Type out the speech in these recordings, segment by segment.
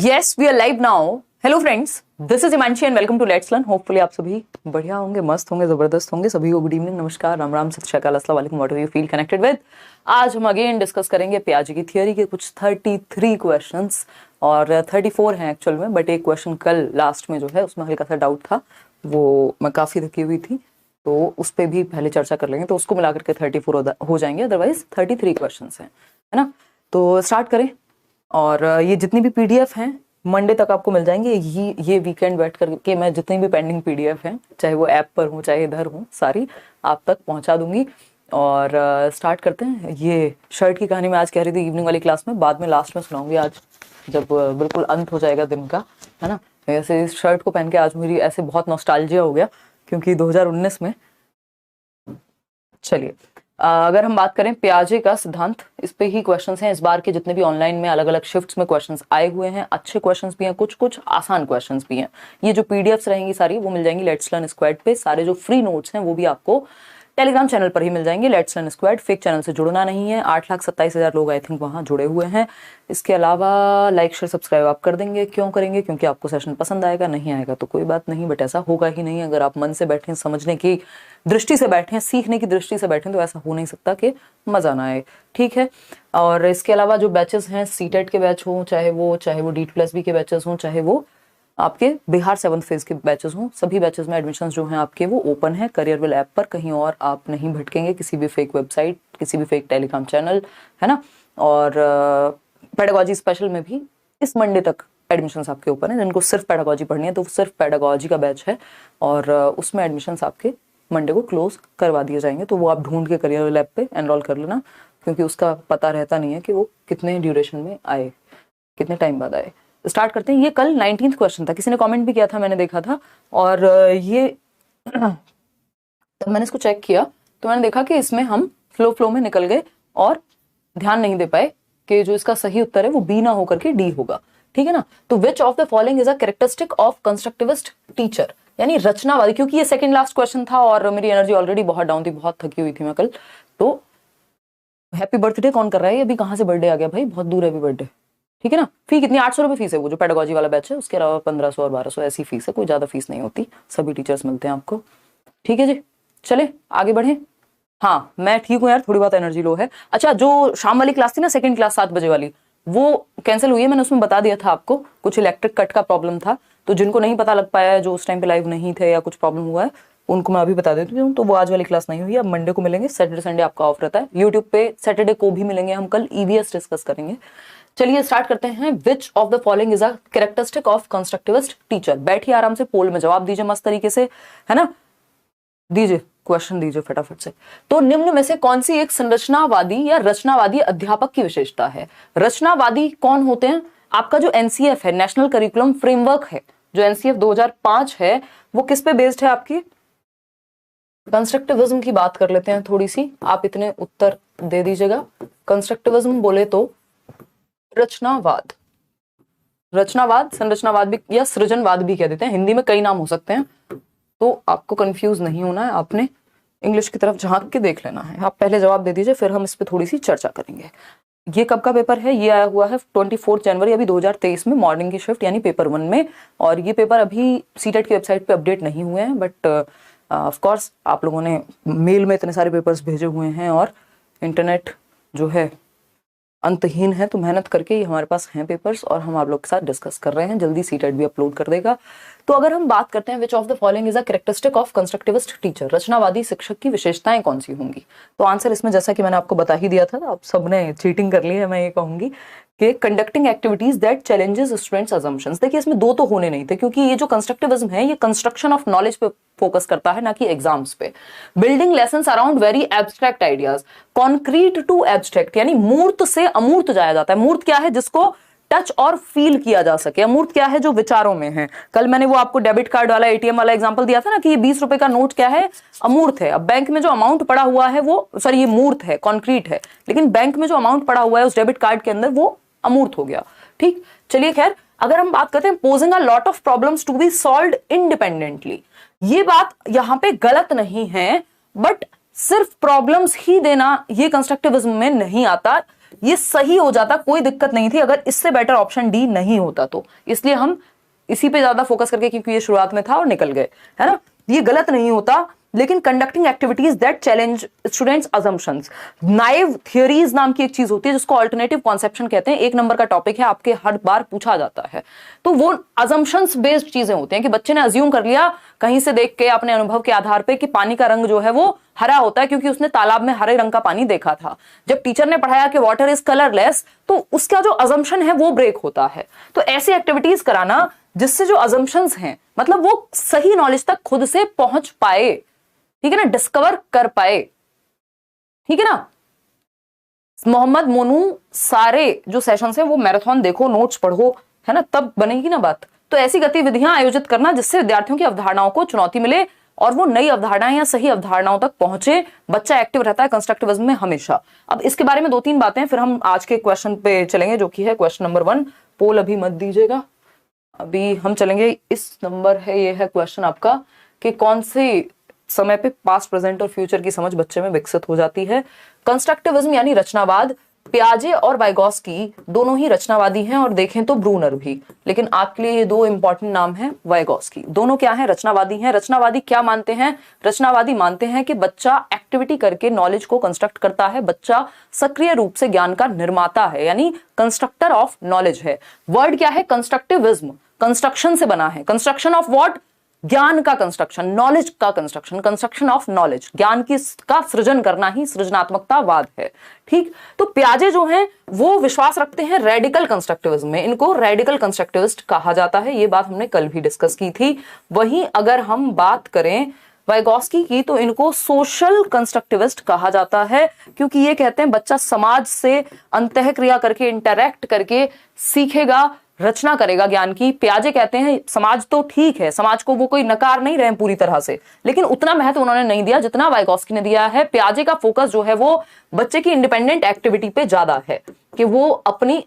Yes, we are live now. Hello friends, this is Imanshi and welcome to Let's Learn. Hopefully आप सभी बढ़िया होंगे, मस्त होंगे, जबरदस्त होंगे. सभी को गुड इवनिंग, नमस्कार, राम राम, सत श्री अकाल, अस्सलाम वालेकुम, whatever you feel connected with. आज हम अगेन डिस्कस करेंगे पियाजे की थियरी के कुछ 33 क्वेश्चंस और 34 हैं एक्चुअल में, बट एक क्वेश्चन कल लास्ट में जो है उसमें हल्का सा डाउट था, वो मैं काफ़ी थकी हुई थी तो उस पर भी पहले चर्चा कर लेंगे, तो उसको मिला करके 34 हो जाएंगे, अदरवाइज 33 क्वेश्चन हैं, है ना. तो स्टार्ट करें. और ये जितनी भी पीडीएफ हैं मंडे तक आपको मिल जाएंगे. ये वीकेंड बैठ करके मैं जितनी भी पेंडिंग पीडीएफ हैं, चाहे वो ऐप पर हो चाहे इधर हो, सारी आप तक पहुंचा दूंगी. और स्टार्ट करते हैं. ये शर्ट की कहानी मैं आज कह रही थी इवनिंग वाली क्लास में, बाद में लास्ट में सुनाऊंगी आज जब बिल्कुल अंत हो जाएगा दिन का, है ना. ऐसे इस शर्ट को पहन के आज मेरी ऐसे बहुत नॉस्टैल्जिया हो गया क्योंकि 2019 में. चलिए, अगर हम बात करें पियाजे का सिद्धांत, इस पे ही क्वेश्चंस हैं. इस बार के जितने भी ऑनलाइन में अलग अलग शिफ्ट्स में क्वेश्चंस आए हुए हैं, अच्छे क्वेश्चंस भी हैं, कुछ कुछ आसान क्वेश्चंस भी हैं. ये जो पीडीएफ्स रहेंगी सारी वो मिल जाएंगी लेट्स लर्न स्क्वाड पे. सारे जो फ्री नोट्स हैं वो भी आपको टेलीग्राम चैनल पर ही मिल जाएंगे. Let's learn squad fake channel से जुड़ना नहीं है. 8,27,000 लोग आई थिंक वहाँ जुड़े हुए हैं. इसके अलावा लाइक शेयर सब्सक्राइब आप कर देंगे. क्यों करेंगे? क्योंकि आपको सेशन पसंद आएगा. नहीं आएगा तो कोई बात नहीं, बट ऐसा होगा ही नहीं. अगर आप मन से बैठे, समझने की दृष्टि से बैठे, सीखने की दृष्टि से बैठे, तो ऐसा हो नहीं सकता कि मजा ना आए. ठीक है. और इसके अलावा जो बैचेस हैं, सीटेट के बैच हों, चाहे वो D+B के बैचेस हों, चाहे वो आपके बिहार 7th फेज के बैचेस हों, सभी बैचेस में एडमिशंस जो हैं आपके वो ओपन है करियरविल ऐप पर. कहीं और आप नहीं भटकेंगे किसी भी फेक वेबसाइट, किसी भी फेक टेलीग्राम चैनल, है ना. और पेडागोजी स्पेशल में भी इस मंडे तक एडमिशंस आपके ओपन है. जिनको सिर्फ पेडागोजी पढ़नी है तो सिर्फ पेडागोजी का बैच है और उसमें एडमिशंस आपके मंडे को क्लोज करवा दिए जाएंगे. तो वो आप ढूंढ के करियरविल ऐप पे एनरोल कर लेना, क्योंकि उसका पता रहता नहीं है कि वो कितने ड्यूरेशन में आए, कितने टाइम बाद आए. स्टार्ट करते हैं. ये कल 19th क्वेश्चन था, किसी ने कमेंट भी किया था, मैंने देखा था. और ये तब मैंने इसको चेक किया तो मैंने देखा कि इसमें हम फ्लो में निकल गए और ध्यान नहीं दे पाए कि जो इसका सही उत्तर है वो बी ना होकर के डी होगा. ठीक है ना. तो विच of the following is a characteristic of constructivist teacher, यानी रचनावादी. क्योंकि ये सेकंड लास्ट क्वेश्चन था और मेरी एनर्जी ऑलरेडी बहुत डाउन थी, बहुत थकी हुई थी मैं कल. तो हैप्पी बर्थडे कौन कर रहा है? अभी कहाँ से बर्थडे आ गया भाई, बहुत दूर है अभी बर्थडे. ठीक है ना. फी कितनी? 800 रुपये फीस है वो जो पेडागोजी वाला बैच है. उसके अलावा 1500 और 1200 ऐसी फीस है, कोई ज्यादा फीस नहीं होती. सभी टीचर्स मिलते हैं आपको. ठीक है जी, चले आगे बढ़े. हाँ, मैं ठीक हूँ यार, थोड़ी बहुत एनर्जी लो है. अच्छा, जो शाम वाली क्लास थी ना, सेकंड क्लास 7 बजे वाली, वो कैंसिल हुई है. मैंने उसमें बता दिया था आपको, कुछ इलेक्ट्रिक कट का प्रॉब्लम था. तो जिनको नहीं पता लग पाया है, जो उस टाइम पे लाइव नहीं थे या कुछ प्रॉब्लम हुआ है, उनको मैं अभी बता देती हूँ. तो वो आज वाली क्लास नहीं हुई. अब मंडे को मिलेंगे. सैटरडे संडे आपका ऑफ रहता है. यूट्यूब पे सैटरडे को भी मिलेंगे. हम कल ईवीएस डिस्कस करेंगे. चलिए स्टार्ट करते हैं. Which of the following is a characteristic of constructivist teacher. बैठिए आराम से, पोल में जवाब दीजिए मस्त तरीके से, है ना. दीजिए क्वेश्चन, दीजिए फटाफट से. तो निम्न में से कौन सी एक संरचनावादी या रचनावादी अध्यापक की विशेषता है? रचनावादी कौन होते हैं? आपका जो एनसीएफ है, नेशनल करिकुलम फ्रेमवर्क है, जो एनसीएफ 2005 है, वो किस पे बेस्ड है आपकी? कंस्ट्रक्टिविज्म की बात कर लेते हैं थोड़ी सी. आप इतने उत्तर दे दीजिएगा. कंस्ट्रक्टिविज्म बोले तो रचनावाद, संरचनावाद भी या सृजनवाद भी कह देते हैं. हिंदी में कई नाम हो सकते हैं, तो आपको कंफ्यूज नहीं होना है. आपने इंग्लिश की तरफ झांक के देख लेना है. आप पहले जवाब दे दीजिए, फिर हम इस पे थोड़ी सी चर्चा करेंगे. ये कब का पेपर है? ये आया हुआ है 24 जनवरी अभी 2023 में, मॉर्निंग की शिफ्ट यानी पेपर 1 में. और ये पेपर अभी सीटेट की वेबसाइट पे अपडेट नहीं हुए हैं, बट ऑफ कोर्स आप लोगों ने मेल में इतने सारे पेपर्स भेजे हुए हैं और इंटरनेट जो है अंतहीन है, तो मेहनत करके ही हमारे पास हैं पेपर्स और हम आप लोग के साथ डिस्कस कर रहे हैं. जल्दी सीटेट भी अपलोड कर देगा. तो अगर हम बात करते हैं which of the following is a characteristic of constructivist teacher, रचनावादी शिक्षक की विशेषताएं कौन सी होंगी? तो आंसर इसमें जैसा कि मैंने आपको बता ही दिया था, आप सबने चीटिंग कर ली है. मैं ये कहूंगी कि conducting activities that challenges students assumptions. देखिए इसमें दो तो होने नहीं थे, क्योंकि ये जो कंस्ट्रक्टिविज्म है ये कंस्ट्रक्शन ऑफ नॉलेज पे फोकस करता है, ना कि एग्जाम्स पे. Building lessons around very abstract ideas, concrete to abstract, यानी मूर्त से अमूर्त जाया जाता है. मूर्त क्या है? जिसको टच और फील किया जा सके. अमूर्त क्या है? जो विचारों में है. कल मैंने वो आपको डेबिट कार्ड वाला, एटीएम वाला एग्जांपल दिया था ना, कि ये 20 रुपए का नोट क्या है? अमूर्त है. अब बैंक में जो अमाउंट पड़ा हुआ है वो, सॉरी, ये मूर्त है, कॉन्क्रीट है, लेकिन बैंक में जो अमाउंट पड़ा हुआ है उस डेबिट कार्ड के अंदर, वो अमूर्त हो गया. ठीक, चलिए खैर, अगर हम बात करते हैं posing a lot of problems to be solved independently, ये बात यहां पे गलत नहीं है, बट सिर्फ प्रॉब्लम्स ही देना ये कंस्ट्रक्टिविज्म में नहीं आता. ये सही हो जाता, कोई दिक्कत नहीं थी अगर इससे बेटर ऑप्शन डी नहीं होता तो। इसलिए हम इसी पे ज्यादा फोकस करके, क्योंकि ये शुरुआत में था और निकल गए, है ना। ये गलत नहीं होता, लेकिन conducting activities that challenge students assumptions. Naive theories नाम की एक चीज होती है जिसको अल्टरनेटिव कॉन्सेप्शन कहते हैं, 1 नंबर का टॉपिक है, आपके हर बार पूछा जाता है। तो वो अजम्पशंस बेस्ड चीजें होती हैं कि बच्चे ने अज्यूम कर लिया कहीं से देख के अपने अनुभव के आधार पे कि पानी का रंग जो है वो हरा होता है क्योंकि उसने तालाब में हरे रंग का पानी देखा था। जब टीचर ने पढ़ाया कि वाटर इज कलरलेस, तो उसका जो अजम्पशन है वो ब्रेक होता है। तो ऐसी एक्टिविटीज कराना जिससे जो अजम्पशंस हैं, मतलब वो सही नॉलेज तक खुद से पहुंच पाए, ठीक है ना, डिस्कवर कर पाए, ठीक है ना। मोहम्मद मोनू सारे जो सेशंस हैं वो मैराथन देखो, नोट्स पढ़ो, है ना, तब बनेगी ना बात। तो ऐसी गतिविधियां आयोजित करना जिससे विद्यार्थियों की अवधारणाओं को चुनौती मिले और वो नई अवधारणाएं या सही अवधारणाओं तक पहुंचे। बच्चा एक्टिव रहता है कंस्ट्रक्टिविज्म में हमेशा। अब इसके बारे में 2-3 बातें, फिर हम आज के क्वेश्चन पे चलेंगे जो कि है क्वेश्चन नंबर 1। पोल अभी मत दीजिएगा, अभी हम चलेंगे, इस नंबर है, ये है क्वेश्चन आपका कि कौन से समय पे पास्ट, प्रेजेंट और फ्यूचर की समझ बच्चे में विकसित हो जाती है। कंस्ट्रक्टिविज्म यानी रचनावाद, पियाजे और वाइगोस्की दोनों ही रचनावादी हैं और देखें तो ब्रूनर भी, लेकिन आपके लिए ये 2 इंपॉर्टेंट नाम हैं। वाइगोस्की दोनों क्या हैं? रचनावादी हैं। रचनावादी क्या मानते हैं? रचनावादी मानते हैं कि बच्चा एक्टिविटी करके नॉलेज को कंस्ट्रक्ट करता है, बच्चा सक्रिय रूप से ज्ञान का निर्माता है, यानी कंस्ट्रक्टर ऑफ नॉलेज है। वर्ड क्या है? कंस्ट्रक्टिविज्म, कंस्ट्रक्शन से बना है। Construction of what? ज्ञान का कंस्ट्रक्शन, नॉलेज का कंस्ट्रक्शन, कंस्ट्रक्शन ऑफ नॉलेज, ज्ञान की का सृजन करना ही सृजनात्मकतावाद है। ठीक, तो पियाजे जो हैं वो विश्वास रखते हैं रेडिकल कंस्ट्रक्टिविज्म में, इनको रेडिकल कंस्ट्रक्टिविस्ट कहा जाता है। ये बात हमने कल भी डिस्कस की थी। वहीं अगर हम बात करें वाइगोस्की की तो इनको सोशल कंस्ट्रक्टिविस्ट कहा जाता है, क्योंकि ये कहते हैं बच्चा समाज से अंतःक्रिया करके, इंटरैक्ट करके सीखेगा, रचना करेगा ज्ञान की। पियाजे कहते हैं समाज तो ठीक है, समाज को वो कोई नकार नहीं रहे पूरी तरह से, लेकिन उतना महत्व उन्होंने नहीं दिया जितना वाइगोस्की ने दिया है। पियाजे का फोकस जो है वो बच्चे की इंडिपेंडेंट एक्टिविटी पे ज्यादा है, कि वो अपनी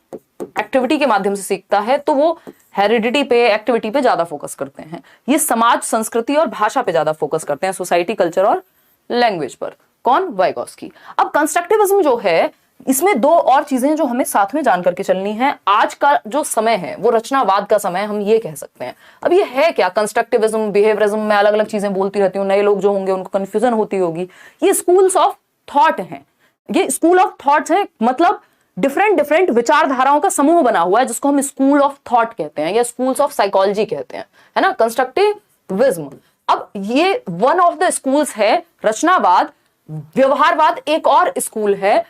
एक्टिविटी के माध्यम से सीखता है, तो वो हेरिडिटी पे, एक्टिविटी पे ज्यादा फोकस करते हैं। ये समाज, संस्कृति और भाषा पे ज्यादा फोकस करते हैं, सोसाइटी, कल्चर और लैंग्वेज पर। कौन? वाइगोस्की। अब कंस्ट्रक्टिविज्म जो है इसमें 2 और चीजें जो हमें साथ में जान करके चलनी है। आज का जो समय है वो रचनावाद का समय, हम ये कह सकते हैं। अब ये है क्या? कंस्ट्रक्टिविज्म, बिहेवियरिज्म में अलग अलग चीजें बोलती रहती हूँ, नए लोग जो होंगे उनको कंफ्यूजन होती होगी। ये स्कूल्स ऑफ थॉट हैं, ये स्कूल ऑफ थॉट्स हैं, मतलब डिफरेंट डिफरेंट विचारधाराओं का समूह बना हुआ है जिसको हम स्कूल ऑफ थॉट कहते हैं या स्कूल्स ऑफ साइकोलॉजी कहते हैं, है ना, कंस्ट्रक्टिविज्म। अब ये वन ऑफ द स्कूल्स है रचनावाद। व्यवहारवाद एक और स्कूल है।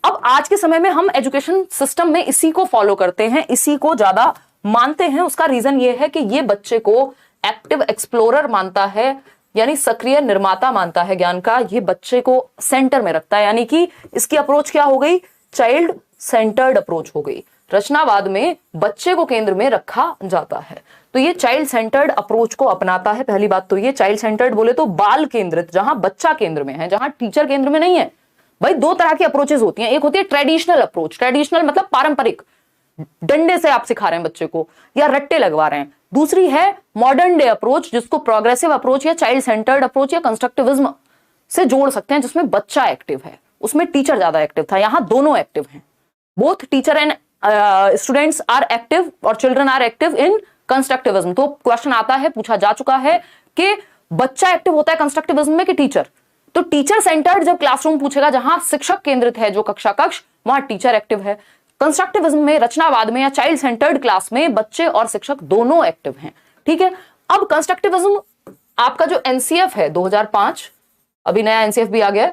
अब आज के समय में हम एजुकेशन सिस्टम में इसी को फॉलो करते हैं, इसी को ज्यादा मानते हैं। उसका रीजन ये है कि ये बच्चे को एक्टिव एक्सप्लोरर मानता है, यानी सक्रिय निर्माता मानता है ज्ञान का। ये बच्चे को सेंटर में रखता है, यानी कि इसकी अप्रोच क्या हो गई? चाइल्ड सेंटर्ड अप्रोच हो गई। रचनावाद में बच्चे को केंद्र में रखा जाता है, तो ये चाइल्ड सेंटर्ड अप्रोच को अपनाता है। पहली बात तो ये, चाइल्ड सेंटर्ड बोले तो बाल केंद्रित, जहां बच्चा केंद्र में है, जहां टीचर केंद्र में नहीं है। भाई 2 तरह की अप्रोचेस होती हैं, एक होती है ट्रेडिशनल अप्रोच, ट्रेडिशनल मतलब पारंपरिक, डंडे से आप सिखा रहे हैं बच्चे को या रट्टे लगवा रहे हैं। दूसरी है मॉडर्न डे अप्रोच, जिसको प्रोग्रेसिव अप्रोच या चाइल्ड सेंटर्ड अप्रोच या कंस्ट्रक्टिविज्म से जोड़ सकते हैं, जिसमें बच्चा एक्टिव है, उसमें टीचर ज्यादा एक्टिव था। यहां दोनों एक्टिव हैं, both teacher and students are active और children are active in constructivism. तो क्वेश्चन आता है, पूछा जा चुका है कि बच्चा एक्टिव होता है कंस्ट्रक्टिविज्म में कि टीचर? तो टीचर सेंटर्ड जब क्लासरूम पूछेगा, जहां शिक्षक केंद्रित है जो कक्षा कक्ष, वहां टीचर एक्टिव है। कंस्ट्रक्टिविज्म में, रचनावाद में या चाइल्ड सेंटर्ड क्लास में बच्चे और शिक्षक दोनों एक्टिव हैं। ठीक है, अब कंस्ट्रक्टिविज्म आपका जो एनसीएफ है 2005, अभी नया एनसीएफ भी आ गया,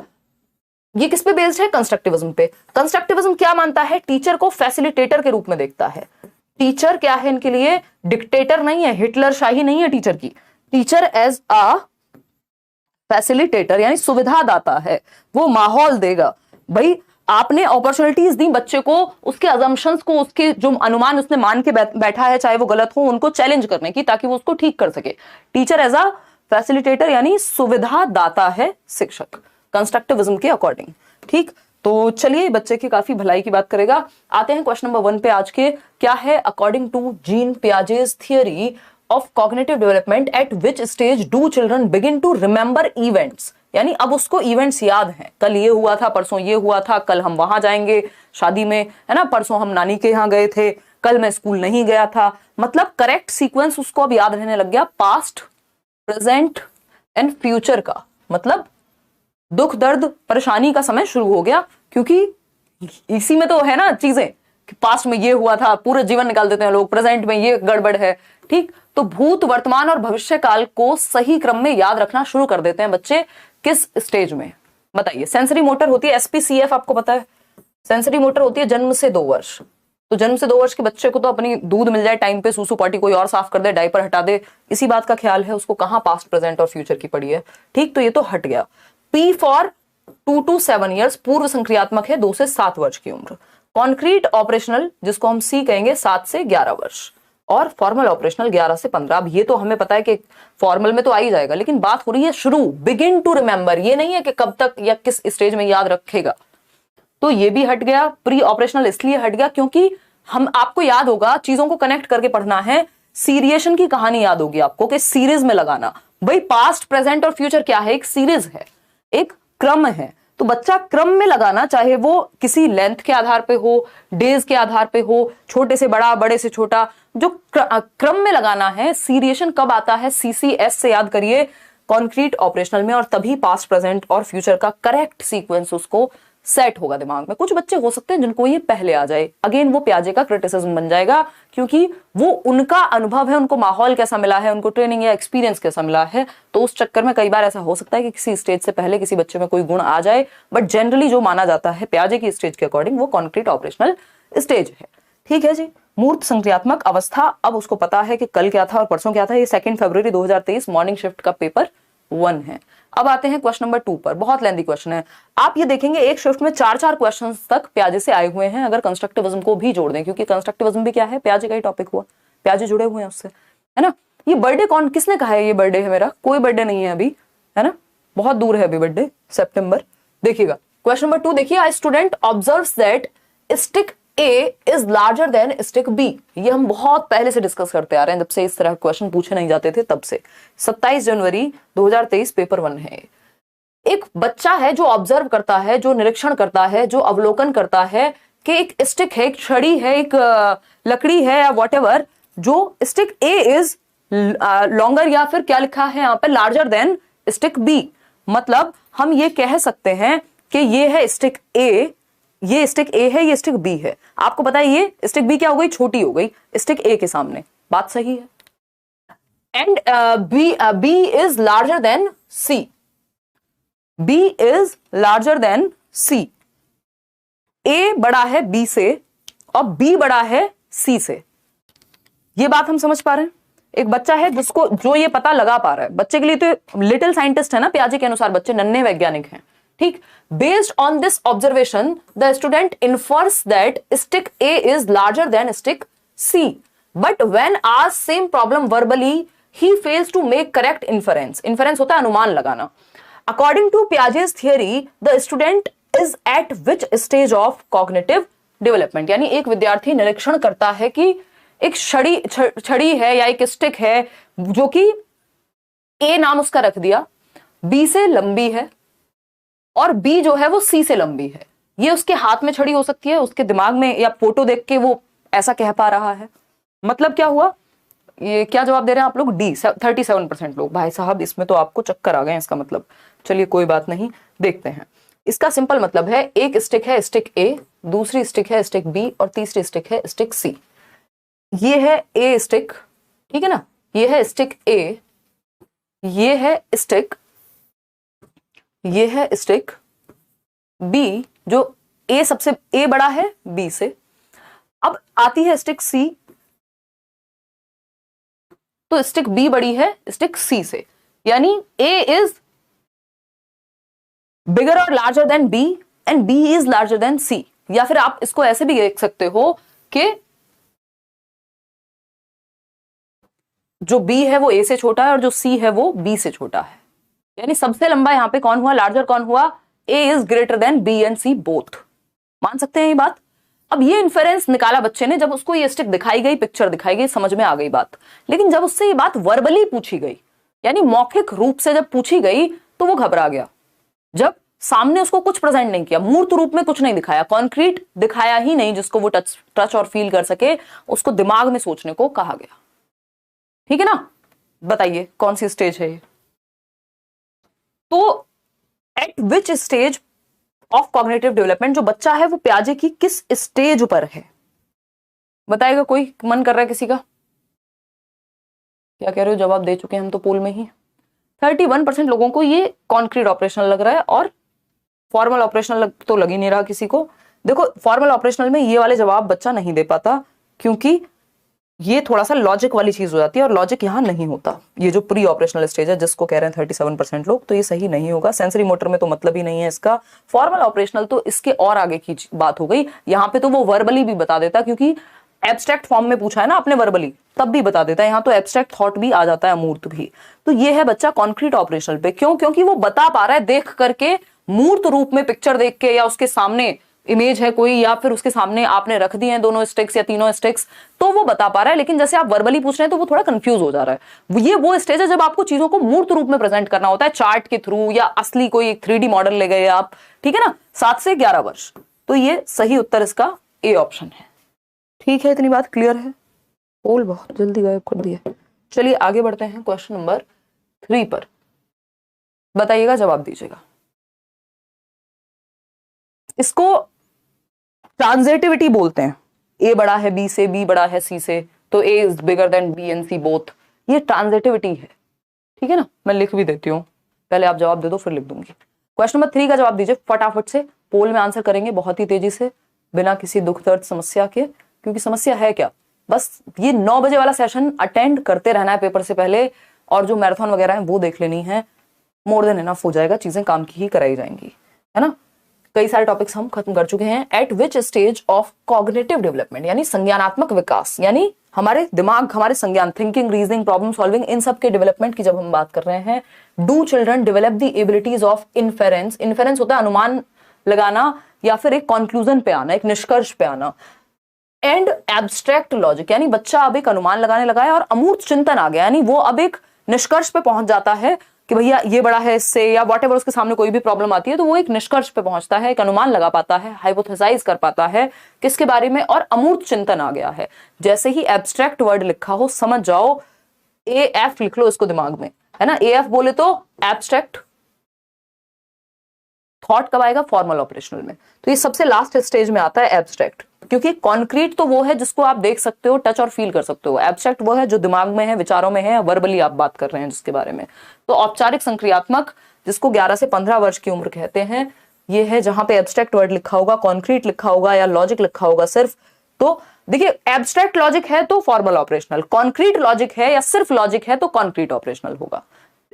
ये किस पे बेस्ड है? कंस्ट्रक्टिविज्म पे। कंस्ट्रक्टिविज्म क्या मानता है? टीचर को फैसिलिटेटर के रूप में देखता है। टीचर क्या है इनके लिए? डिक्टेटर नहीं है, हिटलर शाही नहीं है टीचर की। टीचर एज अ फैसिलिटेटर यानी सुविधा दाता है, वो माहौल देगा। भाई आपने अपॉर्चुनिटीज दी बच्चे को, उसके अजम्पशंस को, उसके जो अनुमान उसने मान के बैठा है चाहे वो गलत हो, उनको चैलेंज करने की, ताकि वो उसको ठीक कर सके। टीचर एज अ फैसिलिटेटर यानी सुविधा दाता है शिक्षक, कंस्ट्रक्टिविज्म के अकॉर्डिंग। ठीक, तो चलिए बच्चे की काफी भलाई की बात करेगा। आते हैं क्वेश्चन नंबर 1 पे आज के। क्या है? According to Jean Piaget's theory of cognitive development, at which stage do children begin to remember events? यानी अब उसको इवेंट्स याद हैं, कल ये हुआ था, परसों ये हुआ था, कल हम वहां जाएंगे शादी में, है ना, परसों हम नानी के यहाँ गए थे, कल मैं स्कूल नहीं गया था। मतलब करेक्ट सीक्वेंस उसको अब याद रहने लग गया, पास्ट, प्रेजेंट एंड फ्यूचर का। मतलब दुख दर्द परेशानी का समय शुरू हो गया, क्योंकि इसी में तो है ना चीजें कि पास्ट में ये हुआ था, पूरा जीवन निकाल देते हैं लोग, प्रेजेंट में ये गड़बड़ है, ठीक। तो भूत, वर्तमान और भविष्य काल को सही क्रम में याद रखना शुरू कर देते हैं बच्चे किस स्टेज में, बताइए। सेंसरी मोटर होती है SPCF, आपको पता है। सेंसरी मोटर होती है जन्म से 2 वर्ष। तो जन्म से 2 वर्ष के बच्चे को तो अपनी दूध मिल जाए टाइम पे, सूसू पॉटी कोई और साफ कर दे, डायपर हटा दे, इसी बात का ख्याल है उसको, कहां पास्ट प्रेजेंट और फ्यूचर की पड़ी है, ठीक। तो ये तो हट गया। P फॉर 2 to 7 years, पूर्व संक्रियात्मक है 2 से 7 वर्ष की उम्र। कॉन्क्रीट ऑपरेशनल, जिसको हम C कहेंगे, 7 से 11 वर्ष। और फॉर्मल ऑपरेशनल 11 से 15। अब ये तो हमें पता है कि फॉर्मल में तो आ ही जाएगा, लेकिन बात हो रही है शुरू, बिगिन टू रिमेंबर, ये नहीं है कि कब तक या किस स्टेज में याद रखेगा। तो ये भी हट गया। प्री ऑपरेशनल इसलिए हट गया क्योंकि हम, आपको याद होगा, चीजों को कनेक्ट करके पढ़ना है, सीरिएशन की कहानी याद होगी आपको कि सीरीज में लगाना। भाई पास्ट, प्रेजेंट और फ्यूचर क्या है? एक सीरीज है, एक क्रम है। तो बच्चा क्रम में लगाना, चाहे वो किसी लेंथ के आधार पे हो, डेज के आधार पे हो, छोटे से बड़ा, बड़े से छोटा, जो क्रम में लगाना है। सीरिएशन कब आता है? CCS से याद करिए, कॉन्क्रीट ऑपरेशनल में, और तभी पास्ट, प्रेजेंट और फ्यूचर का करेक्ट सीक्वेंस उसको सेट होगा दिमाग में। कुछ बच्चे हो सकते हैं जिनको ये पहले आ जाए, अगेन वो प्याजे का क्रिटिसिज्म बन जाएगा, क्योंकि वो उनका अनुभव है, उनको माहौल कैसा मिला है, उनको ट्रेनिंग या एक्सपीरियंस कैसा मिला है। तो उस चक्कर में कई बार ऐसा हो सकता है कि किसी स्टेज से पहले किसी बच्चे में कोई गुण आ जाए, बट जनरली जो माना जाता है प्याजे की स्टेज के अकॉर्डिंग वो कॉन्क्रीट ऑपरेशनल स्टेज है, ठीक है जी। मूर्त संक्रियात्मक अवस्था, अब उसको पता है कि कल क्या था और परसों क्या था। ये 2 फरवरी 2023 मॉर्निंग शिफ्ट का पेपर 1 है। अब आते हैं क्वेश्चन नंबर 2 पर, बहुत लेंथी क्वेश्चन है। आप ये देखेंगे एक शिफ्ट में 4-4 क्वेश्चंस तक प्याजे से आए हुए हैं, अगर कंस्ट्रक्टिविज्म को भी जोड़ दें, क्योंकि कंस्ट्रक्टिविज्म भी क्या है? प्याजे का ही टॉपिक हुआ, प्याजे जुड़े हुए हैं उससे, है ना। ये बर्थडे कौन, किसने कहा है ये बर्थडे है मेरा? कोई बर्थडे नहीं है अभी, है ना, बहुत दूर है अभी बर्थडे, सितंबर। देखिएगा क्वेश्चन नंबर 2, देखिए, a student observes that stick A is larger than stick B। ये हम बहुत पहले से डिस्कस करते आ रहे हैं, जब से इस तरह क्वेश्चन पूछे नहीं जाते थे तब से। 27 जनवरी 2023 पेपर 1 है। एक बच्चा है जो ऑब्जर्व करता है, जो निरीक्षण करता है, जो अवलोकन करता है कि एक स्टिक है, एक छड़ी है, एक लकड़ी है या वॉटेवर, जो स्टिक A इज लॉन्गर, या फिर क्या लिखा है यहाँ पे, लार्जर देन स्टिक B। मतलब हम ये कह सकते हैं कि ये है स्टिक A, ये स्टिक A है, ये स्टिक B है। आपको पता है ये स्टिक B क्या हो गई? छोटी हो गई स्टिक A के सामने, बात सही है। And B is larger then C, B is larger then C। A बड़ा है B से और B बड़ा है C से, ये बात हम समझ पा रहे हैं। एक बच्चा है जिसको, जो ये पता लगा पा रहा है, बच्चे के लिए तो लिटिल साइंटिस्ट है ना प्याजे के अनुसार, बच्चे नन्हे वैज्ञानिक हैं, ठीक। Based on this observation the student infers that stick A is larger than stick C, but when asked same problem verbally he fails to make correct inference. Inference होता है अनुमान लगाना। According to Piaget's theory the student is at which stage of cognitive development. यानी एक विद्यार्थी निरीक्षण करता है कि एक छड़ी है या एक स्टिक है, जो कि A नाम उसका रख दिया, B से लंबी है, और B जो है वो C से लंबी है। ये उसके हाथ में छड़ी हो सकती है, उसके दिमाग में, या फोटो देख के वो ऐसा कह पा रहा है। मतलब क्या हुआ? ये क्या जवाब दे रहे हैं आप लोग? D, 37% लोग। भाई साहब इसमें तो आपको चक्कर आ गए इसका मतलब। चलिए कोई बात नहीं, देखते हैं। इसका सिंपल मतलब है, एक स्टिक है स्टिक A, दूसरी स्टिक है स्टिक B, और तीसरी स्टिक है स्टिक C। ये है A स्टिक, ठीक है ना, ये है स्टिक A, ये है स्टिक, ये है स्टिक B, जो A सबसे A बड़ा है B से। अब आती है स्टिक C, तो स्टिक B बड़ी है स्टिक C से, यानी A इज बिगर और larger than B and B is larger then C। या फिर आप इसको ऐसे भी देख सकते हो कि जो B है वो A से छोटा है और जो C है वो B से छोटा है। यानी सबसे लंबा यहां पे कौन हुआ? लार्जर कौन हुआ? A is greater than B and C both. मान सकते हैं ये बात। अब ये इन्फेरेंस निकाला बच्चे ने, जब उसको ये स्टिक दिखाई गई, पिक्चर दिखाई गई, समझ में आ गई बात। लेकिन जब उससे ये बात वर्बली पूछी गई, यानी मौखिक रूप से जब पूछी गई, तो वो घबरा गया। जब सामने उसको कुछ प्रेजेंट नहीं किया, मूर्त रूप में कुछ नहीं दिखाया, कॉन्क्रीट दिखाया ही नहीं जिसको वो टच और फील कर सके, उसको दिमाग में सोचने को कहा गया। ठीक है ना? बताइए कौन सी स्टेज है ये? तो eight which stage of cognitive development, जो बच्चा है वो पियाजे की किस स्टेज पर है? बताएगा कोई? मन कर रहा है किसी का? क्या कह रहे हो? जवाब दे चुके हैं हम तो पोल में ही। 31% लोगों को ये कॉन्क्रीट ऑपरेशनल लग रहा है और फॉर्मल ऑपरेशनल तो लग ही नहीं रहा किसी को। देखो फॉर्मल ऑपरेशनल में ये वाले जवाब बच्चा नहीं दे पाता, क्योंकि ये थोड़ा सा लॉजिक वाली चीज हो जाती है और लॉजिक यहां नहीं होता। ये जो प्री ऑपरेशनल स्टेज है जिसको कह रहे हैं 37% लोग, तो ये सही नहीं होगा। सेंसरी मोटर में तो मतलब ही नहीं है इसका। फॉर्मल ऑपरेशनल तो इसके और आगे की बात हो गई। यहाँ पे तो वो वर्बली भी बता देता, क्योंकि एब्स्ट्रैक्ट फॉर्म में पूछा है ना आपने वर्बली, तब भी बता देता है। यहाँ तो एब्स्ट्रैक्ट थॉट भी आ जाता है, अमूर्त भी। तो ये है बच्चा कॉन्क्रीट ऑपरेशनल पे। क्यों? क्योंकि वो बता पा रहा है देख करके, मूर्त रूप में पिक्चर देख के, या उसके सामने इमेज है कोई, या फिर उसके सामने आपने रख दिए हैं दोनों स्टिक्स या तीनों स्टिक्स, तो वो बता पा रहा है। लेकिन जैसे आप वर्बली पूछ रहे हैं तो वो थोड़ा कंफ्यूज हो जा रहा है। ये वो स्टेज है जब आपको चीजों को मूर्त रूप में प्रेजेंट करना होता है, चार्ट के थ्रू, या असली कोई 3D मॉडल ले गए आप। ठीक है ना? 7 से 11 वर्ष। तो ये सही उत्तर इसका ए ऑप्शन है। ठीक है, इतनी बात क्लियर है? पोल बहुत जल्दी गायब कर दिया। चलिए आगे बढ़ते हैं क्वेश्चन नंबर 3 पर। बताइएगा, जवाब दीजिएगा। इसको ट्रांजिटिविटी बोलते हैं। ए बड़ा है बी से, बी बड़ा है सी से, तो A is bigger than B and C both. ये ट्रांजिटिविटी है। ठीक है ना? मैं लिख भी देती हूँ, पहले आप जवाब दे दो फिर लिख दूंगी। क्वेश्चन नंबर 3 का जवाब दीजिए फटाफट से। पोल में आंसर करेंगे बहुत ही तेजी से, बिना किसी दुख दर्द समस्या के, क्योंकि समस्या है क्या, बस ये 9 बजे वाला सेशन अटेंड करते रहना है पेपर से पहले, और जो मैराथन वगैरह है वो देख लेनी है। मोर देन इनफ हो जाएगा, चीजें काम की ही कराई जाएंगी, है ना? कई सारे टॉपिक्स हम खत्म कर चुके हैं। Eight which stage of cognitive development, यानी संज्ञानात्मक विकास, यानी हमारे दिमाग, हमारे संज्ञान, थिंकिंग, रीजनिंग, प्रॉब्लम सॉल्विंग, इन सब के डेवलपमेंट की जब हम बात कर रहे हैं, do children develop the abilities of inference. Inference होता है अनुमान लगाना या फिर एक कंक्लूजन पे आना, एक निष्कर्ष पे आना। एंड एब्स्ट्रैक्ट लॉजिक, यानी बच्चा अब एक अनुमान लगाने लगा है और अमूर्त चिंतन आ गया, यानी वो अब एक निष्कर्ष पे पहुंच जाता है कि भैया ये बड़ा है इससे, या व्हाटएवर उसके सामने कोई भी प्रॉब्लम आती है तो वो एक निष्कर्ष पे पहुंचता है, एक अनुमान लगा पाता है, हाइपोथेसाइज कर पाता है किसके बारे में, और अमूर्त चिंतन आ गया है। जैसे ही एब्स्ट्रैक्ट वर्ड लिखा हो समझ जाओ, AF लिख लो इसको दिमाग में, है ना? AF बोले तो एब्स्ट्रैक्ट थॉट कब आएगा? फॉर्मल ऑपरेशनल में। तो ये सबसे लास्ट स्टेज में आता है एब्स्ट्रैक्ट, क्योंकि कॉन्क्रीट तो वो है जिसको आप देख सकते हो, टच और फील कर सकते हो। एब्स्ट्रैक्ट वो है जो दिमाग में है, विचारों में है, वर्बली आप बात कर रहे हैं जिसके बारे में। तो औपचारिक संक्रियात्मक, जिसको 11 से 15 वर्ष की उम्र कहते हैं, ये है जहां पे एब्स्ट्रैक्ट वर्ड लिखा होगा, कॉन्क्रीट लिखा होगा, या लॉजिक लिखा होगा सिर्फ। तो देखिए, एब्स्ट्रैक्ट लॉजिक है तो फॉर्मल ऑपरेशनल, कॉन्क्रीट लॉजिक है या सिर्फ लॉजिक है तो कॉन्क्रीट ऑपरेशनल होगा।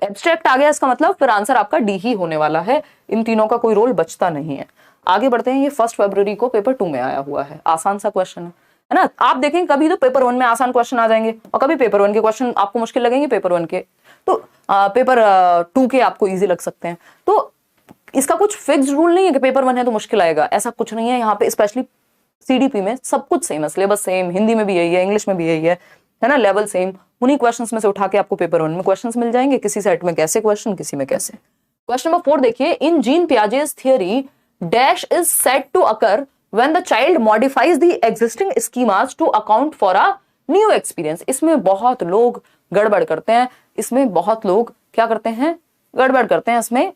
एब्स्ट्रैक्ट आ गया इसका मतलब फिर आंसर आपका डी ही होने वाला है। इन तीनों का कोई रोल बचता नहीं है। आगे बढ़ते हैं। ये 1 फरवरी को पेपर 2 में आया हुआ है, आसान सा क्वेश्चन है ना? आप देखेंगे कभी तो पेपर 1 में आसान क्वेश्चन आ जाएंगे और कभी पेपर 1 के क्वेश्चन आपको मुश्किल लगेंगे, पेपर 1 के तो पेपर 2 के आपको इजी लग सकते हैं। तो इसका कुछ फिक्स्ड रूल नहीं है कि पेपर 1 है तो मुश्किल आएगा, ऐसा कुछ नहीं है। यहाँ पे स्पेशली CDP में सब कुछ सेम है, सिलेबस सेम, हिंदी में भी यही है, इंग्लिश में भी यही है ना? Level same. उन्हीं क्वेश्चंस में से उठा के आपको पेपर 1 में क्वेश्चंस मिल जाएंगे, किसी सेट में कैसे क्वेश्चन, किसी में कैसे। क्वेश्चन नंबर 4 देखिए, in Jean Piaget's theory dash is said to occur when the child modifies the existing schemas to account for a new experience. इसमें बहुत लोग गड़बड़ करते हैं, इसमें बहुत लोग क्या करते हैं? गड़बड़ करते हैं। इसमें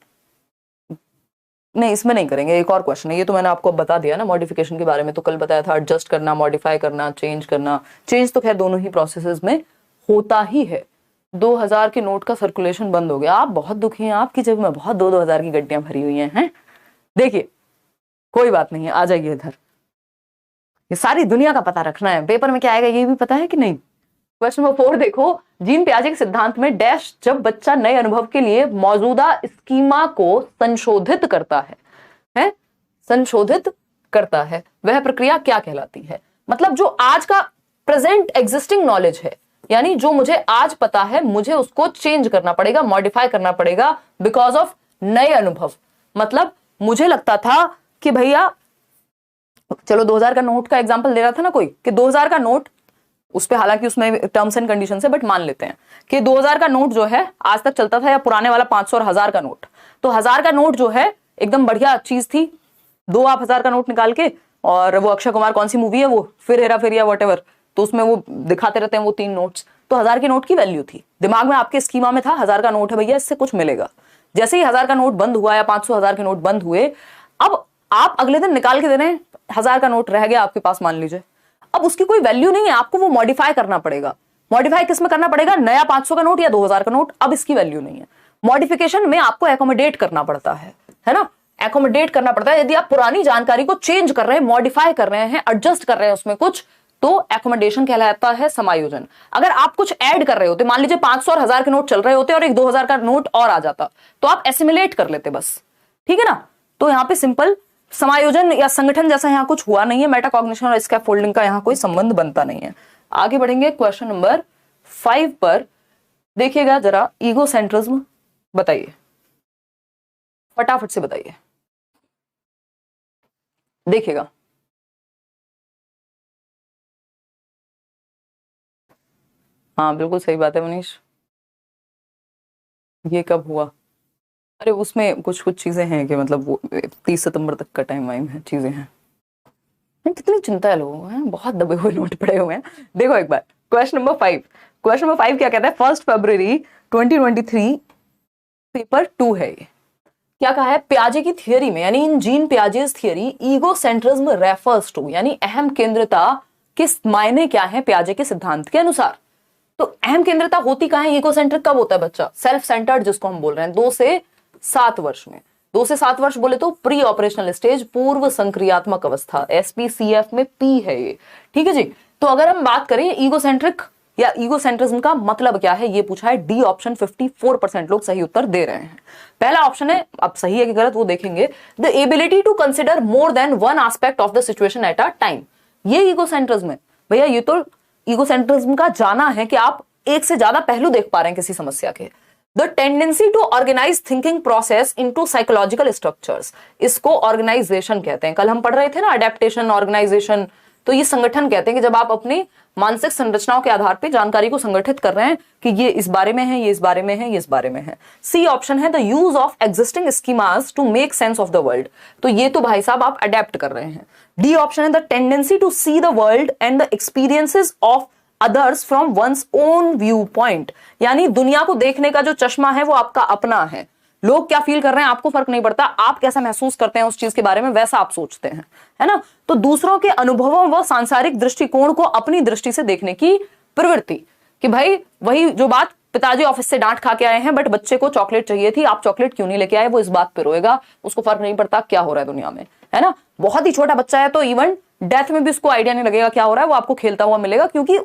नहीं, इसमें नहीं करेंगे। एक और क्वेश्चन है, ये तो मैंने आपको बता दिया ना मॉडिफिकेशन के बारे में, तो कल बताया था एडजस्ट करना, मॉडिफाई करना, चेंज करना। चेंज तो खैर दोनों ही प्रोसेसेस में होता ही है। 2000 के नोट का सर्कुलेशन बंद हो गया, आप बहुत दुखी हैं, आपकी जेब में बहुत 2-2000 की गड्डियां भरी हुई हैं। देखिए कोई बात नहीं है, आ जाइए इधर। ये सारी दुनिया का पता रखना है, पेपर में क्या आएगा ये भी पता है कि नहीं। क्वेश्चन नंबर 4 देखो, जीन पियाजे के सिद्धांत में डैश जब बच्चा नए अनुभव के लिए मौजूदा स्कीमा को संशोधित करता है संशोधित करता है, वह प्रक्रिया क्या कहलाती है? मतलब जो आज का प्रेजेंट एग्जिस्टिंग नॉलेज है, यानी जो मुझे आज पता है, मुझे उसको चेंज करना पड़ेगा, मॉडिफाई करना पड़ेगा बिकॉज ऑफ नए अनुभव। मतलब मुझे लगता था कि भैया, चलो 2000 का नोट का एग्जांपल दे रहा था ना कोई, कि 2000 का नोट, उस पे हालांकि उसमें टर्म्स एंड कंडीशन है, बट मान लेते हैं कि 2000 का नोट जो है आज तक चलता था, या पुराने वाला 500 और 1000 का नोट, तो 1000 का नोट जो है एकदम बढ़िया चीज थी। दो आप 1000 का नोट निकाल के, और वो अक्षय कुमार कौन सी मूवी है वो, फिर हेरा फेरी या वॉटेवर, तो उसमें वो दिखाते रहते हैं वो 3 नोट्स, तो 1000 के नोट की वैल्यू थी। दिमाग में आपके स्कीमा में था 1000 का नोट है भैया, इससे कुछ मिलेगा। जैसे ही 1000 का नोट बंद हुआ या 500 1000 के नोट बंद हुए, अब आप अगले दिन निकाल के दे रहे हैं, 1000 का नोट रह गया आपके पास मान लीजिए, अब उसकी कोई वैल्यू नहीं है, आपको वो मॉडिफाई करना पड़ेगा। मॉडिफाई किस में करना पड़ेगा, नया 500 का नोट या 2000 का नोट, अब इसकी वैल्यू नहीं है। मॉडिफिकेशन में आपको एकोमोडेट करना पड़ता है ना, एकोमोडेट करना पड़ता है। यदि आप पुरानी जानकारी को चेंज कर रहे हैं, मॉडिफाई कर रहे हैं, एडजस्ट कर रहे हैं उसमें कुछ, तो एकोमोडेशन कहलाता है समायोजन। अगर आप कुछ ऐड कर रहे होते, मान लीजिए 500 और 1000 के नोट चल रहे होते और एक 2000 का नोट और आ जाता, तो आप एसिमिलेट कर लेते बस, ठीक है ना। तो यहां पे सिंपल समायोजन या संगठन जैसा यहां कुछ हुआ नहीं है, मेटाकॉग्निशन और स्कैफोल्डिंग का यहां कोई संबंध बनता नहीं है। आगे बढ़ेंगे क्वेश्चन नंबर 5 पर। देखिएगा जरा, ईगोसेंट्रिज्म बताइए, फटाफट से बताइए, देखिएगा। हाँ बिल्कुल सही बात है मनीष, ये कब हुआ? अरे उसमें कुछ कुछ चीजें हैं कि मतलब वो 30 सितंबर तक का टाइम वाइम है, चीजें हैं। कितनी चिंता है लोगों को, हैं बहुत दबे हुए नोट पड़े हुए हैं। देखो एक बार क्वेश्चन नंबर 5, क्वेश्चन नंबर 5 क्या कहता है, 1 फरवरी 2023 पेपर 2 है ये। क्या कहा है, प्याजे की थियरी में, यानी in Jean Piaget's theory, egocentrism refers to, यानी अहम केंद्रता के मायने क्या है प्याजे के सिद्धांत के अनुसार। तो अहम केंद्रता होती कहां है, ईगोसेंट्रिक कब होता है बच्चा, सेल्फ सेंटर्ड जिसको हम बोल रहे हैं, 2 से 7 वर्ष में। 2 से 7 वर्ष बोले तो प्री ऑपरेशनल स्टेज, पूर्व संक्रियात्मक अवस्था, SPCF में P है ये, ठीक है जी। तो अगर हम बात करें ईगोसेंट्रिक या ईगोसेंट्रिज्म का मतलब क्या है, ये पूछा है, डी ऑप्शन 54% लोग सही उत्तर दे रहे हैं। पहला ऑप्शन है, अब सही है कि गलत वो देखेंगे, the ability to consider more than one aspect of the situation at a time, ये ईगोसेंट्रिज्म है भैया। ये तो ईगोसेंट्रिज्म का जाना है कि आप एक से ज्यादा पहलू देख पा रहे हैं किसी समस्या के। The tendency to organise thinking process into psychological structures, इसको ऑर्गेनाइजेशन कहते हैं। कल हम पढ़ रहे थे ना अडेप्टेशन, ऑर्गेनाइजेशन, तो ये संगठन कहते हैं कि जब आप अपनी मानसिक संरचनाओं के आधार पर जानकारी को संगठित कर रहे हैं कि ये इस बारे में है, ये इस बारे में है, ये इस बारे में है। सी ऑप्शन है the use of existing schemas to make sense of the world, तो ये तो भाई साहब आप अडेप्ट कर रहे हैं। डी ऑप्शन है the tendency to see the world and the experiences of others from one's own view point, यानी दुनिया को देखने का जो चश्मा है वो आपका अपना है। लोग क्या फील कर रहे हैं आपको फर्क नहीं पड़ता, आप कैसा महसूस करते हैं उस चीज के बारे में वैसा आप सोचते हैं, है ना। तो दूसरों के अनुभवों व सांसारिक दृष्टिकोण को अपनी दृष्टि से देखने की प्रवृत्ति, कि भाई वही जो बात, पिताजी ऑफिस से डांट खा के आए हैं बट बच्चे को चॉकलेट चाहिए थी, आप चॉकलेट क्यों नहीं लेके आए, वो इस बात पे रोएगा, उसको फर्क नहीं पड़ता क्या हो रहा है दुनिया में, है ना। बहुत ही छोटा बच्चा है तो इवन डेथ में भी उसको आइडिया नहीं लगेगा क्या हो रहा है, वो आपको खेलता हुआ मिलेगा, क्योंकि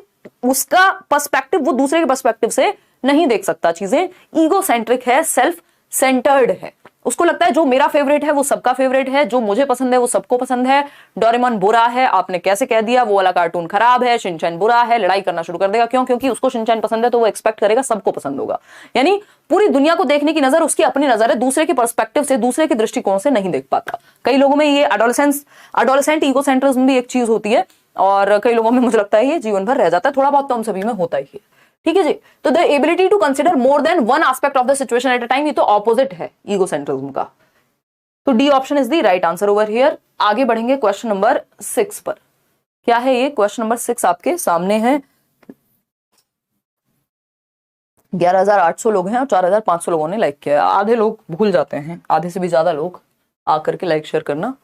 उसका पर्सपेक्टिव वो दूसरे के पर्सपेक्टिव से नहीं देख सकता चीजें। ईगोसेंट्रिक है, सेल्फ सेंटर्ड है, उसको लगता है जो मेरा फेवरेट है वो सबका फेवरेट है, जो मुझे पसंद है वो सबको पसंद है। डोरेमोन बुरा है, आपने कैसे कह दिया, वो वाला कार्टून खराब है। शिनचैन बुरा है, लड़ाई करना शुरू कर देगा, क्यों, क्योंकि उसको शिनचैन पसंद है तो वो एक्सपेक्ट करेगा सबको पसंद होगा। यानी पूरी दुनिया को देखने की नजर उसकी अपनी नजर है, दूसरे के पर्सपेक्टिव से, दूसरे के दृष्टिकोण से नहीं देख पाता। कई लोगों में ये एडोलेसेंट ईगोसेंट्रिज्म भी एक चीज होती है, और कई लोगों में मुझे लगता है ये जीवन भर रह जाता है, थोड़ा बहुत तो हम सभी में होता ही है, ठीक है जी। तो the ability to consider more than one aspect of the situation at a time, ये तो ऑपोजिट है ईगोसेंट्रिज्म का। तो D option is the right answer over here. आगे बढ़ेंगे क्वेश्चन नंबर 6 पर। क्या है ये, क्वेश्चन नंबर 6 आपके सामने है। 11,800 लोग हैं और 4,500 लोगों ने लाइक किया। आधे लोग भूल जाते हैं, आधे से भी ज्यादा लोग आकर के लाइक शेयर करना,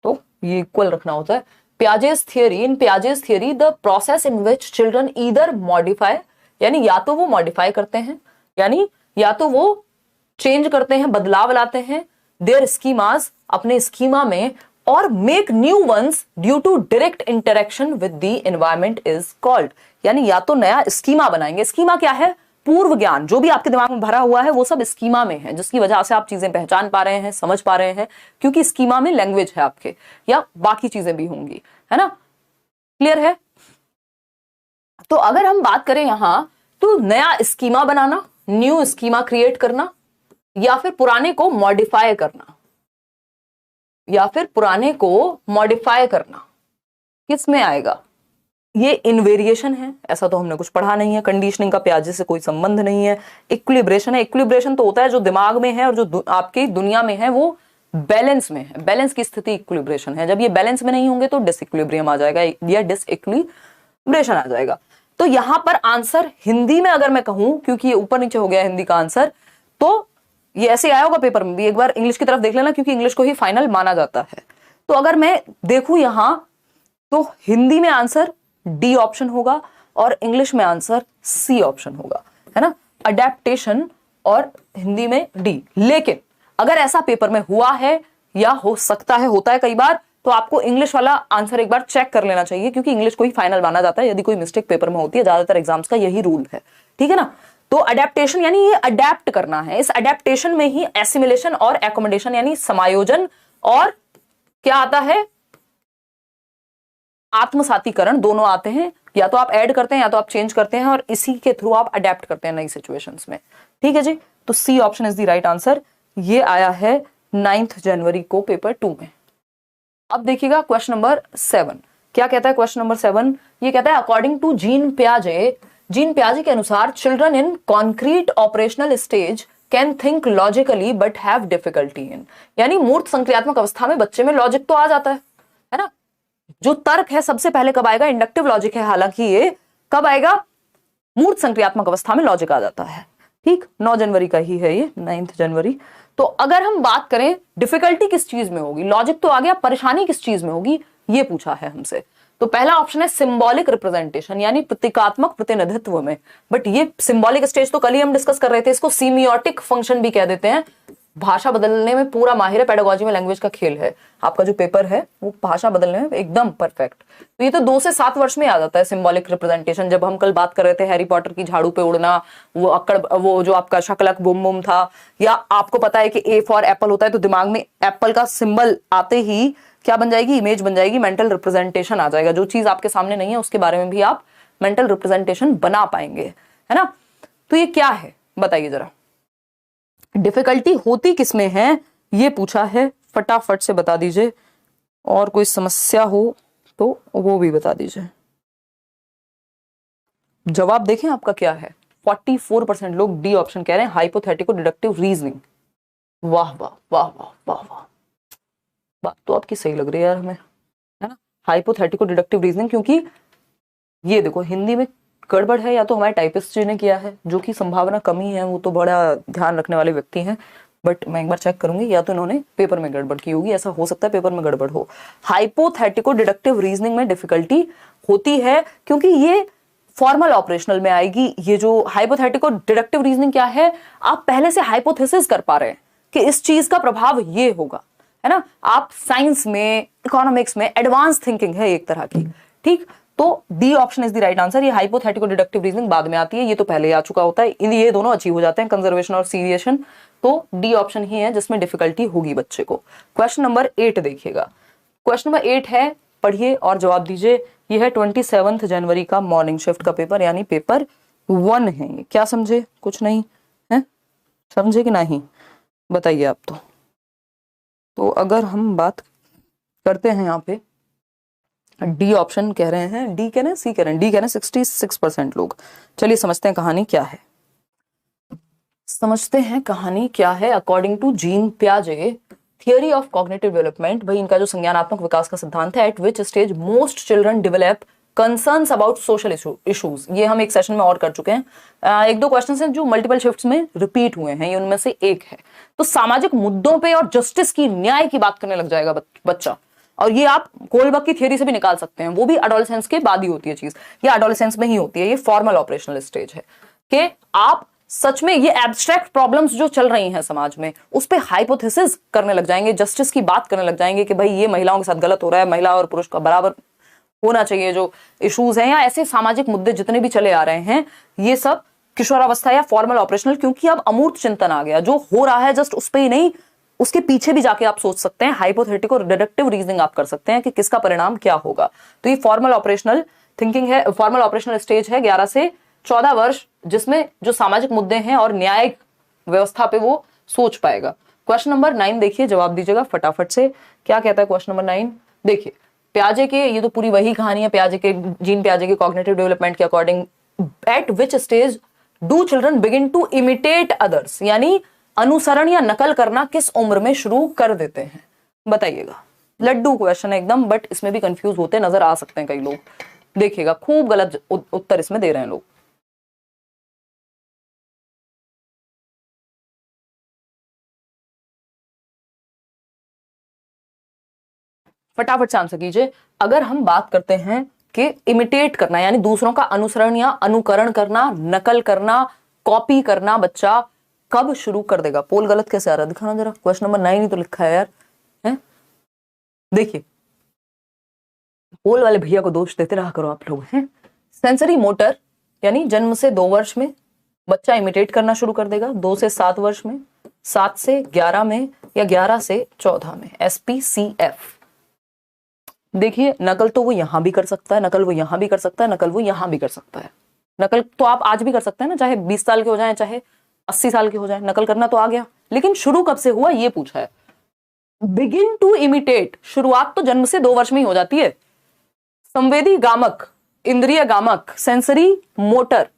तो ये इक्वल रखना होता है। Piaget's theory, in Piaget's theory the process in which children either modify, यानी या तो वो मॉडिफाई करते हैं, यानी या तो वो चेंज करते हैं, बदलाव लाते हैं देयर स्कीमास, अपने स्कीमा में, और make new ones due to direct interaction with the environment is called, यानी या तो नया स्कीमा बनाएंगे। स्कीमा क्या है, पूर्व ज्ञान, जो भी आपके दिमाग में भरा हुआ है वो सब स्कीमा में है, जिसकी वजह से आप चीजें पहचान पा रहे हैं, समझ पा रहे हैं, क्योंकि स्कीमा में लैंग्वेज है आपके, या बाकी चीजें भी होंगी, है ना। क्लियर है। तो अगर हम बात करें यहां, तो नया स्कीमा बनाना, न्यू स्कीमा क्रिएट करना, या फिर पुराने को मॉडिफाई करना, या फिर पुराने को मॉडिफाई करना, किस में आएगा, ये इनवेरिएशन है, ऐसा तो हमने कुछ पढ़ा नहीं है। कंडीशनिंग का प्याजे से कोई संबंध नहीं है। इक्विलिब्रेशन है, इक्विलिब्रेशन तो होता है जो दिमाग में है और जो आपकी दुनिया में है वो बैलेंस में है। बैलेंस की स्थिति इक्विलिब्रेशन है। जब ये बैलेंस में नहीं होंगे तो डिसइक्विलिब्रियम आ जाएगा या डिसइक्विलिब्रेशन आ जाएगा। तो यहां पर आंसर हिंदी में अगर मैं कहूं, क्योंकि ये ऊपर नीचे हो गया हिंदी का आंसर, तो ये ऐसे आया होगा पेपर में भी। एक बार इंग्लिश की तरफ देख लेना, क्योंकि इंग्लिश को ही फाइनल माना जाता है। तो अगर मैं देखूं यहां, तो हिंदी में आंसर डी ऑप्शन होगा और इंग्लिश में आंसर सी ऑप्शन होगा, है ना, अडेप्टेशन, और हिंदी में डी। लेकिन अगर ऐसा पेपर में हुआ है या हो सकता है, होता है कई बार, तो आपको इंग्लिश वाला आंसर एक बार चेक कर लेना चाहिए, क्योंकि इंग्लिश को ही फाइनल माना जाता है यदि कोई मिस्टेक पेपर में होती है। ज्यादातर एग्जाम्स का यही रूल है, ठीक है ना। तो अडेप्टेशन यानी ये अडेप्ट करना है। इस अडेप्टेशन में ही एसिमिलेशन और एकोमोडेशन यानी समायोजन और क्या आता है, आत्मसातीकरण, दोनों आते हैं। या तो आप ऐड करते हैं या तो आप चेंज करते हैं, और इसी के थ्रू आप अडेप्ट करते हैं नई सिचुएशंस में, ठीक है जी। तो C option is the right answer. ये आया है 9 जनवरी को पेपर 2 में। अब देखिएगा क्वेश्चन नंबर 7 क्या कहता है। क्वेश्चन नंबर 7 ये कहता है, अकॉर्डिंग टू जीन पियाजे के अनुसार children in concrete operational stage can think logically but have difficulty in, यानी मूर्त संक्रियात्मक अवस्था में बच्चे में लॉजिक तो आ जाता है ना। जो तर्क है सबसे पहले कब आएगा, इंडक्टिव लॉजिक है, हालांकि ये कब आएगा, मूर्त संक्रियात्मक अवस्था में लॉजिक आ जाता है, ठीक। 9 जनवरी का ही है ये, 9 जनवरी। तो अगर हम बात करें डिफिकल्टी किस चीज में होगी, लॉजिक तो आ गया, परेशानी किस चीज में होगी, ये पूछा है हमसे। तो पहला ऑप्शन है सिंबॉलिक रिप्रेजेंटेशन, यानी प्रतीकात्मक प्रतिनिधित्व में। बट ये सिंबॉलिक स्टेज तो कल ही हम डिस्कस कर रहे थे, इसको सीमियोटिक फंक्शन भी कह देते हैं। भाषा बदलने में पूरा माहिर है, पेडागोजी में लैंग्वेज का खेल है। आपका जो पेपर है वो भाषा बदलने में एकदम परफेक्ट। तो ये तो 2 से 7 वर्ष में आ जाता है सिंबॉलिक रिप्रेजेंटेशन। जब हम कल बात कर रहे थे हैरी पॉटर की झाड़ू पे उड़ना, वो अक्कड़, वो जो आपका शकलक बुम बुम था, या आपको पता है कि ए फॉर एप्पल होता है, तो दिमाग में एप्पल का सिंबल आते ही क्या बन जाएगी, इमेज बन जाएगी, मेंटल रिप्रेजेंटेशन आ जाएगा। जो चीज आपके सामने नहीं है उसके बारे में भी आप मेंटल रिप्रेजेंटेशन बना पाएंगे, है ना। तो ये क्या है बताइए जरा, डिफिकल्टी होती किसमें है ये पूछा है, फटाफट से बता दीजिए। और कोई समस्या हो तो वो भी बता दीजिए। जवाब देखें आपका क्या है। 44% लोग डी ऑप्शन कह रहे हैं, हाइपोथेटिको डिडक्टिव रीजनिंग। वाह वाह वाह वाह वाह वाह, बात तो आपकी सही लग रही है यार हमें, है ना। हाइपोथेटिको डिडक्टिव रीजनिंग, क्योंकि ये देखो हिंदी में गड़बड़ है, या तो हमारे टाइपिस्ट जी ने किया है, जो कि संभावना कमी है, वो तो बड़ा ध्यान रखने वाले व्यक्ति हैं। बट मैं एक बार चेक करूंगी, या तो इन्होंने पेपर में गड़बड़ की होगी, ऐसा हो सकता है पेपर में गड़बड़ हो। हाइपोथेटिको डिडक्टिव रीजनिंग में डिफिकल्टी होती है क्योंकि ये फॉर्मल ऑपरेशनल में आएगी। ये जो हाइपोथेटिको डिडक्टिव रीजनिंग क्या है, आप पहले से हाइपोथेसिस कर पा रहे हैं कि इस चीज का प्रभाव ये होगा, है ना। आप साइंस में, इकोनॉमिक्स में एडवांस थिंकिंग है एक तरह की, ठीक। तो D option is the right answer. ये हाइपोथेटिको डिडक्टिव रीजनिंग बाद में आती है, ये तो पहले आ चुका होता है। ये दोनों अचीव हो जाते हैं, कंजर्वेशन और सीरिएशन। तो डी ऑप्शन ही है जिसमें डिफिकल्टी होगी बच्चे को। क्वेश्चन नंबर 8 देखिएगा। क्वेश्चन नंबर 8 है, पढ़िए और जवाब दीजिए। ये है 27 जनवरी का मॉर्निंग शिफ्ट का पेपर, यानी पेपर 1 है ये। क्या समझे, कुछ नहीं है, समझे कि नहीं बताइए आप। तो अगर हम बात करते हैं यहाँ पे, डी ऑप्शन कह रहे हैं, डी कह रहे हैं, सी कह रहे हैं, डी कह रहे हैं 66% लोग। चलिए समझते हैं कहानी क्या है, समझते हैं कहानी क्या है। अकॉर्डिंग टू जीन पियाजे थियरी ऑफ कॉग्निटिव डेवलपमेंट, भाई इनका जो संज्ञानात्मक विकास का सिद्धांत है, at which stage most children develop concerns about social issues. ये हम एक सेशन में और कर चुके हैं। एक दो क्वेश्चन हैं जो मल्टीपल शिफ्ट्स में रिपीट हुए हैं, ये उनमें से एक है। तो सामाजिक मुद्दों पे और जस्टिस की, न्याय की बात करने लग जाएगा बच्चा। और ये आप कोलबर्ग की थियरी से भी निकाल सकते हैं, वो भी एडोलेसेंस के बाद ही होती है चीज, ये एडोलेसेंस में ही होती है। ये फॉर्मल ऑपरेशनल स्टेज है कि आप सच में ये एब्स्ट्रैक्ट प्रॉब्लम्स जो चल रही हैं समाज में, उस पे हाइपोथेसिस करने लग जाएंगे, जस्टिस की बात करने लग जाएंगे कि भाई ये महिलाओं के साथ गलत हो रहा है, महिला और पुरुष का बराबर होना चाहिए जो इश्यूज हैं, या ऐसे सामाजिक मुद्दे जितने भी चले आ रहे हैं, ये सब किशोरावस्था या फॉर्मल ऑपरेशनल। क्योंकि अब अमूर्त चिंतन आ गया, जो हो रहा है जस्ट उस पर ही नहीं, उसके पीछे भी जाके आप सोच सकते हैं, हाइपोथेटिक और डिडक्टिव रीजनिंग आप कर सकते हैं कि किसका परिणाम क्या होगा। तो ये फॉर्मल ऑपरेशनल थिंकिंग है, फॉर्मल ऑपरेशनल स्टेज है 11 से 14 वर्ष, जिसमें जो सामाजिक मुद्दे हैं और न्यायिक व्यवस्था पे वो सोच पाएगा। क्वेश्चन नंबर 9 देखिए, जवाब दीजिएगा फटाफट से। क्या कहता है क्वेश्चन नंबर 9, देखिए। पियाजे के, ये तो पूरी वही कहानी है पियाजे के, जीन पियाजे के कॉग्निटिव डेवलपमेंट के according, at which stage do children begin to imitate others, यानी अनुसरण या नकल करना किस उम्र में शुरू कर देते हैं, बताइएगा। लड्डू क्वेश्चन है एकदम, बट इसमें भी कंफ्यूज होते नजर आ सकते हैं कई लोग, देखिएगा खूब गलत उत्तर इसमें दे रहे हैं लोग। फटाफट से आंसर कीजिए। अगर हम बात करते हैं कि इमिटेट करना यानी दूसरों का अनुसरण या अनुकरण करना, नकल करना, कॉपी करना, बच्चा कब शुरू कर देगा? पोल गलत कैसे आ रहा है, दिखाना जरा। क्वेश्चन नंबर 9 ही तो लिखा है यार, है? देखिए पोल वाले भैया को दोष देते रहा करो आप लोग, हैं? सेंसरी मोटर यानी जन्म से 2 वर्ष में बच्चा इमिटेट करना शुरू कर देगा, 2 से 7 वर्ष में, 7 से 11 में, या 11 से 14 में, SPCF। देखिए नकल तो वो यहां भी कर सकता है, नकल वो यहां भी कर सकता है, नकल वो यहां भी कर सकता है। नकल तो आप आज भी कर सकते हैं ना, चाहे 20 साल के हो जाए चाहे 80 साल के हो जाए, नकल करना तो आ गया। लेकिन शुरू कब से हुआ ये पूछा है। बिगिन टू इमिटेट, शुरुआत तो जन्म से 2 वर्ष में ही हो जाती है। संवेदी गामक, इंद्रिय गामक, सेंसरी मोटर,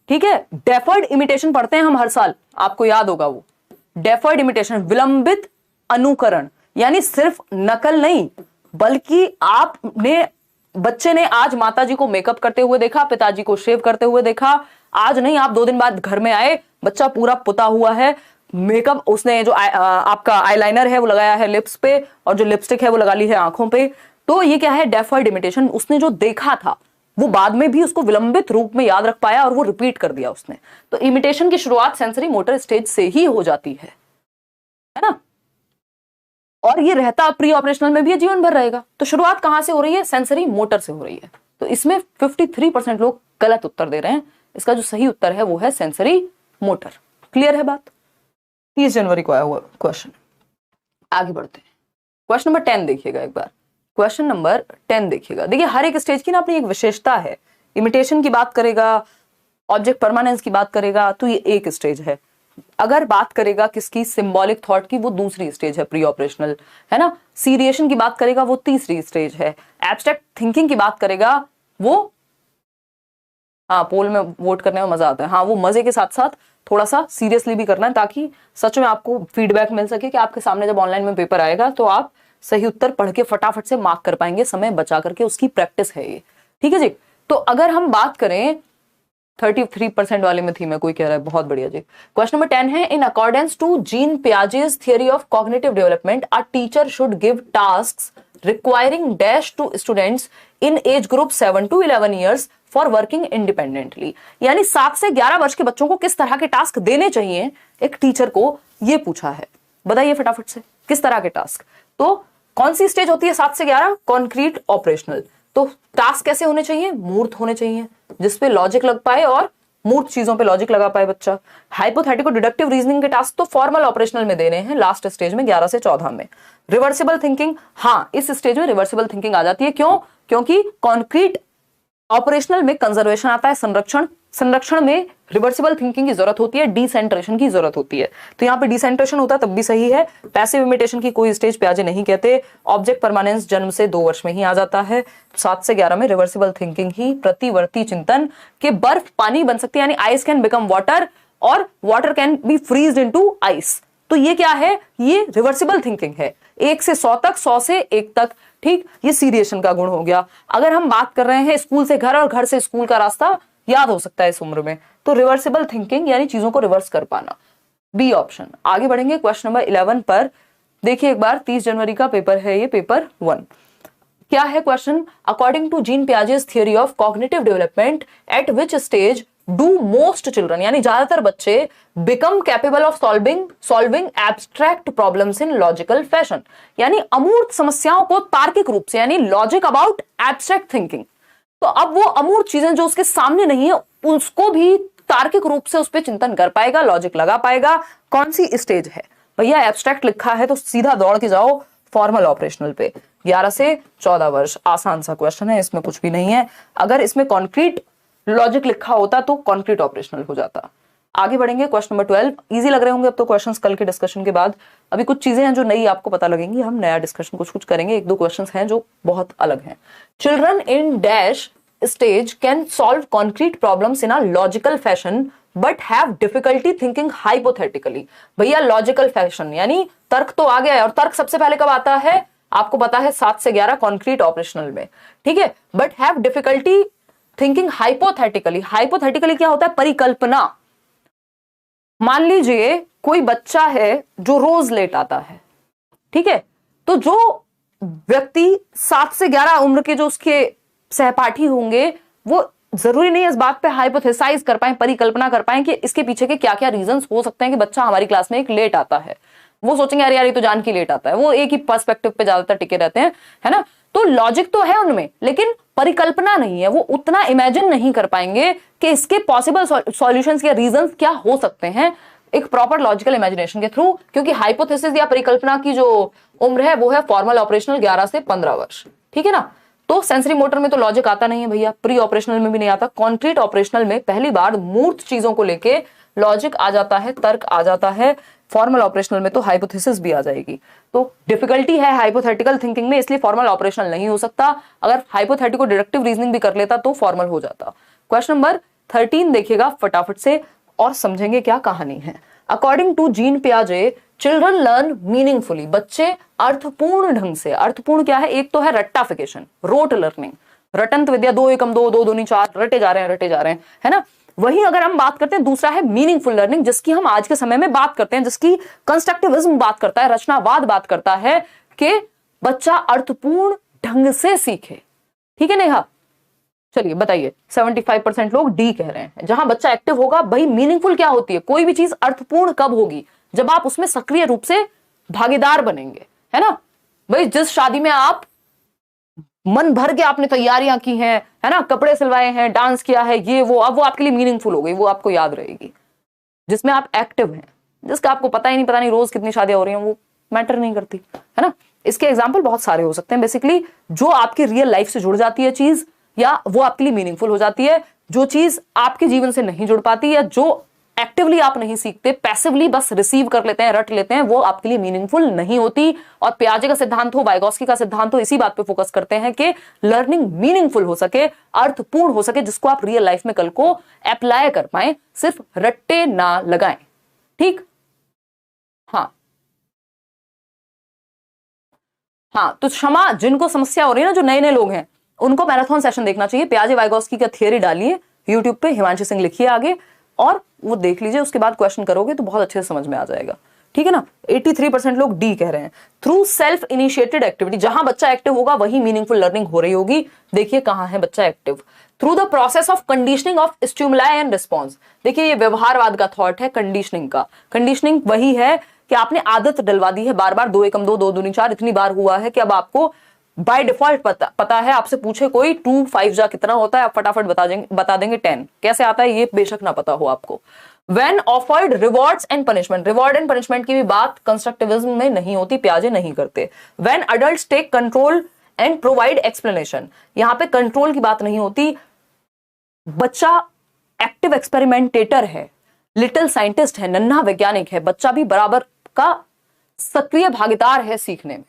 ठीक है। डेफर्ड इमिटेशन पढ़ते हैं हम हर साल, आपको याद होगा वो डेफर्ड इमिटेशन, विलंबित अनुकरण, यानी सिर्फ नकल नहीं बल्कि आपने, बच्चे ने आज माताजी को मेकअप करते हुए देखा, पिताजी को शेव करते हुए देखा, आज नहीं आप 2 दिन बाद घर में आए, बच्चा पूरा पुता हुआ है, मेकअप उसने जो आपका आईलाइनर है वो लगाया है लिप्स पे, और जो लिपस्टिक है वो लगा ली है आंखों पे। तो ये क्या है? Deferred imitation. उसने जो देखा था वो बाद में भी उसको विलंबित रूप में याद रख पाया और वो रिपीट कर दिया उसने। तो इमिटेशन की शुरुआत सेंसरी मोटर स्टेज से ही हो जाती है ना। और ये रहता प्री ऑपरेशनल में भी जीवन भर रहेगा। तो शुरुआत कहां से हो रही है? सेंसरी मोटर से हो रही है। तो इसमें 53% लोग गलत उत्तर दे रहे हैं। इसका जो सही उत्तर है वो है सेंसरी मोटर। क्लियर है बात? 30 जनवरी को आया हुआ क्वेश्चन। आगे बढ़ते हैं, क्वेश्चन नंबर 10 देखिएगा एक बार। क्वेश्चन नंबर 10 देखिएगा। देखिए हर एक स्टेज की ना अपनी एक विशेषता है। इमिटेशन की बात करेगा, ऑब्जेक्ट परमानेंस की बात करेगा, तो ये एक स्टेज है। अगर बात करेगा किसकी? सिंबॉलिक थॉट की, वो दूसरी स्टेज है प्री ऑपरेशनल, है ना। सीरिएशन की बात करेगा वो तीसरी स्टेज है। एब्स्ट्रैक्ट थिंकिंग की बात करेगा वो, हाँ पोल में वोट करने में मजा आता है, हाँ वो मजे के साथ साथ थोड़ा सा सीरियसली भी करना है ताकि सच में आपको फीडबैक मिल सके कि आपके सामने जब ऑनलाइन में पेपर आएगा तो आप सही उत्तर पढ़ के फटाफट से मार्क कर पाएंगे, समय बचा करके। उसकी प्रैक्टिस है ये, ठीक है जी। तो अगर हम बात करें 33% वाले में थी मैं, कोई कह रहा है, बहुत बढ़िया जी। क्वेश्चन नंबर 10 है, in accordance to Jean Piaget's theory of cognitive development a teacher should give tasks requiring dash to students in age group 7 to 11 years for working independently. यानी 7 से 11 वर्ष के बच्चों को किस तरह के टास्क देने चाहिए एक टीचर को, ये पूछा है। बताइए फटाफट से किस तरह के टास्क। तो कौन सी स्टेज होती है 7 से 11? Concrete operational. तो टास्क कैसे होने चाहिए? मूर्त होने चाहिए, जिसपे लॉजिक लग पाए और मूर्त चीजों पे लॉजिक लगा पाए बच्चा। हाइपोथेटिकल डिडक्टिव रीजनिंग के टास्क तो फॉर्मल ऑपरेशनल में देने हैं लास्ट स्टेज में 11 से 14 में। रिवर्सिबल थिंकिंग, हाँ इस स्टेज में रिवर्सिबल थिंकिंग आ जाती है। क्यों? क्योंकि कॉन्क्रीट ऑपरेशनल में कंजर्वेशन आता है, संरक्षण, संरक्षण में रिवर्सिबल थिंकिंग की जरूरत होती है, डिसेंट्रेशन की जरूरत होती है। तो यहाँ पे डिसेंट्रेशन होता है तब भी सही है। पैसिव इमिटेशन की कोई स्टेज पियाजे नहीं कहते। ऑब्जेक्ट परमानेंस जन्म से 2 वर्ष में ही आ जाता है। 7 से 11 में रिवर्सिबल थिंकिंग ही प्रतिवर्ती चिंतन के बर्फ पानी बन सकती है, यानी आइस कैन बिकम वाटर और water can be freezed into ice. तो ये क्या है? ये रिवर्सिबल थिंकिंग है। 1 से 100 तक, 100 से 1 तक, ठीक। ये सीरिएशन का गुण हो गया। अगर हम बात कर रहे हैं स्कूल से घर और घर से स्कूल का रास्ता याद हो सकता है इस उम्र में, तो रिवर्सिबल थिंकिंग यानी चीजों को रिवर्स कर पाना, बी ऑप्शन। आगे बढ़ेंगे क्वेश्चन नंबर 11 पर। देखिए एक बार 30 जनवरी का पेपर है ये, पेपर 1। क्या है question? According to Jean Piaget's theory of cognitive development at which stage do most children, यानी ज्यादातर बच्चे become capable of solving abstract problems in logical fashion, यानी अमूर्त समस्याओं को तार्किक रूप से, यानी लॉजिक अबाउट एब्स्ट्रैक्ट थिंकिंग। तो अब वो अमूर्त चीजें जो उसके सामने नहीं है उसको भी तार्किक रूप से उस पर चिंतन कर पाएगा, लॉजिक लगा पाएगा। कौन सी स्टेज है भैया? एब्स्ट्रैक्ट लिखा है तो सीधा दौड़ के जाओ फॉर्मल ऑपरेशनल पे। 11 से 14 वर्ष, आसान सा क्वेश्चन है, इसमें कुछ भी नहीं है। अगर इसमें कॉन्क्रीट लॉजिक लिखा होता तो कॉन्क्रीट ऑपरेशनल हो जाता। आगे बढ़ेंगे क्वेश्चन नंबर 12। इजी लग रहे होंगे अब तो क्वेश्चंस कल के डिस्कशन के बाद। अभी कुछ चीजें हैं जो नई आपको पता लगेंगी, हम नया डिस्कशन कुछ करेंगे। एक दो क्वेश्चंस हैं जो बहुत अलग हैं। Children in dash stage can solve concrete problems in a logical fashion but have difficulty thinking hypothetically. भैया लॉजिकल फैशन यानी तर्क तो आ गया है, और तर्क सबसे पहले कब आता है आपको पता है 7 से 11 कॉन्क्रीट ऑपरेशनल में, ठीक है। But have difficulty thinking hypothetically. Hypothetically क्या होता है? परिकल्पना। मान लीजिए कोई बच्चा है जो रोज लेट आता है, ठीक है, तो जो व्यक्ति 7 से 11 उम्र के जो उसके सहपाठी होंगे वो जरूरी नहीं है इस बात पे हाइपोथेसाइज कर पाए, परिकल्पना कर पाए कि इसके पीछे के क्या क्या रीजंस हो सकते हैं कि बच्चा हमारी क्लास में एक लेट आता है। वो सोचेंगे अरे यार ये तो जान की लेट आता है, वो एक ही पर्सपेक्टिव पे ज्यादातर टिके रहते हैं, है ना। तो लॉजिक तो है उनमें, लेकिन परिकल्पना नहीं है, वो उतना इमेजिन नहीं कर पाएंगे कि इसके पॉसिबल सॉल्यूशंस या रीजंस क्या हो सकते हैं एक प्रॉपर लॉजिकल इमेजिनेशन के थ्रू, क्योंकि हाइपोथेसिस या परिकल्पना की जो उम्र है वो है फॉर्मल ऑपरेशनल 11 से 15 वर्ष, ठीक है ना। तो सेंसरी मोटर में तो लॉजिक आता नहीं है भैया, प्री ऑपरेशनल में भी नहीं आता। कॉन्क्रीट ऑपरेशनल में पहली बार मूर्त चीजों को लेके लॉजिक आ जाता है, तर्क आ जाता है। फॉर्मल ऑपरेशनल में तो हाइपोथेसिस भी आ जाएगी। तो डिफिकल्टी है हाइपोथेटिकल थिंकिंग में, इसलिए फॉर्मल ऑपरेशनल नहीं हो सकता। अगर हाइपोथेटिको डिडक्टिव रीजनिंग भी कर लेता तो फॉर्मल हो जाता। क्वेश्चन नंबर 13 देखिएगा फटाफट से और समझेंगे क्या कहानी है। अकॉर्डिंग टू जीन पियाजे चिल्ड्रन लर्न मीनिंगफुली। बच्चे अर्थपूर्ण ढंग से, अर्थपूर्ण क्या है? एक तो है रट्टाफिकेशन, रोट लर्निंग, रटंत विद्या, 2 एकम 2, 2 दूनी 4, रटे जा रहे हैं, है ना। वही अगर हम बात करते हैं, दूसरा है मीनिंगफुल लर्निंग, जिसकी हम आज के समय में बात करते हैं, जिसकी कंस्ट्रक्टिविज्म बात करता है, रचनावाद बात करता है कि बच्चा अर्थपूर्ण ढंग से सीखे, ठीक है नेहा। चलिए बताइए, 75% लोग डी कह रहे हैं। जहां बच्चा एक्टिव होगा, भाई मीनिंगफुल क्या होती है? कोई भी चीज अर्थपूर्ण कब होगी? जब आप उसमें सक्रिय रूप से भागीदार बनेंगे, है ना। भाई जिस शादी में आप मन भर के आपने तैयारियां की हैं, है ना, कपड़े सिलवाए हैं, डांस किया है, ये वो, अब वो आपके लिए मीनिंगफुल हो गई, वो आपको याद रहेगी। जिसमें आप एक्टिव हैं, जिसका आपको पता नहीं रोज कितनी शादियां हो रही हैं, वो मैटर नहीं करती, है ना। इसके एग्जाम्पल बहुत सारे हो सकते हैं। बेसिकली जो आपकी रियल लाइफ से जुड़ जाती है चीज, या वो आपके लिए मीनिंगफुल हो जाती है। जो चीज आपके जीवन से नहीं जुड़ पाती, या जो एक्टिवली आप नहीं सीखते, पैसिवली बस रिसीव कर लेते हैं, रट लेते हैं, वो आपके लिए मीनिंगफुल नहीं होती। और पियाजे का सिद्धांत हो, वाइगोस्की का सिद्धांत हो, इसी बात पे फोकस करते हैं कि लर्निंग मीनिंगफुल हो सके, अर्थपूर्ण हो सके, जिसको आप रियल लाइफ में कल को अप्लाई कर पाए, सिर्फ रट्टे ना लगाएं, ठीक। हाँ, तो क्षमा, जिनको समस्या हो रही है ना, जो नए नए लोग हैं, उनको मैराथन सेशन देखना चाहिए। पियाजे वाइगोस्की का थियरी डालिए यूट्यूब पे, हिमांशु सिंह लिखिए आगे, और वो देख लीजिए। उसके बाद क्वेश्चन करोगे तो बहुत अच्छे से समझ में आ जाएगा, ठीक है ना। 83% लोग डी कह रहे हैं। थ्रू सेल्फ इनिशिएटेड एक्टिविटी, जहां बच्चा एक्टिव होगा वही मीनिंगफुल लर्निंग हो रही होगी। देखिए कहां है बच्चा active. Through the process of conditioning of stimuli and response. देखिए ये व्यवहारवाद का थॉट है कंडीशनिंग का। कंडीशनिंग वही है कि आपने आदत डलवा दी है, बार बार 2 एकम 2, 2 दूनी 4 इतनी बार हुआ है कि अब आपको बाय डिफॉल्ट पता है। आपसे पूछे कोई 2 5 जा कितना होता है, आप फटाफट बता देंगे 10। कैसे आता है ये बेशक ना पता हो आपको। When offered rewards and punishment, reward and punishment की भी बात कंस्ट्रक्टिविज्म में नहीं होती, पियाजे नहीं करते। When adults take control and provide explanation, यहां पे कंट्रोल की बात नहीं होती। बच्चा एक्टिव एक्सपेरिमेंटेटर है, लिटिल साइंटिस्ट है, नन्हा वैज्ञानिक है, बच्चा भी बराबर का सक्रिय भागीदार है सीखने में,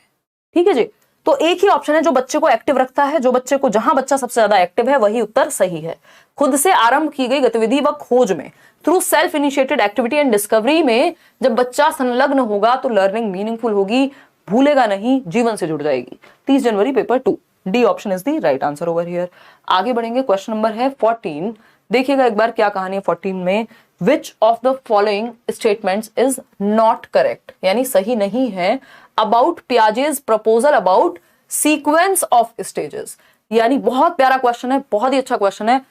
ठीक है जी। तो एक ही ऑप्शन है जो बच्चे को एक्टिव रखता है, जो बच्चे को, जहां बच्चा सबसे ज्यादा एक्टिव है वही उत्तर सही है। खुद से आरंभ की गई गतिविधि व खोज में, through self initiated activity and discovery में जब बच्चा संलग्न होगा तो लर्निंग मीनिंगफुल होगी, भूलेगा नहीं, जीवन से जुड़ जाएगी। 30 जनवरी paper 2, D option is the right answer over here. आगे बढ़ेंगे, क्वेश्चन नंबर है 14। देखिएगा एक बार क्या कहानी है 14 में। Which of the following statements is not correct, यानी सही नहीं है, about Piaget's proposal about sequence of stages. यानी बहुत प्यारा क्वेश्चन है, बहुत ही अच्छा क्वेश्चन है,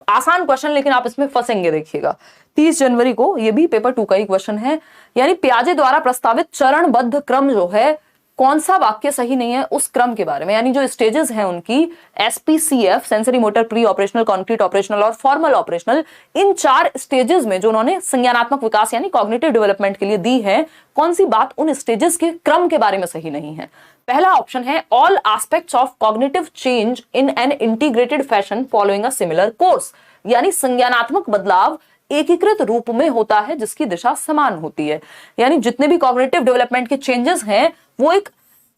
आसान क्वेश्चन, लेकिन आप इसमें फंसेंगे। देखिएगा 30 जनवरी को, ये भी पेपर 2 का ही क्वेश्चन है। यानी पियाजे द्वारा प्रस्तावित चरणबद्ध क्रम जो है, कौन सा वाक्य सही नहीं है उस क्रम के बारे में। यानी जो स्टेजेस हैं उनकी, SPCF, sensory motor, pre operational, concrete operational और फॉर्मल ऑपरेशनल, इन 4 स्टेजेस में जो उन्होंने संज्ञानात्मक विकास यानी कॉग्निटिव डेवलपमेंट के लिए दी है, कौन सी बात उन स्टेजेस के क्रम के बारे में सही नहीं है। पहला ऑप्शन है all aspects of cognitive change in an integrated fashion following a similar course, यानी संज्ञानात्मक बदलाव एकीकृत रूप में होता है जिसकी दिशा समान होती है। यानी जितने भी कॉग्निटिव डेवलपमेंट के चेंजेस हैं वो एक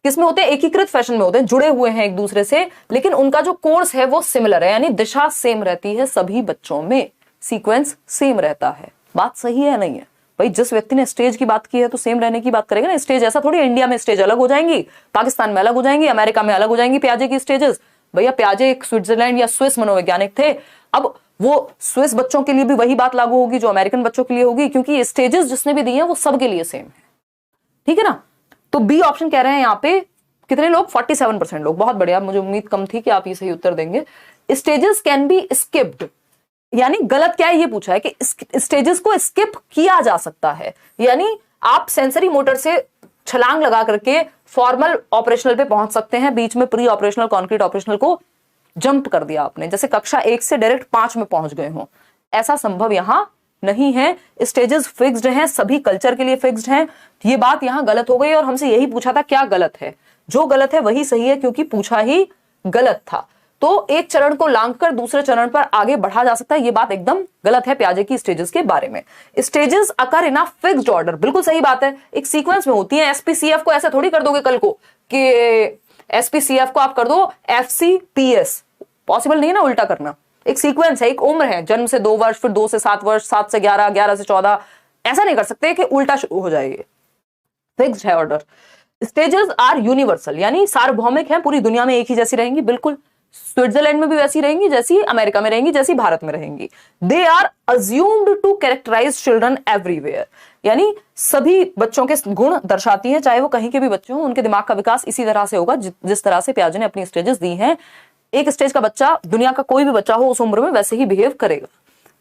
किसमें होते हैं, एकीकृत फैशन में होते हैं, जुड़े हुए हैं एक दूसरे से, लेकिन उनका जो कोर्स है वो सिमिलर है, यानी दिशा सेम रहती है सभी बच्चों में, सीक्वेंस सेम रहता है। बात सही है नहीं है भाई? जिस व्यक्ति ने स्टेज की बात की है तो सेम रहने की बात करेगा ना। स्टेज ऐसा थोड़ी इंडिया में स्टेज अलग हो जाएंगी, पाकिस्तान में अलग हो जाएंगी, अमेरिका में अलग हो जाएंगी पियाजे की स्टेजेस। भैया पियाजे एक स्विट्जरलैंड या स्विस मनोवैज्ञानिक थे, अब वो स्विस बच्चों के लिए भी वही बात लागू होगी जो अमेरिकन बच्चों के लिए होगी, क्योंकि स्टेजेस जिसने भी दिए हैं वो सबके लिए सेम है। ठीक है ना? तो बी ऑप्शन कह रहे हैं यहाँ पे कितने लोग, 47% लोग। बहुत बढ़िया, मुझे उम्मीद कम थी कि आप ये सही उत्तर देंगे। स्टेजेस कैन बी स्किप्ड, यानी गलत क्या है ये पूछा है कि स्टेजेस को स्किप किया जा सकता है, यानी आप सेंसरी मोटर से छलांग लगा करके फॉर्मल ऑपरेशनल पे पहुंच सकते हैं, बीच में प्री ऑपरेशनल कॉन्क्रीट ऑपरेशनल को जंप कर दिया आपने, जैसे कक्षा 1 से डायरेक्ट 5 में पहुंच गए हो, ऐसा संभव यहां नहीं है। स्टेजेस फिक्स्ड हैं, सभी कल्चर के लिए फिक्स्ड हैं। ये बात यहां गलत हो गई और हमसे यही पूछा था क्या गलत है। जो गलत है वही सही है क्योंकि पूछा ही गलत था। तो एक चरण को लांघकर दूसरे चरण पर आगे बढ़ा जा सकता है, ये बात एकदम गलत है पियाजे की स्टेजेस के बारे में। Stages occur in a fixed order, बिल्कुल सही बात है, एक सीक्वेंस में होती है। एसपीसीएफ को ऐसा थोड़ी कर दोगे कल को कि एसपीसीएफ को आप कर दो एफसीपीएस, पॉसिबल नहीं है ना उल्टा करना। एक सीक्वेंस है, एक उम्र है, जन्म से 2 वर्ष, फिर 2 से 7 वर्ष, 7 से 11, 11 से 14, ऐसा नहीं कर सकते कि उल्टा शुरू हो जाए, फिक्स्ड है ऑर्डर। स्टेजेस आर यूनिवर्सल, यानी सार्वभौमिक है, पूरी दुनिया में एक ही जैसी रहेंगी, बिल्कुल स्विट्जरलैंड में भी वैसी रहेंगी जैसी अमेरिका में रहेंगी, जैसी भारत में रहेंगी। They are assumed to characterise children everywhere, यानी सभी बच्चों के गुण दर्शाती हैं, चाहे वो कहीं के भी बच्चे हों, उनके दिमाग का विकास इसी तरह से होगा जिस तरह से पियाजे ने अपनी स्टेजेस दी हैं। एक स्टेज का बच्चा, दुनिया का कोई भी बच्चा हो उस उम्र में वैसे ही बिहेव करेगा।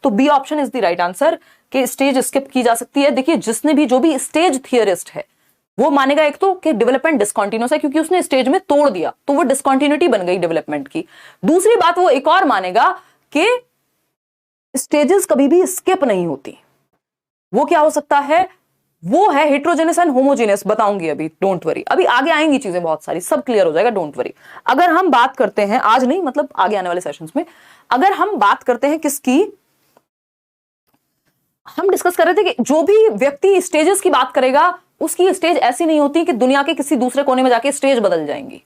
तो B option is the right answer कि स्टेज स्किप की जा सकती है। देखिए जिसने भी, जो भी स्टेज थियरिस्ट है वो मानेगा एक तो कि डेवलपमेंट डिसकंटिन्यूअस है क्योंकि उसने स्टेज में तोड़ दिया, तो वो डिसकंटिन्यूटी बन गई डेवलपमेंट की। दूसरी बात वो एक और मानेगा कि स्टेजेस कभी भी स्किप नहीं होती। वो क्या हो सकता है, वो है हेट्रोजेनस एंड होमोजेनस, बताऊंगी अभी, डोंट वरी, अभी आगे आएंगी चीजें बहुत सारी, सब क्लियर हो जाएगा, डोंट वरी। अगर हम बात करते हैं, आज नहीं मतलब आगे आने वाले सेशंस में, अगर हम बात करते हैं किसकी, हम डिस्कस कर रहे थे कि जो भी व्यक्ति स्टेजेस की बात करेगा उसकी स्टेज ऐसी नहीं होती कि दुनिया के किसी दूसरे कोने में जाके स्टेज बदल जाएंगी,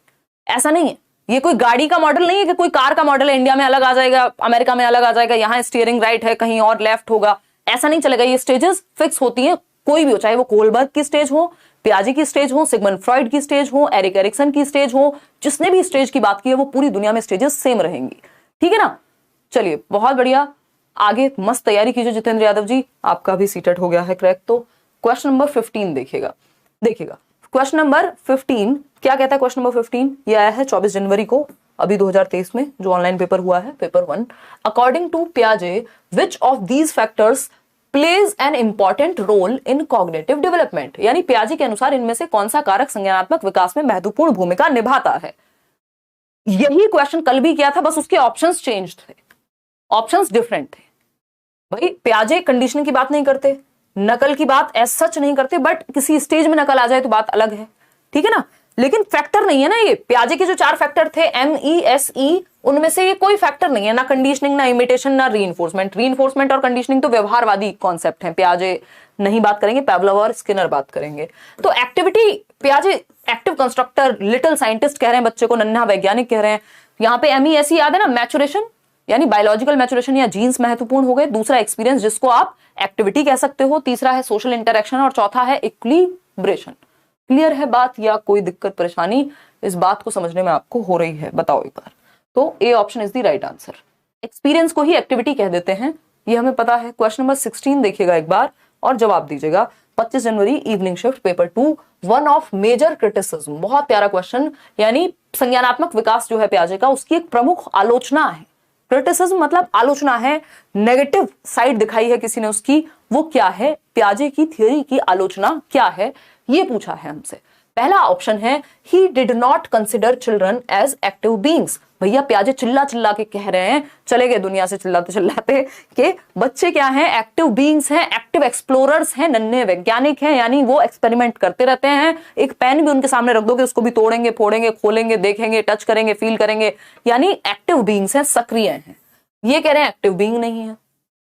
ऐसा नहीं है। ये कोई गाड़ी का मॉडल नहीं है कि कोई कार का मॉडल है, इंडिया में अलग आ जाएगा, अमेरिका में अलग आ जाएगा, यहां स्टीयरिंग राइट है, कहीं और लेफ्ट होगा, ऐसा नहीं चलेगा। ये स्टेजेस फिक्स होती हैं, कोई भी हो, चाहे वो कोलबर्ग की स्टेज हो, पियाजे की स्टेज हो, सिगमंड फ्रॉइड की स्टेज हो, एरिक एरिक्सन की स्टेज हो, जिसने भी स्टेज की बात की है वो पूरी दुनिया में स्टेजेस सेम रहेंगी। ठीक है ना? चलिए बहुत बढ़िया, आगे मस्त तैयारी कीजिए जितेंद्र यादव जी, आपका भी सीटेट हो गया है क्रैक। तो क्वेश्चन नंबर 15 देखिएगा क्वेश्चन नंबर 15 क्या कहता है। क्वेश्चन नंबर 15 ये आया है 24 जनवरी को, अभी 2023 में जो ऑनलाइन पेपर हुआ है, पेपर 1। अकॉर्डिंग टू पियाजे which of these factors plays an important role in cognitive development, यानी पियाजे के अनुसार इनमें से कौन सा कारक संज्ञानात्मक विकास में महत्वपूर्ण भूमिका निभाता है। यही क्वेश्चन कल भी किया था, बस उसके ऑप्शंस चेंज थे, ऑप्शंस डिफरेंट थे। भाई पियाजे कंडीशनिंग की बात नहीं करते, नकल की बात एज सच नहीं करते, बट किसी स्टेज में नकल आ जाए तो बात अलग है। ठीक है ना? लेकिन फैक्टर नहीं है ना ये। पियाजे के जो 4 फैक्टर थे MESE, उनमें से ये कोई फैक्टर नहीं है, ना कंडीशनिंग, ना इमिटेशन, ना रीइंफोर्समेंट। रीइंफोर्समेंट और कंडीशनिंग तो व्यवहारवादी कॉन्सेप्ट हैं, पियाजे नहीं बात करेंगे, पैवलोव और स्किनर बात करेंगे। तो एक्टिविटी, पियाजे एक्टिव कंस्ट्रक्टर, लिटिल साइंटिस्ट कह रहे हैं बच्चे को, नन्हा वैज्ञानिक कह रहे हैं। यहाँ पे MESE याद है ना, मैचुरेशन, यानी बायोलॉजिकल मैचुरेशन या जीन्स महत्वपूर्ण हो गए। दूसरा एक्सपीरियंस, जिसको आप एक्टिविटी कह सकते हो। तीसरा है सोशल इंटरेक्शन और चौथा है इक्विलिब्रेशन। क्लियर है बात या कोई दिक्कत परेशानी इस बात को समझने में आपको हो रही है, बताओ एक बार। तो A option is the right answer. Experience को ही एक्टिविटी कह देते हैं, ये हमें पता है। क्वेश्चन नंबर 16 देखिएगा एक बार और जवाब दीजिएगा। 25 जनवरी evening shift paper 2, one of major criticism, बहुत प्यारा क्वेश्चन, यानी संज्ञानात्मक विकास जो है पियाजे का, उसकी एक प्रमुख आलोचना है। क्रिटिसिज्म मतलब आलोचना है, नेगेटिव साइड दिखाई है किसी ने उसकी, वो क्या है, पियाजे की थियरी की आलोचना क्या है, ये पूछा है हमसे। पहला ऑप्शन है he did not consider children as active beings. भैया पियाजे चिल्ला चिल्ला के कह रहे हैं, चले गए दुनिया से चिल्लाते चिल्लाते, कि बच्चे क्या हैं, एक्टिव बीइंग्स हैं, एक्टिव एक्सप्लोरर्स हैं, नन्हे वैज्ञानिक हैं, यानी वो एक्सपेरिमेंट करते रहते हैं। एक पेन भी उनके सामने रख दोगे उसको भी तोड़ेंगे, फोड़ेंगे, खोलेंगे, देखेंगे, टच करेंगे, फील करेंगे, यानी एक्टिव बीइंग्स हैं, सक्रिय हैं। ये कह रहे हैं एक्टिव बीइंग नहीं है।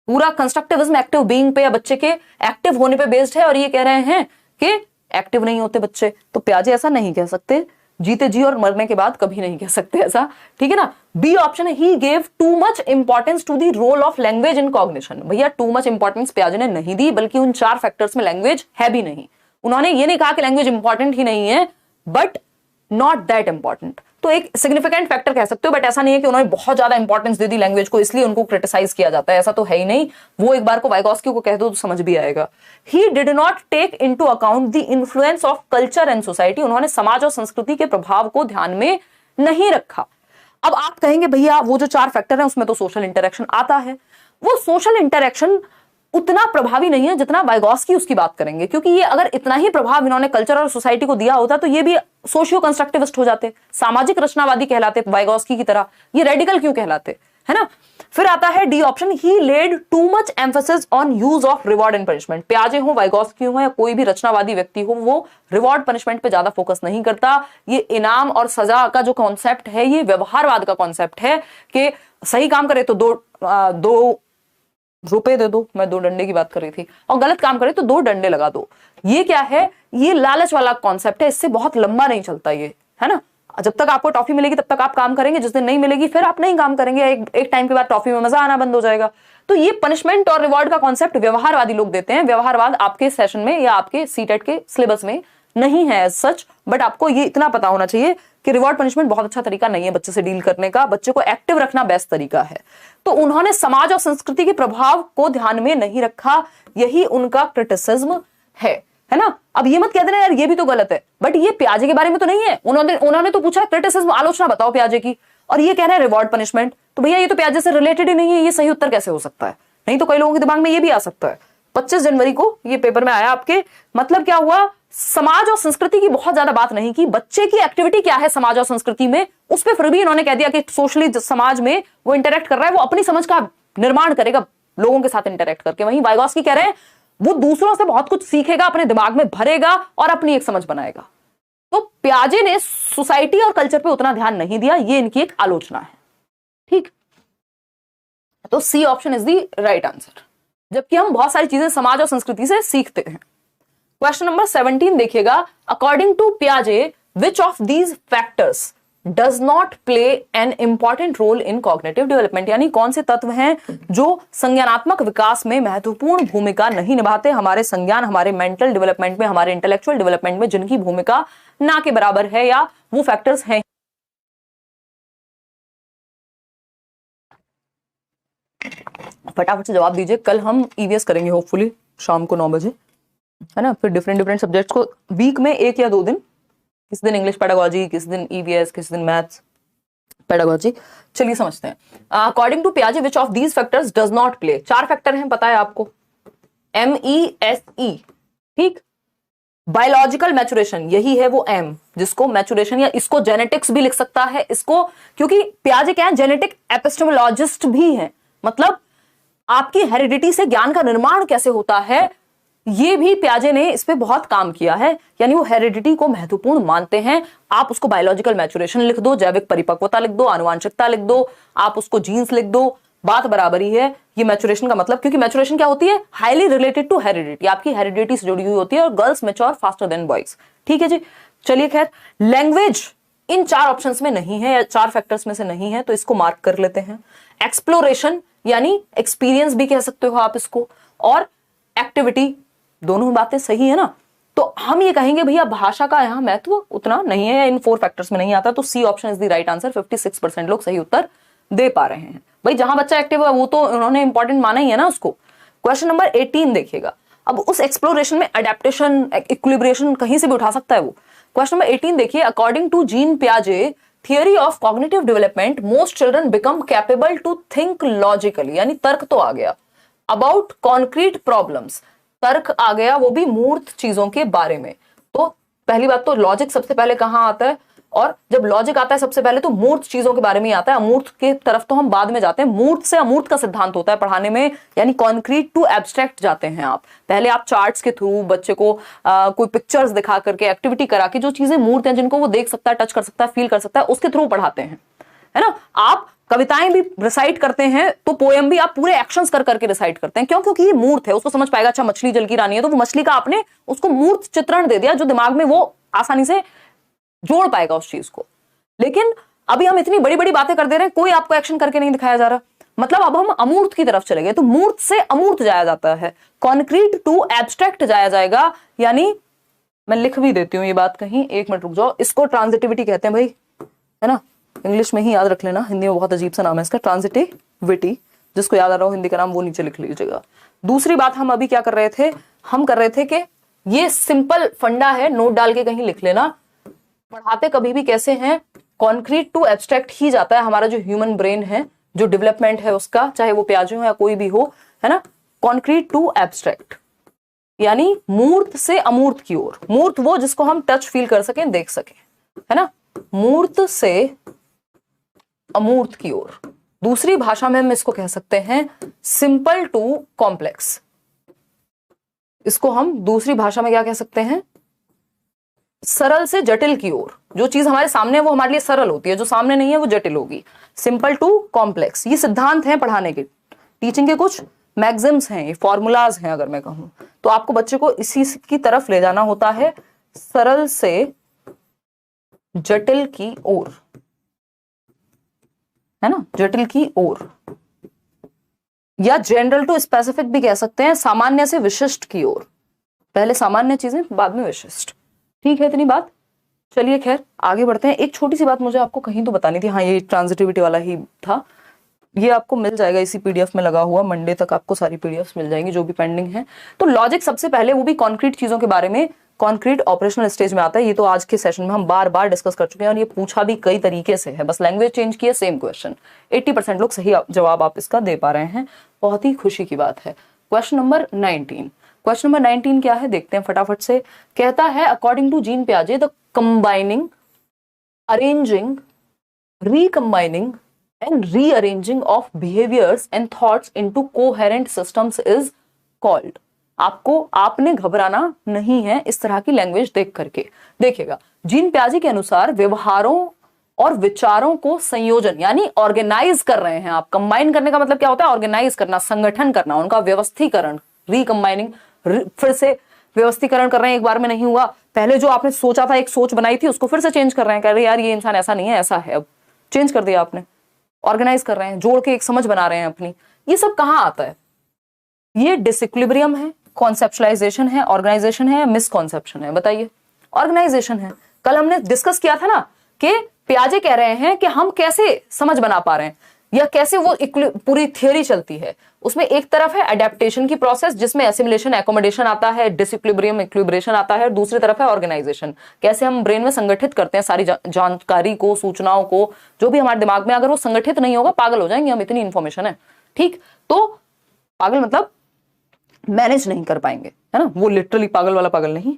पूरा कंस्ट्रक्टिविज्म एक्टिव बीइंग पे या बच्चे के एक्टिव होने पे बेस्ड है, और ये कह रहे हैं कि एक्टिव नहीं होते बच्चे। तो पियाजे ऐसा नहीं कह सकते, जीते जी और मरने के बाद कभी नहीं कह सकते ऐसा, ठीक है ना। बी ऑप्शन है, he gave too much importance to the role of language in cognition. भैया टू मच इंपॉर्टेंस पियाजे ने नहीं दी, बल्कि उन 4 फैक्टर्स में लैंग्वेज है भी नहीं। उन्होंने ये नहीं कहा कि लैंग्वेज इंपॉर्टेंट ही नहीं है, बट नॉट दैट इंपॉर्टेंट। तो एक सिग्निफिकेंट फैक्टर कह सकते हो, बट ऐसा नहीं है कि उन्होंने बहुत ज्यादा इंपॉर्टेंस दे दी लैंग्वेज को इसलिए उनको क्रिटिसाइज किया जाता है, ऐसा तो है ही नहीं। वो एक बार को वाइगोस्की को कह दो तो समझ भी आएगा। He did not take into account the influence of culture and society. उन्होंने समाज और संस्कृति के प्रभाव को ध्यान में नहीं रखा। अब आप कहेंगे भैया वो जो 4 फैक्टर है उसमें तो सोशल इंटरेक्शन आता है। वो सोशल इंटरेक्शन उतना प्रभावी नहीं है जितना वाइगोस्की उसकी बात करेंगे, क्योंकि ये अगर इतना ही प्रभाव इन्होंने कल्चर और सोसाइटी को दिया होता तो ये भी सोशियो कंस्ट्रक्टिविस्ट हो जाते, सामाजिक रचनावादी कहलाते वाइगोस्की की तरह। ये रेडिकल क्यों कहलाते, है ना। फिर आता है D option, he laid too much emphasis on use of reward and punishment. पियाजे हो, वाइगोस्की हो या कोई भी रचनावादी व्यक्ति हो, वो रिवॉर्ड पनिशमेंट पे ज्यादा फोकस नहीं करता। ये इनाम और सजा का जो कॉन्सेप्ट है ये व्यवहारवाद का कॉन्सेप्ट है कि सही काम करे तो दो रुपए दे दो, मैं 2 डंडे की बात कर रही थी, और गलत काम करे तो 2 डंडे लगा दो। ये क्या है, ये लालच वाला कॉन्सेप्ट है, इससे बहुत लंबा नहीं चलता ये, है ना। जब तक आपको टॉफी मिलेगी तब तक आप काम करेंगे, जिस दिन नहीं मिलेगी फिर आप नहीं काम करेंगे, एक टाइम के बाद टॉफी में मजा आना बंद हो जाएगा। तो ये पनिशमेंट और रिवॉर्ड का कॉन्सेप्ट व्यवहारवादी लोग देते हैं। व्यवहारवाद आपके सेशन में या आपके सीटेट के सिलेबस में नहीं है एज सच, बट आपको ये इतना पता होना चाहिए कि रिवॉर्ड पनिशमेंट बहुत अच्छा तरीका नहीं है बच्चे से डील करने का, बच्चे को एक्टिव रखना बेस्ट तरीका है। तो उन्होंने समाज और संस्कृति के प्रभाव को ध्यान में नहीं रखा, यही उनका क्रिटिसिज्म है ना। अब ये मत कह देना यार ये भी तो गलत है, बट ये पियाजे के बारे में तो नहीं है। उन्होंने तो पूछा क्रिटिसिज्म, आलोचना बताओ पियाजे की, और ये कह रहे हैं रिवॉर्ड पनिशमेंट। तो भैया ये तो पियाजे से रिलेटेड ही नहीं है, ये सही उत्तर कैसे हो सकता है। नहीं तो कई लोगों के दिमाग में ये भी आ सकता है। 25 जनवरी को ये पेपर में आया आपके, मतलब क्या हुआ, समाज और संस्कृति की बहुत ज्यादा बात नहीं की, बच्चे की एक्टिविटी क्या है समाज और संस्कृति में उस पर फिर भी इन्होंने कह दिया कि सोशली समाज में वो इंटरेक्ट कर रहा है, वो अपनी समझ का निर्माण करेगा लोगों के साथ इंटरेक्ट करके। वहीं वाइगोस्की कह रहे हैं वो दूसरों से बहुत कुछ सीखेगा, अपने दिमाग में भरेगा और अपनी एक समझ बनाएगा। तो पियाजे ने सोसाइटी और कल्चर पे उतना ध्यान नहीं दिया, ये इनकी एक आलोचना है, ठीक। तो C option is the right answer, जबकि हम बहुत सारी चीजें समाज और संस्कृति से सीखते हैं। क्वेश्चन नंबर 17 देखिएगा, अकॉर्डिंग टू पियाजे which of these factors does not play an important role in cognitive development. यानी कौन से तत्व हैं जो संज्ञानात्मक विकास में महत्वपूर्ण भूमिका नहीं निभाते, हमारे संज्ञान, हमारे मेंटल डेवलपमेंट में, हमारे इंटेलेक्चुअल डेवलपमेंट में जिनकी भूमिका ना के बराबर है, या वो फैक्टर्स हैं। फटाफट से जवाब दीजिए, कल हम ईवीएस करेंगे होपफुली शाम को 9 बजे, है ना। फिर डिफरेंट सब्जेक्ट्स को वीक में 1 या 2 दिन, किस दिन इंग्लिश पेडागोजी, किस दिन ईवीएस, किस दिन मैथ्स पेडागोजी। चलिए समझते हैं। अकॉर्डिंग टू पियाजे which of these factors does not play. 4 factor हैं, पता है आपको, MESE, ठीक। बायोलॉजिकल मैचुरेशन, यही है वो M, जिसको मैचुरेशन या इसको जेनेटिक्स भी लिख सकता है इसको, क्योंकि पियाजे क्या है, जेनेटिक एपिस्टेमोलॉजिस्ट भी हैं। मतलब आपकी हेरिडिटी से ज्ञान का निर्माण कैसे होता है, ये भी पियाजे ने इस पे बहुत काम किया है। यानी वो हेरिडिटी को महत्वपूर्ण मानते हैं। आप उसको बायोलॉजिकल मैचुरेशन लिख दो, जैविक परिपक्वता लिख दो, आनुवांशिकता लिख दो, आप उसको जीन्स लिख दो, बात बराबर ही है। ये मैचुरेशन का मतलब, क्योंकि मैचुरेशन क्या होती है, हाईली रिलेटेड टू हेरिडिटी, आपकी हेरिडिटी से जुड़ी हुई होती है, और girls mature faster than boys, ठीक है जी। चलिए खैर, लैंग्वेज इन 4 ऑप्शंस में नहीं है या 4 फैक्टर्स में से नहीं है, तो इसको मार्क कर लेते हैं। एक्सप्लोरेशन यानी एक्सपीरियंस भी कह सकते हो आप इसको, और एक्टिविटी, दोनों बातें सही है ना। तो हम ये कहेंगे भैया भाषा का यहां महत्व उतना नहीं है, या इन 4 फैक्टर्स में नहीं आता। तो C option is the right answer. 56% लोग सही उत्तर दे पा रहे हैं। भाई जहां बच्चा एक्टिव है वो तो उन्होंने इंपॉर्टेंट माना ही है ना उसको। क्वेश्चन नंबर 18 देखिएगा। अब उस एक्सप्लोरेशन में अडेप्टेशन, इक्विलिब्रेशन कहीं से भी उठा सकता है वो। क्वेश्चन नंबर 18 देखिए, अकॉर्डिंग टू जीन पियाजे theory of cognitive development most children become capable to think logically, यानी तर्क तो आ गया, अबाउट कॉन्क्रीट प्रॉब्लम्स, तर्क आ गया वो भी मूर्त चीजों के बारे में। तो पहली बात तो लॉजिक सबसे पहले कहां आता है, और जब लॉजिक आता है सबसे पहले तो मूर्त चीजों के बारे में ही आता है। अमूर्त के तरफ तो हम बाद में जाते हैं। मूर्त से अमूर्त का सिद्धांत होता है पढ़ाने में, यानी कॉन्क्रीट टू एब्स्ट्रैक्ट जाते हैं आप। पहले आप चार्ट्स के थ्रू बच्चे को कोई पिक्चर्स दिखा करके, एक्टिविटी करा के, जो चीजें मूर्त हैं जिनको वो देख सकता है, टच कर सकता है, फील कर सकता है, उसके थ्रू पढ़ाते हैं, है ना। आप कविताएं भी रिसाइट करते हैं तो पोएम भी आप पूरे एक्शंस कर करके रिसाइट करते हैं। क्यों? क्योंकि ये मूर्त है, उसको समझ पाएगा अच्छा मछली जल की रानी है, तो वो मछली का आपने उसको मूर्त चित्रण दे दिया जो दिमाग में वो आसानी से जोड़ पाएगा उस चीज को। लेकिन अभी हम इतनी बड़ी बड़ी बातें कर दे रहे हैं, कोई आपको एक्शन करके नहीं दिखाया जा रहा। मतलब अब हम अमूर्त की तरफ चले गए, तो मूर्त से अमूर्त जाया जाता है, कॉन्क्रीट टू एब्स्ट्रैक्ट जाया जाएगा। यानी मैं लिख भी देती हूं ये बात कहीं, एक मिनट रुक जाओ। इसको ट्रांजिटिविटी कहते हैं भाई, है ना, इंग्लिश में ही याद रख लेना, हिंदी में बहुत अजीब सा नाम है इसका, ट्रांजिटिविटी। जिसको याद आ रहा हो हिंदी का नाम वो नीचे लिख लीजिएगा। दूसरी बात हम अभी क्या कर रहे थे, हम कर रहे थे कि ये सिंपल फंडा है, नोट डाल के कहीं लिख लेना। पढ़ाते कभी भी कैसे हैं, कॉन्क्रीट टू एब्स्ट्रैक्ट ही जाता है। हमारा जो ह्यूमन ब्रेन है, जो डेवलपमेंट है उसका, चाहे वो प्याजे हो या कोई भी हो, है ना, कॉन्क्रीट टू एब्स्ट्रैक्ट यानी मूर्त से अमूर्त की ओर। मूर्त वो जिसको हम टच फील कर सकें, देख सकें, है ना, मूर्त से अमूर्त की ओर। दूसरी भाषा में हम इसको कह सकते हैं सिंपल टू कॉम्प्लेक्स। इसको हम दूसरी भाषा में क्या कह सकते हैं, सरल से जटिल की ओर। जो चीज हमारे सामने है वो हमारे लिए सरल होती है, जो सामने नहीं है वो जटिल होगी। सिंपल टू कॉम्प्लेक्स, ये सिद्धांत हैं पढ़ाने के, टीचिंग के कुछ मैक्सिम्स हैं, ये फॉर्मूलाज हैं। अगर मैं कहूं तो आपको बच्चे को इसी की तरफ ले जाना होता है, सरल से जटिल की ओर, है ना, जटिल की ओर, या जनरल टू स्पेसिफिक भी कह सकते हैं, सामान्य से विशिष्ट की ओर। पहले सामान्य चीजें बाद में विशिष्ट। ठीक है इतनी बात। चलिए खैर आगे बढ़ते हैं। एक छोटी सी बात मुझे आपको कहीं तो बतानी थी, हाँ ये ट्रांजिटिविटी वाला ही था। ये आपको मिल जाएगा इसी पीडीएफ में लगा हुआ, मंडे तक आपको सारी पीडीएफ मिल जाएंगी जो भी पेंडिंग है। तो लॉजिक सबसे पहले, वो भी कॉन्क्रीट चीजों के बारे में, कॉन्क्रीट ऑपरेशनल स्टेज में आता है। ये तो आज के सेशन में हम बार बार डिस्कस कर चुके हैं और ये पूछा भी कई तरीके से है, बस लैंग्वेज चेंज की है, सेम क्वेश्चन। 80% लोग सही जवाब आप इसका दे पा रहे हैं, बहुत ही खुशी की बात है। क्वेश्चन नंबर 19, क्वेश्चन नंबर 19 क्या है देखते हैं फटाफट से। कहता है अकॉर्डिंग टू जीन पियाजे the combining, arranging, recombining and rearranging of behaviors and thoughts into coherent systems is called। आपने घबराना नहीं है इस तरह की लैंग्वेज देख करके। देखिएगा, जीन पियाजे के अनुसार व्यवहारों और विचारों को संयोजन यानी ऑर्गेनाइज कर रहे हैं आप। कंबाइन करने का मतलब क्या होता है, ऑर्गेनाइज करना, संगठन करना, उनका व्यवस्थीकरण, रिकंबाइनिंग, फिर से व्यवस्थीकरण कर रहे हैं। एक बार में नहीं हुआ, पहले जो आपने सोचा था, एक सोच बनाई थी, उसको फिर से चेंज कर रहे हैं, कह रहे यार ये इंसान ऐसा नहीं है, ऐसा है, अब चेंज कर दिया आपने, ऑर्गेनाइज कर रहे हैं, जोड़ के एक समझ बना रहे हैं अपनी। ये सब कहां आता है, ये डिसइक्विलिब्रियम है, कॉन्सेप्चुलाइजेशन है, ऑर्गेनाइजेशन है, मिसकॉन्सेप्शन है, बताइए। ऑर्गेनाइजेशन है। कल हमने डिस्कस किया था ना कि पियाजे कह रहे हैं कि हम कैसे समझ बना पा रहे हैं या कैसे वो पूरी थियोरी चलती है। उसमें एक तरफ है एडेप्टेशन की प्रोसेस जिसमें एसिमिलेशन, एकोमोडेशन आता है, डिसइक्विलिब्रियम, इक्विलिब्रेशन आता है, और दूसरी तरफ है ऑर्गेनाइजेशन, कैसे हम ब्रेन में संगठित करते हैं सारी जानकारी को, सूचनाओं को, जो भी हमारे दिमाग में। अगर वो संगठित नहीं होगा पागल हो जाएंगे हम, इतनी इंफॉर्मेशन है। ठीक, तो पागल मतलब मैनेज नहीं कर पाएंगे, है ना, वो लिटरली पागल वाला पागल नहीं,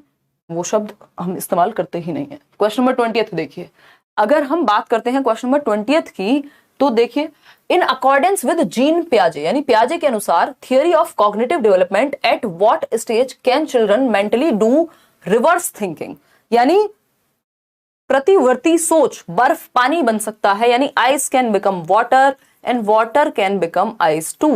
वो शब्द हम इस्तेमाल करते ही नहीं है। क्वेश्चन नंबर 20 देखिए, अगर हम बात करते हैं क्वेश्चन नंबर 20 की, तो देखिए, इन अकॉर्डेंस विद जीन पियाजे यानी पियाजे के अनुसार theory of cognitive development at what stage can children mentally do reverse thinking, यानी प्रतिवर्ती सोच बर्फ पानी बन सकता है, यानी ice can become water and water can become ice too,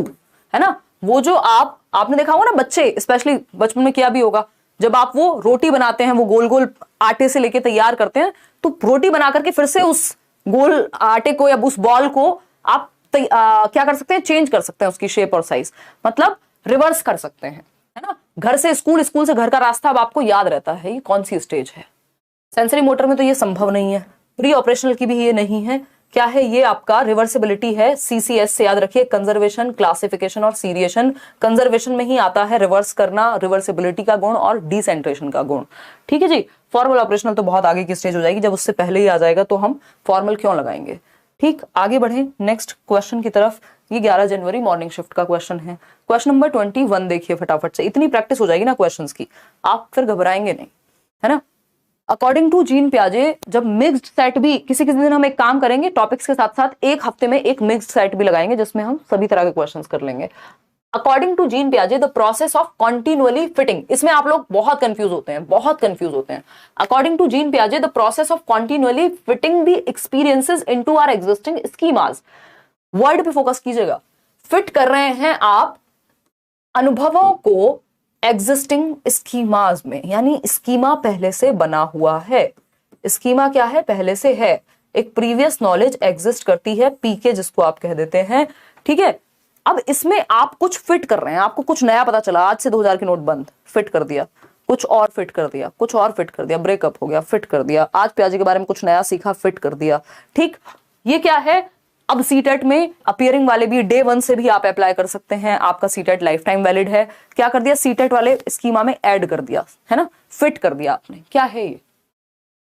है ना। वो जो आपने देखा होगा ना, बच्चे स्पेशली बचपन में किया भी होगा, जब आप वो रोटी बनाते हैं, वो गोल गोल आटे से लेके तैयार करते हैं, तो रोटी बना करके फिर से उस गोल आटे को या उस बॉल को आप क्या कर सकते हैं, चेंज कर सकते हैं उसकी शेप और साइज, मतलब रिवर्स कर सकते हैं, है ना। घर से स्कूल, स्कूल से घर का रास्ता अब आपको याद रहता है, ये कौन सी स्टेज है। सेंसरी मोटर में तो ये संभव नहीं है, प्री ऑपरेशनल की भी ये नहीं है। क्या है ये आपका रिवर्सिबिलिटी है, सीसीएस से याद रखिए, कंजर्वेशन, क्लासिफिकेशन और सीरिएशन। कंजर्वेशन में ही आता है रिवर्स करना, रिवर्सिबिलिटी का गुण और डिसेंट्रेशन का गुण। ठीक है जी। फॉर्मल ऑपरेशनल तो बहुत आगे की स्टेज हो जाएगी, जब उससे पहले ही आ जाएगा तो हम फॉर्मल क्यों लगाएंगे। ठीक, आगे बढ़े नेक्स्ट क्वेश्चन की तरफ। ये 11 जनवरी मॉर्निंग शिफ्ट का क्वेश्चन है। क्वेश्चन नंबर 21 देखिए फटाफट से, इतनी प्रैक्टिस हो जाएगी ना क्वेश्चंस की, आप फिर घबराएंगे नहीं, है ना। अकॉर्डिंग टू जीन पियाजे, जब मिक्स्ड सेट भी, किसी किसी दिन हम एक काम करेंगे, टॉपिक्स के साथ साथ एक हफ्ते में एक मिक्स्ड सेट भी लगाएंगे जिसमें हम सभी तरह के क्वेश्चंस कर लेंगे। अकॉर्डिंग टू जीन पियाजे the process of continually fitting, इसमें आप लोग बहुत कंफ्यूज होते हैं, बहुत कंफ्यूज होते हैं। अकॉर्डिंग टू जीन पियाजे the process of continually fitting the experiences into our existing schemas, word पे फोकस कीजिएगा। फिट कर रहे हैं आप अनुभवों को एग्जिस्टिंग स्कीमाज में, यानी स्कीमा पहले से बना हुआ है। स्कीमा क्या है? पहले से है, एक प्रीवियस नॉलेज एग्जिस्ट करती है, पीके जिसको आप कह देते हैं, ठीक है। अब इसमें आप कुछ फिट कर रहे हैं, आपको कुछ नया पता चला, आज से 2000 के नोट बंद, फिट कर दिया, कुछ और फिट कर दिया, कुछ और फिट कर दिया, ब्रेकअप हो गया, फिट कर दिया, आज प्याजी के बारे में कुछ नया सीखा, फिट कर दिया, ठीक। ये क्या है? अब सीटेट में अपियरिंग वाले भी डे 1 से भी आप अप्लाई कर सकते हैं, आपका सीटेट लाइफ टाइम वैलिड है। क्या कर दिया? सीटेट वाले स्कीमा में ऐड कर दिया, है ना, फिट कर दिया आपने। क्या है ये?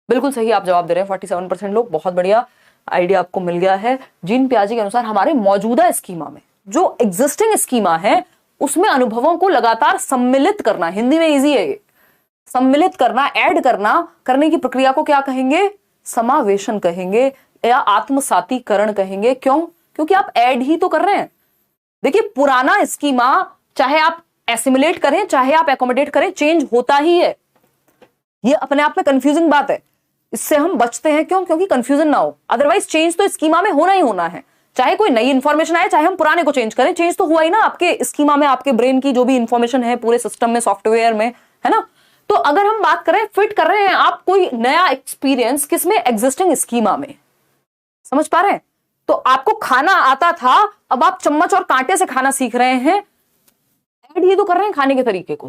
बिल्कुल सही आप जवाब दे रहे हैं 47% लोग, बहुत बढ़िया, आइडिया आपको मिल गया है। जीन प्याजी के अनुसार हमारे मौजूदा स्कीमा में, जो एग्जिस्टिंग स्कीमा है, उसमें अनुभवों को लगातार सम्मिलित करना, हिंदी में इजी है ये, सम्मिलित करना, ऐड करना, करने की प्रक्रिया को क्या कहेंगे? समावेशन कहेंगे या आत्मसातीकरण कहेंगे। क्यों? क्योंकि आप ऐड ही तो कर रहे हैं। देखिए, पुराना स्कीमा चाहे आप एसिमुलेट करें चाहे आप एकोमोडेट करें, चेंज होता ही है। ये अपने आप में कंफ्यूजिंग बात है, इससे हम बचते हैं। क्यों? क्योंकि कंफ्यूजन ना हो, अदरवाइज चेंज तो स्कीमा में होना ही होना है। चाहे कोई नई इंफॉर्मेशन आए, चाहे हम पुराने को चेंज करें, चेंज तो हुआ ही ना आपके स्कीमा में, आपके ब्रेन की जो भी इंफॉर्मेशन है पूरे सिस्टम में, सॉफ्टवेयर में, है ना। तो अगर हम बात करें, फिट कर रहे हैं आप कोई नया एक्सपीरियंस, किसमें? एग्जिस्टिंग स्कीमा में। समझ पा रहे हैं? तो आपको खाना आता था, अब आप चम्मच और कांटे से खाना सीख रहे हैं, ऐड ही तो कर रहे हैं खाने के तरीके को,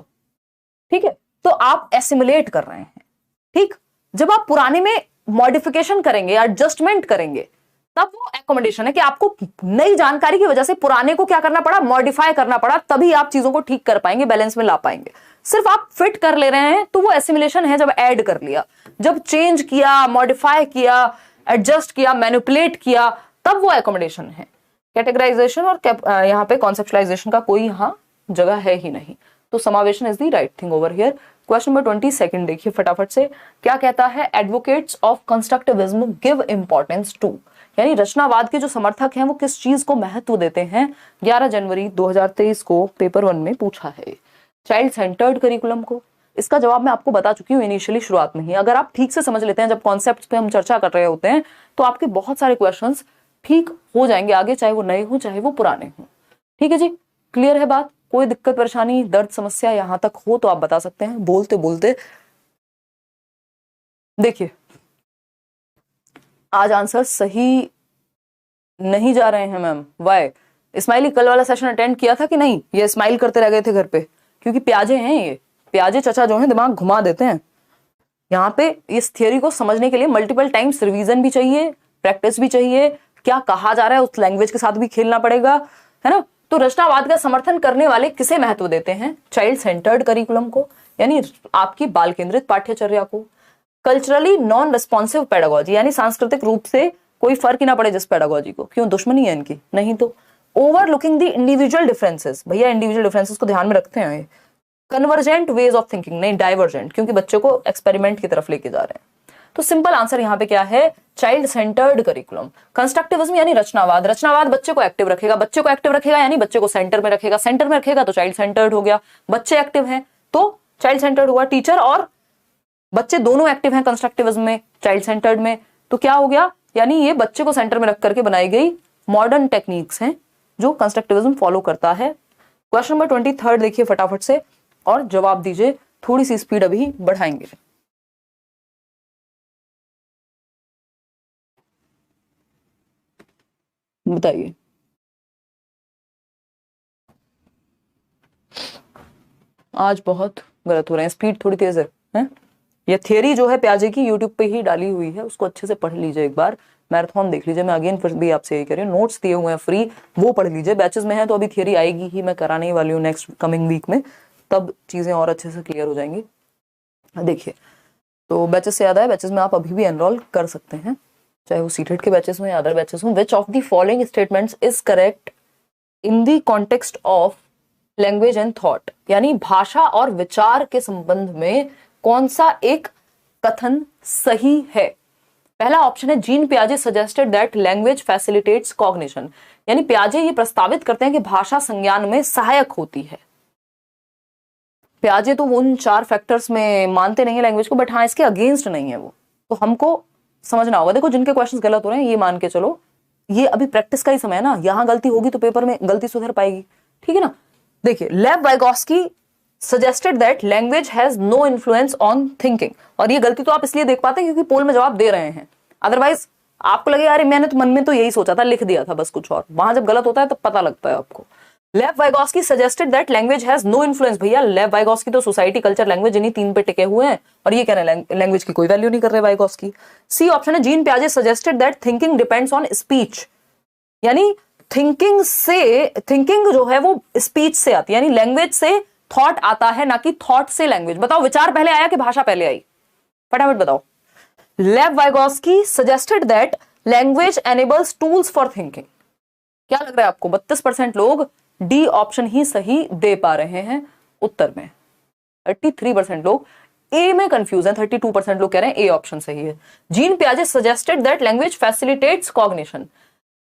ठीक है। तो आप एसिमुलेट कर रहे हैं, ठीक। जब आप पुराने में मॉडिफिकेशन करेंगे, एडजस्टमेंट करेंगे, तब वो एकोमोडेशन है कि आपको नई जानकारी की वजह से पुराने को क्या करना पड़ा? मॉडिफाई करना पड़ा, तभी आप चीजों को ठीक कर पाएंगे, बैलेंस में ला पाएंगे। सिर्फ आप फिट कर ले रहे हैं तो वो एसिमुलेशन है, जब ऐड कर लिया, जब चेंज किया, मॉडिफाई किया, एडजस्ट किया, मैनिपुलेट किया, तब वो एकोमोडेशन है। कैटेगराइजेशन और यहाँ पे कॉन्सेप्चुलाइजेशन का कोई यहाँ जगह है ही नहीं। तो समावेशन is the right thing over here. Question number 22 देखिए फटाफट से, क्या कहता है? Advocates of constructivism give importance to, यानी रचनावाद के जो समर्थक हैं वो किस चीज को महत्व देते हैं? 11 जनवरी 2023 को पेपर 1 में पूछा है, चाइल्ड सेंटर्ड करिकुलम को। इसका जवाब मैं आपको बता चुकी हूँ इनिशियली, शुरुआत में ही। अगर आप ठीक से समझ लेते हैं, जब कॉन्सेप्ट्स पे हम चर्चा कर रहे होते हैं, तो आपके बहुत सारे क्वेश्चंस ठीक हो जाएंगे आगे, चाहे वो नए हो चाहे वो पुराने हो। ठीक है जी, क्लियर है बात? कोई दिक्कत परेशानी, दर्द, समस्या यहां तक हो तो आप बता सकते हैं बोलते बोलते। देखिए, आज आंसर सही नहीं जा रहे हैं मैम। वाई? स्माइली कल वाला सेशन अटेंड किया था कि नहीं? ये स्माइल करते रह गए थे घर पे, क्योंकि प्याजे हैं ये, प्याजे चचा जो हैं दिमाग घुमा देते हैं। यहाँ पे इस थियोरी को समझने के लिए मल्टीपल टाइम्स रिवीजन भी चाहिए, प्रैक्टिस भी चाहिए, क्या कहा जा रहा है उस लैंग्वेज के साथ भी खेलना पड़ेगा, है ना। तो रचनावाद का समर्थन करने वाले किसे महत्व देते हैं? चाइल्ड सेंटर्ड करिकुलम को, यानी आपकी बाल केंद्रित पाठ्यचर्या को। कल्चरली नॉन रिस्पॉन्सिव पेडागोजी, यानी सांस्कृतिक रूप से कोई फर्क ही ना पड़े जिस पेडागोजी को, क्यों दुश्मनी है इनकी? नहीं तो। ओवरलुकिंग द इंडिविजुअल डिफरेंसेस, भैया इंडिविजुअल डिफरेंसेस को ध्यान में रखते हैं। कन्वर्जेंट वेज ऑफ थिंकिंग, नहीं डाइवर्जेंट, क्योंकि बच्चे को एक्सपेरिमेंट की तरफ लेके जा रहे हैं। तो सिंपल आंसर यहाँ पे क्या है? Child centred curriculum. कंस्ट्रक्टिविज्म यानी रचनावाद, रचनावाद बच्चे को एक्टिव रखेगा, बच्चे को एक्टिव रखेगा यानी बच्चे को सेंटर में रखेगा, सेंटर में रखेगा तो चाइल्ड सेंटर्ड हो गया। बच्चे एक्टिव हैं तो चाइल्ड सेंटर्ड हुआ, टीचर और बच्चे दोनों एक्टिव हैं कंस्ट्रक्टिविज्म में, चाइल्ड सेंटर्ड में, तो क्या हो गया? यानी ये बच्चे को सेंटर में रख करके बनाई गई मॉडर्न टेक्निक्स हैं जो कंस्ट्रक्टिविज्म फॉलो करता है। क्वेश्चन नंबर 23 देखिए फटाफट से और जवाब दीजिए, थोड़ी सी स्पीड अभी बढ़ाएंगे। बताइए। आज बहुत गलत हो रहे हैं, स्पीड थोड़ी तेज है? ये थियरी जो है प्याजे की यूट्यूब पे ही डाली हुई है, उसको अच्छे से पढ़ लीजिए, एक बार मैराथन देख लीजिए। मैं अगेन फिर भी आपसे यही कह रही हूँ, नोट्स दिए हुए हैं फ्री, वो पढ़ लीजिए। बैचेस में है तो अभी थियरी आएगी ही, मैं कराने ही वाली हूँ नेक्स्ट कमिंग वीक में, तब चीजें और अच्छे से क्लियर हो जाएंगी। देखिए, तो बैचेस से याद आया, बैचेस में आप अभी भी एनरोल कर सकते हैं, चाहे वो सीटेट के बैचेस हो या अदर बैचेस हो। विच of the following statements is correct in the context of language and thought, यानी भाषा और विचार के संबंध में कौन सा एक कथन सही है? पहला ऑप्शन है, जीन पियाजे suggested that language facilitates cognition, यानी पियाजे ये प्रस्तावित करते हैं कि भाषा संज्ञान में सहायक होती है। पियाजे तो उन 4 फैक्टर्स में मानते नहीं है लैंग्वेज को, बट हाँ इसके अगेंस्ट नहीं है वो, तो हमको समझना होगा। देखो, जिनके क्वेश्चंस गलत हो रहे हैं ये मान के चलो ये अभी प्रैक्टिस का ही समय है ना, यहां गलती होगी तो पेपर में गलती सुधर पाएगी, ठीक है ना। देखिए, Lev Vygotsky suggested that language has no influence on thinking, और ये गलती तो आप इसलिए देख पाते हैं क्योंकि पोल में जवाब दे रहे हैं, अदरवाइज आपको लगेगा अरे मैंने तो मन में तो यही सोचा था, लिख दिया था बस कुछ और, वहां जब गलत होता है तब पता लगता है आपको। Lev Vygotsky suggested that language has no influence, भैया लेव वाइगोस्की तो सोसाइटी, कल्चर, लैंग्वेज इन्हीं तीन पे टिके हुए हैं, और ये कह रहे हैं लैंग्वेज की कोई वैल्यू नहीं कर रहे वाइगोस्की। सी ऑप्शन है, जीन पियाजे suggested that thinking depends on speech, यानी थिंकिंग जो है वो स्पीच से आती है, यानी लैंग्वेज से थॉट आता है ना कि थॉट से लैंग्वेज। बताओ विचार पहले आया कि भाषा पहले आई, फटाफट बताओ। लेव Vygotsky suggested that language enables tools for thinking. क्या लग रहा है आपको? 32% लोग डी ऑप्शन ही सही दे पा रहे हैं उत्तर में, 33% लोग ए में कंफ्यूज है, 32% लोग कह रहे हैं ए ऑप्शन सही है। जीन पियाजे suggested that language facilitates cognition.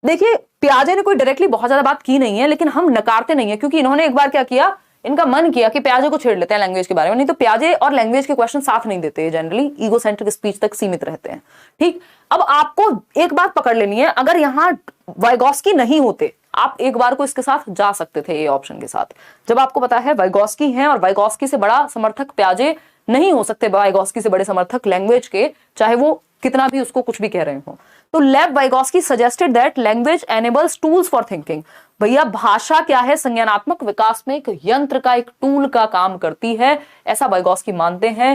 देखिए, पियाजे ने कोई डायरेक्टली बहुत ज्यादा बात की नहीं है, लेकिन हम नकारते नहीं है, क्योंकि इन्होंने एक बार क्या किया, इनका मन किया कि पियाजे को छेड़ लेते हैं लैंग्वेज के बारे में, नहीं तो पियाजे और लैंग्वेज के क्वेश्चन साथ नहीं देते, जनरली ईगोसेंट्रिक स्पीच तक सीमित रहते हैं। ठीक, अब आपको एक बात पकड़ लेनी है, अगर यहां वाइगोस्की नहीं होते, आप एक बार को इसके साथ जा सकते थे, ए ऑप्शन के साथ। जब आपको पता है वाइगोस्की है और वाइगोस्की से बड़ा समर्थक पियाजे नहीं हो सकते, वाइगोस्की से बड़े समर्थक लैंग्वेज के, चाहे वो कितना भी उसको कुछ भी कह रहे हो। तो लेव Vygotsky suggested that language enables tools for thinking. भैया भाषा क्या है? संज्ञानात्मक विकास में एक यंत्र का, एक टूल का काम करती है, ऐसा वाइगोस्की मानते हैं।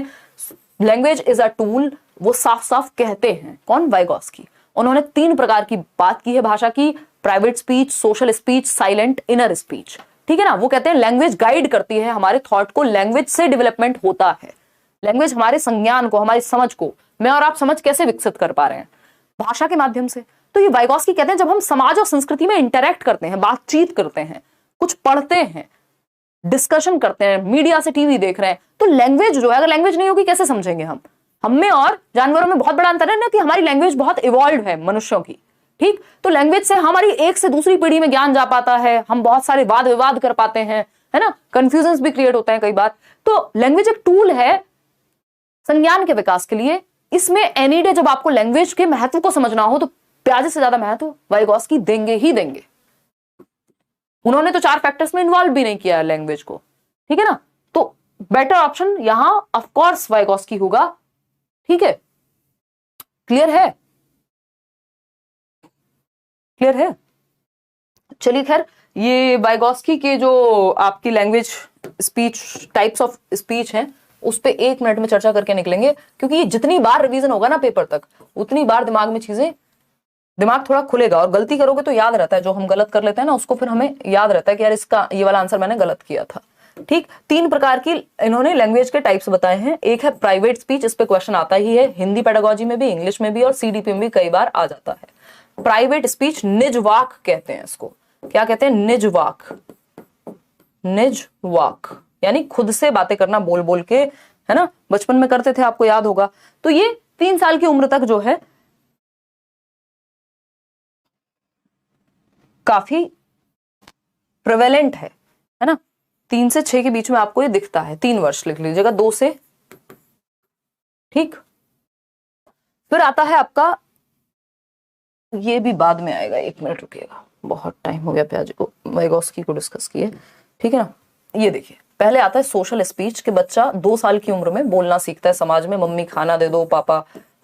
लैंग्वेज इज अ टूल, वो साफ साफ कहते हैं। कौन? वाइगोस्की। उन्होंने 3 प्रकार की बात की है भाषा की, private speech, social speech, silent, inner speech, ठीक है ना। वो कहते हैं लैंग्वेज गाइड करती है हमारे थॉट को, लैंग्वेज से डेवलपमेंट होता है, लैंग्वेज हमारे संज्ञान को, हमारी समझ को, मैं और आप समझ कैसे विकसित कर पा रहे हैं? भाषा के माध्यम से। तो ये वाइगोस्की कहते हैं जब हम समाज और संस्कृति में इंटरैक्ट करते हैं, बातचीत करते हैं, कुछ पढ़ते हैं, डिस्कशन करते हैं, मीडिया से टीवी देख रहे हैं, तो लैंग्वेज जो है, अगर लैंग्वेज नहीं होगी कैसे समझेंगे हम? हमें और जानवरों में बहुत बड़ा अंतर है ना, कि हमारी लैंग्वेज बहुत इवॉल्व है मनुष्यों की, ठीक। तो लैंग्वेज से हमारी एक से दूसरी पीढ़ी में ज्ञान जा पाता है, हम बहुत सारे वाद विवाद कर पाते हैं, है ना, कंफ्यूजन भी क्रिएट होते हैं कई बार। तो लैंग्वेज एक टूल है संज्ञान के विकास के लिए। इसमें एनी डे जब आपको लैंग्वेज के महत्व को समझना हो तो पियाजे से ज्यादा महत्व वाइगोस्की देंगे ही देंगे। उन्होंने तो 4 फैक्टर्स में इन्वॉल्व भी नहीं किया है लैंग्वेज को, ठीक है ना। तो बेटर ऑप्शन यहां ऑफ कोर्स वाइगोस्की होगा, ठीक है। क्लियर है? क्लियर है? चलिए खैर, ये वाइगोस्की के जो आपकी language speech, types of speech हैं, उस पे 1 मिनट में चर्चा करके निकलेंगे, क्योंकि ये जितनी बार रिवीजन होगा ना पेपर तक, उतनी बार दिमाग में चीजें, दिमाग थोड़ा खुलेगा, और गलती करोगे तो याद रहता है, जो हम गलत कर लेते हैं ना उसको फिर हमें याद रहता है कि यार इसका ये वाला आंसर मैंने गलत किया था, ठीक। 3 प्रकार की इन्होंने लैंग्वेज के टाइप्स बताए हैं। एक है प्राइवेट स्पीच, इस पे क्वेश्चन आता ही है, हिंदी पेडागोजी में भी, इंग्लिश में भी, और सीडीपी में भी कई बार आ जाता है। प्राइवेट स्पीच निज वाक कहते हैं इसको। क्या कहते हैं? निज वाक। निज वाक यानी खुद से बातें करना, बोल बोल के, है ना, बचपन में करते थे, आपको याद होगा। तो ये 3 साल की उम्र तक जो है काफी प्रेवेलेंट है ना। 3 से 6 के बीच में आपको ये दिखता है, 3 वर्ष लिख लीजिएगा, 2 से, ठीक। फिर आता है आपका, ये भी बाद में आएगा, 1 मिनट रुकिएगा, बहुत टाइम हो गया पियाजे को, वाइगोस्की को डिस्कस किए, ठीक है ना। ये देखिए, पहले आता है सोशल स्पीच, के बच्चा 2 साल की उम्र में बोलना सीखता है समाज में, मम्मी खाना दे दो, पापा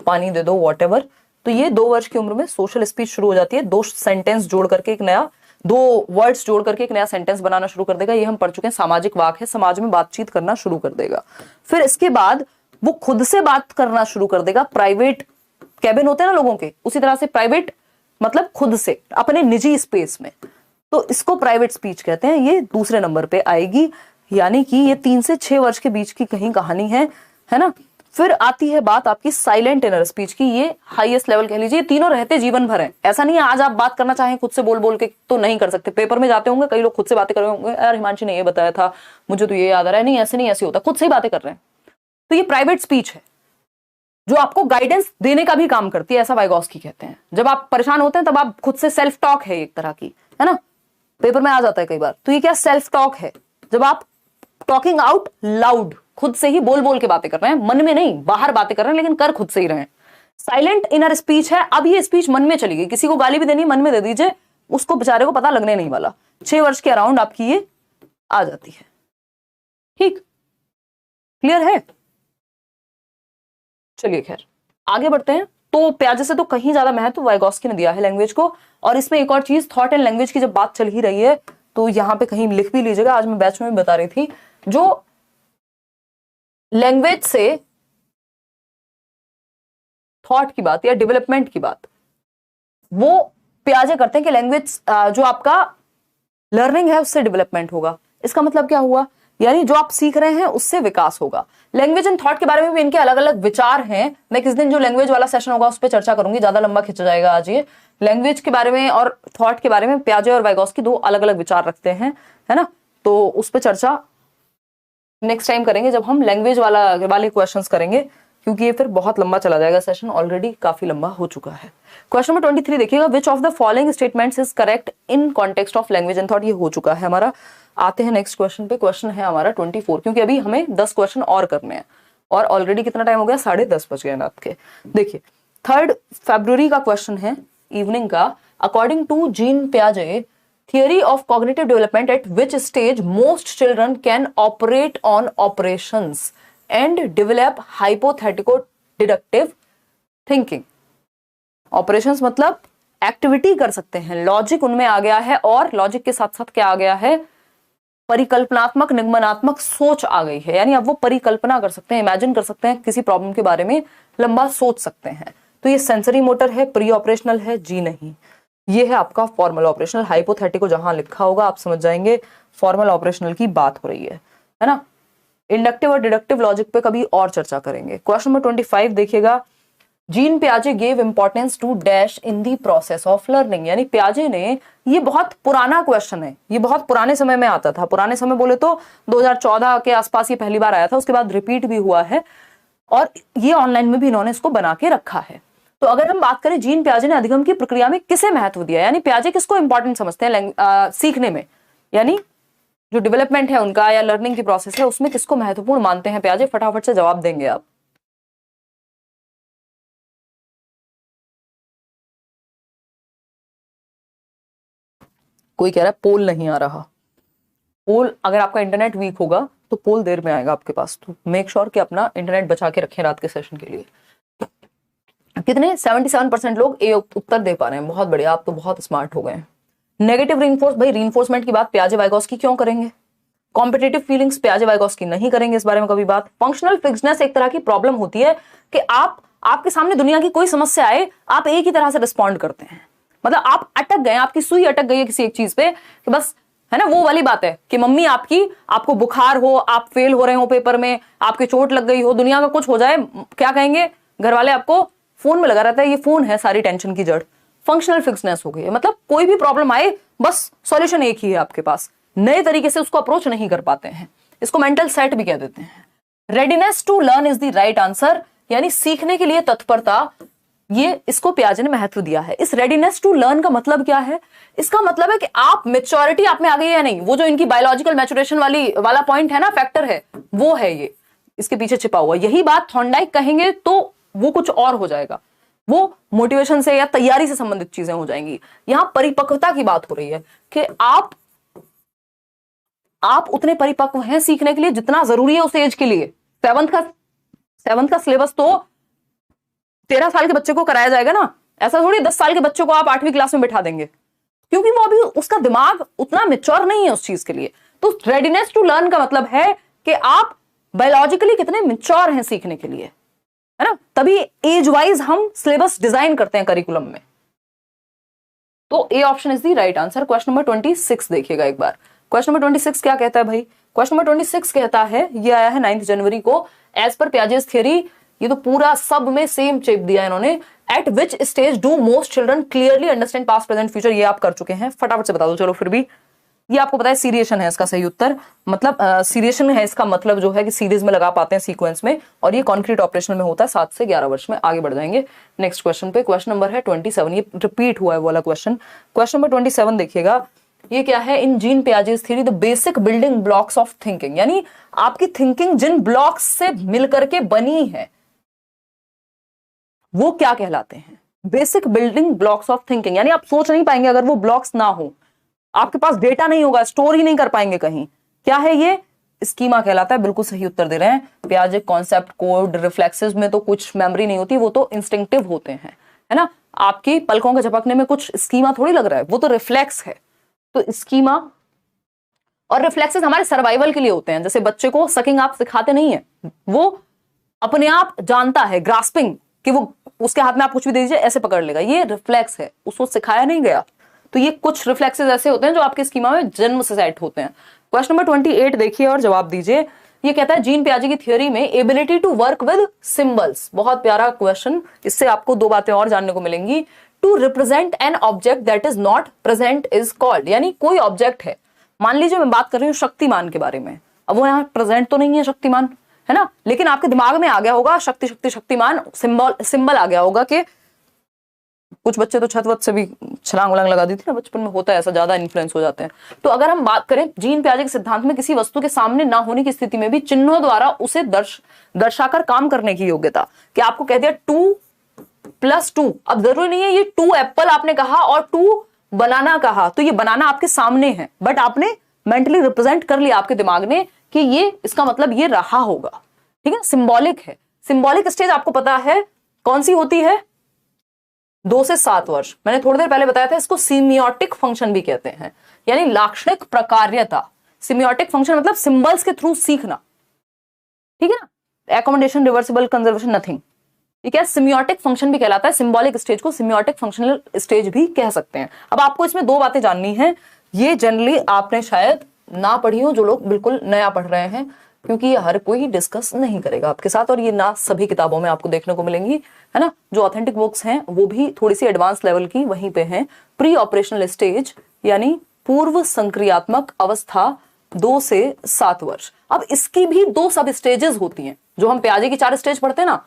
पानी दे दो, वॉटएवर। तो ये 2 वर्ष की उम्र में सोशल स्पीच शुरू हो जाती है, 2 सेंटेंस जोड़ करके एक नया, 2 वर्ड्स जोड़ करके एक नया सेंटेंस बनाना शुरू कर देगा। ये हम पढ़ चुके हैं, सामाजिक वाक है, समाज में बातचीत करना शुरू कर देगा। फिर इसके बाद वो खुद से बात करना शुरू कर देगा, प्राइवेट कैबिन होते हैं ना लोगों के, उसी तरह से प्राइवेट मतलब खुद से, अपने निजी स्पेस में, तो इसको प्राइवेट स्पीच कहते हैं। ये दूसरे नंबर पे आएगी, यानी कि ये 3 से 6 वर्ष के बीच की कहीं कहानी है ना। फिर आती है बात आपकी साइलेंट इनर स्पीच की, ये हाईएस्ट लेवल कह लीजिए। तीनों रहते जीवन भर हैं, ऐसा नहीं है आज आप बात करना चाहें खुद से बोल बोल के तो नहीं कर सकते। पेपर में जाते होंगे कई लोग, खुद से बातें कर रहे होंगे, यार हिमांशी ने ये बताया था, मुझे तो ये याद आ रहा है, नहीं ऐसे नहीं, ऐसे होता, खुद से ही बातें कर रहे हैं। तो ये प्राइवेट स्पीच है जो आपको गाइडेंस देने का भी काम करती है, ऐसा वाइगोस्की कहते हैं। जब आप परेशान होते हैं तब आप खुद से, सेल्फ टॉक है एक तरह की, है ना, पेपर में आ जाता है कई बार। तो ये क्या सेल्फ टॉक है? जब आप टॉकिंग आउट लाउड, खुद से ही बोल बोल के बातें कर रहे हैं, मन में नहीं, बाहर बातें कर रहे हैं, लेकिन कर खुद से ही रहे हैं। साइलेंट इनर स्पीच है। अब ये स्पीच मन में चली गई, किसी को गाली भी देनी मन में दे दीजिए, उसको बेचारे को पता लगने नहीं वाला। 6 वर्ष के अराउंड आपकी ये आ जाती है। ठीक, क्लियर है? चलिए खैर आगे बढ़ते हैं। तो प्याजे से तो कहीं ज्यादा महत्व वाइगॉस्की ने दिया है लैंग्वेज को। और इसमें एक और चीज, थॉट एंड लैंग्वेज की जब बात चल ही रही है तो यहां पे कहीं लिख भी लीजिएगा, आज मैं बैच में भी बता रही थी, जो लैंग्वेज से थॉट की बात या डेवलपमेंट की बात वो प्याजे करते हैं कि लैंग्वेज जो आपका लर्निंग है उससे डेवलपमेंट होगा। इसका मतलब क्या हुआ, यानी जो आप सीख रहे हैं उससे विकास होगा। लैंग्वेज एंड थॉट के बारे में भी इनके अलग अलग विचार हैं। मैं किस दिन जो लैंग्वेज वाला सेशन होगा उस पर चर्चा करूंगी, ज्यादा लंबा खिंच जाएगा आज ये। लैंग्वेज के बारे में और थॉट के बारे में प्याजे और वाइगॉस्की 2 अलग अलग विचार रखते हैं, है ना। तो उस पर चर्चा नेक्स्ट टाइम करेंगे जब हम लैंग्वेज वाले क्वेश्चंस करेंगे, क्योंकि ये फिर बहुत लंबा चला जाएगा सेशन, ऑलरेडी काफी लंबा हो चुका है। क्वेश्चन नंबर 23 देखिएगा, विच of the following statements is correct in context of language and thought. ये हो चुका है हमारा। आते हैं नेक्स्ट क्वेश्चन पे। क्वेश्चन है हमारा 24, क्योंकि अभी हमें 10 क्वेश्चन और करने हैं और ऑलरेडी कितना टाइम हो गया, 10:30 बज गए रात के। देखिए 3 फरवरी का क्वेश्चन है इवनिंग का। अकॉर्डिंग टू जीन पियाजे, theory of cognitive development at which stage most children can operate on operations and develop hypothetico-deductive thinking। operations मतलब एक्टिविटी कर सकते हैं, लॉजिक उनमें आ गया है और लॉजिक के साथ साथ क्या आ गया है, परिकल्पनात्मक निगमनात्मक सोच आ गई है। यानी अब वो परिकल्पना कर सकते हैं, इमेजिन कर सकते हैं, किसी प्रॉब्लम के बारे में लंबा सोच सकते हैं। तो ये सेंसरी मोटर है, प्री ऑपरेशनल है, जी नहीं। ये है आपका फॉर्मल ऑपरेशनल। हाइपोथेटिको जहां लिखा होगा आप समझ जाएंगे फॉर्मल ऑपरेशनल की बात हो रही है ना। इंडक्टिव और डिडक्टिव लॉजिक पे कभी और चर्चा करेंगे। क्वेश्चन नंबर 25 देखिएगा, जीन पियाजे gave importance to dash in the process of learning. यानी पियाजे ने, ये बहुत पुराना क्वेश्चन है, ये बहुत पुराने समय में आता था। पुराने समय बोले तो 2014 के आसपास ये पहली बार आया था, उसके बाद रिपीट भी हुआ है और ये ऑनलाइन में भी इन्होंने इसको बना के रखा है। तो अगर हम बात करें जीन पियाजे ने अधिगम की प्रक्रिया में किसे महत्व दिया, यानी पियाजे किसको इंपॉर्टेंट समझते हैं सीखने में, यानी जो डेवलपमेंट है उनका या लर्निंग की प्रोसेस है उसमें किसको महत्वपूर्ण मानते हैं पियाजे, फटाफट से जवाब देंगे आप। कोई कह रहा है पोल नहीं आ रहा। पोल, अगर आपका इंटरनेट वीक होगा तो पोल देर में आएगा आपके पास, तो मेक श्योर कि अपना इंटरनेट बचा के रखें रात के सेशन के लिए। कितने 77% लोग ए उत्तर दे पा रहे हैं, बहुत बढ़िया, आप तो बहुत स्मार्ट हो गए हैं। नेगेटिव रीइंफोर्स, भाई रीइंफोर्समेंट की बात पियाजे वाइगॉस्की क्यों करेंगे। कॉम्पिटिटिव फीलिंग्स पियाजे वाइगॉस्की नहीं करेंगे इस बारे में कभी बात। फंक्शनल फिक्सनेस एक तरह की प्रॉब्लम होती है कि आपके सामने दुनिया की कोई समस्या आए, आप एक ही तरह से रिस्पॉन्ड करते हैं, मतलब आप अटक गए, आपकी सुई अटक गई है किसी एक चीज पे कि बस, है ना। वो वाली बात है कि मम्मी आपको बुखार हो, आप फेल हो रहे हो पेपर में, आपके चोट लग गई हो, दुनिया का कुछ हो जाए, क्या कहेंगे घर वाले, आपको फोन में लगा रहता है, ये फोन है सारी टेंशन की जड़। फंक्शनल फिक्सनेस हो गई है, मतलब कोई भी प्रॉब्लम आए बस सॉल्यूशन एक ही है आपके पास, नए तरीके से उसको अप्रोच नहीं कर पाते हैं। इसको मेंटल सेट भी कह देते हैं। Readiness to learn is the right answer, यानी सीखने के लिए तत्परता, ये इसको पियाजे ने महत्व दिया है। इस रेडीनेस टू लर्न का मतलब क्या है, इसका मतलब है कि आप मेच्योरिटी आप में आ गई है या नहीं, वो जो इनकी बायोलॉजिकल मैचुरेशन वाला पॉइंट है ना, फैक्टर है, वो है ये इसके पीछे छिपा हुआ। यही बात थॉर्नडाइक कहेंगे तो वो कुछ और हो जाएगा, वो मोटिवेशन से या तैयारी से संबंधित चीजें हो जाएंगी। यहां परिपक्वता की बात हो रही है कि आप उतने परिपक्व हैं सीखने के लिए जितना जरूरी है उस एज के लिए। सेवंथ का सिलेबस तो 13 साल के बच्चे को कराया जाएगा ना, ऐसा थोड़ी 10 साल के बच्चों को आप 8वीं क्लास में बिठा देंगे, क्योंकि वो अभी उसका दिमाग उतना मैच्योर नहीं है उस चीज के लिए। तो रेडीनेस टू लर्न का मतलब है कि आप बायोलॉजिकली कितने मैच्योर हैं सीखने के लिए, है ना। तभी एज वाइज हम सिलेबस डिजाइन करते हैं करिकुलम में। तो A option is the right answer. Question number 26 देखिएगा एक बार। क्वेश्चन नंबर 26 क्या कहता है भाई, क्वेश्चन नंबर 26 कहता है, ये आया है 9 जनवरी को, एज पर पियाजेस थियरी, ये तो पूरा सब में सेम चेप दिया इन्होंने। Eight which stage do most children clearly understand past present future, ये आप कर चुके हैं, फटाफट से बता दो। चलो फिर भी ये आपको पता है, सीरिएशन है इसका सही उत्तर, मतलब सीरिएशन है इसका मतलब जो है कि सीरीज में लगा पाते हैं सीक्वेंस में, और ये कॉन्क्रीट ऑपरेशनल में होता है 7 से 11 वर्ष में। आगे बढ़ जाएंगे नेक्स्ट क्वेश्चन पे। क्वेश्चन नंबर है 27, ये रिपीट हुआ है वाला क्वेश्चन। क्वेश्चन नंबर 27 देखिएगा, ये क्या है, in Jean Piaget's theory the basic building blocks of thinking, यानी आपकी थिंकिंग जिन ब्लॉक्स से मिलकर के बनी है, वो क्या कहलाते हैं? Basic building blocks of thinking, यानी आप सोच नहीं पाएंगे अगर वो ब्लॉक्स ना हो, आपके पास डेटा नहीं होगा, स्टोर ही नहीं कर पाएंगे कहीं। क्या है ये? स्कीमा कहलाता है। बिल्कुल सही उत्तर दे रहे हैं पियाजे। कॉन्सेप्ट, कोड, रिफ्लेक्सेस में तो कुछ मेमोरी नहीं होती, वो तो इंस्टिंक्टिव होते हैं, है ना। आपकी पलकों के झपकने में कुछ स्कीमा थोड़ी लग रहा है, वो तो रिफ्लेक्स है। तो स्कीमा और रिफ्लेक्सेस हमारे सर्वाइवल के लिए होते हैं। जैसे बच्चे को सकिंग आप सिखाते नहीं है, वो अपने आप जानता है, ग्रास्पिंग, कि वो उसके हाथ में आप कुछ भी दे दीजिए ऐसे पकड़ लेगा, ये रिफ्लेक्स है, उसको सिखाया नहीं गया। तो ये कुछ रिफ्लेक्सेस ऐसे होते हैं जो आपके स्कीमा में जन्म से सेट होते हैं। क्वेश्चन नंबर 28 देखिए और जवाब दीजिए। ये कहता है जीन पियाजे की थ्योरी में ability to work with symbols, बहुत प्यारा क्वेश्चन, इससे आपको दो बातें और जानने को मिलेंगी। To represent an object that is not present is called, यानी कोई ऑब्जेक्ट है, मान लीजिए मैं बात कर रही हूँ शक्तिमान के बारे में, अब वो यहाँ प्रेजेंट तो नहीं है शक्तिमान, है ना, लेकिन आपके दिमाग में आ गया होगा शक्ति शक्ति शक्तिमान, सिंबल आ गया होगा। कि कुछ बच्चे तो छत वत से भी छलांग वलांग लगा दी थी ना बचपन में, होता है ऐसा, ज्यादा इन्फ्लुएंस हो जाते हैं। तो अगर हम बात करें जीन पियाजे के सिद्धांत में, किसी वस्तु के सामने ना होने की स्थिति में भी चिन्हों द्वारा उसे दर्शाकर काम करने की योग्यता, कि आपको कह दिया 2+2, अब जरूरी नहीं है ये 2 एप्पल आपने कहा और 2 बनाना कहा, तो ये बनाना आपके सामने है, बट आपने मेंटली रिप्रेजेंट कर लिया आपके दिमाग ने कि ये, इसका मतलब ये रहा होगा, ठीक है, सिंबॉलिक है। सिंबॉलिक स्टेज आपको पता है कौन सी होती है? 2 से 7 वर्ष। मैंने थोड़ी देर पहले बताया था, इसको सीमियोटिक फंक्शन भी कहते हैं, यानी लाक्षणिक प्रकार्यता। सीमियोटिक फंक्शन मतलब सिंबल्स के थ्रू सीखना, ठीक है ना, एकोमोडेशन, रिवर्सिबल, कंजर्वेशन, नथिंग, ठीक है। सिमियोटिक फंक्शन भी कहलाता है, सिंबॉलिक स्टेज को सिमियोटिक फंक्शनल स्टेज भी कह सकते हैं। अब आपको इसमें दो बातें जाननी है, ये जनरली आपने शायद ना पढ़ी हो, जो लोग बिल्कुल नया पढ़ रहे हैं, क्योंकि ये हर कोई डिस्कस नहीं करेगा आपके साथ, और ये ना सभी किताबों में आपको देखने को मिलेंगी, है ना। जो ऑथेंटिक बुक्स हैं वो भी थोड़ी सी एडवांस लेवल की वहीं पे हैं। प्री ऑपरेशनल स्टेज यानी पूर्व संक्रियात्मक अवस्था 2 से 7 वर्ष। अब इसकी भी 2 सब स्टेजेस होती हैं, जो हम पियाजे की 4 स्टेज पढ़ते हैं ना,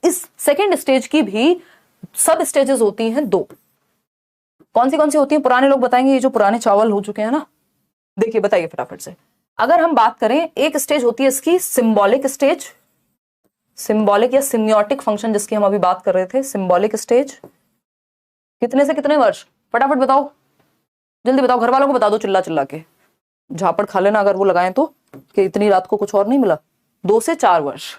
इस सेकेंड स्टेज की भी सब स्टेजेस होती हैं 2। कौन सी होती हैं? पुराने लोग बताएंगे, ये जो पुराने चावल हो चुके हैं ना, देखिए बताइए फटाफट से। अगर हम बात करें, एक स्टेज होती है इसकी सिंबॉलिक स्टेज, सिंबॉलिक या सिमियोटिक फंक्शन जिसकी हम अभी बात कर रहे थे, सिंबॉलिक स्टेज। कितने से कितने वर्ष? फटाफट बताओ, जल्दी बताओ, घर वालों को बता दो चिल्ला चिल्ला के, झापड़ खा लेना अगर वो लगाएं तो, कि इतनी रात को कुछ और नहीं मिला। 2 से 4 वर्ष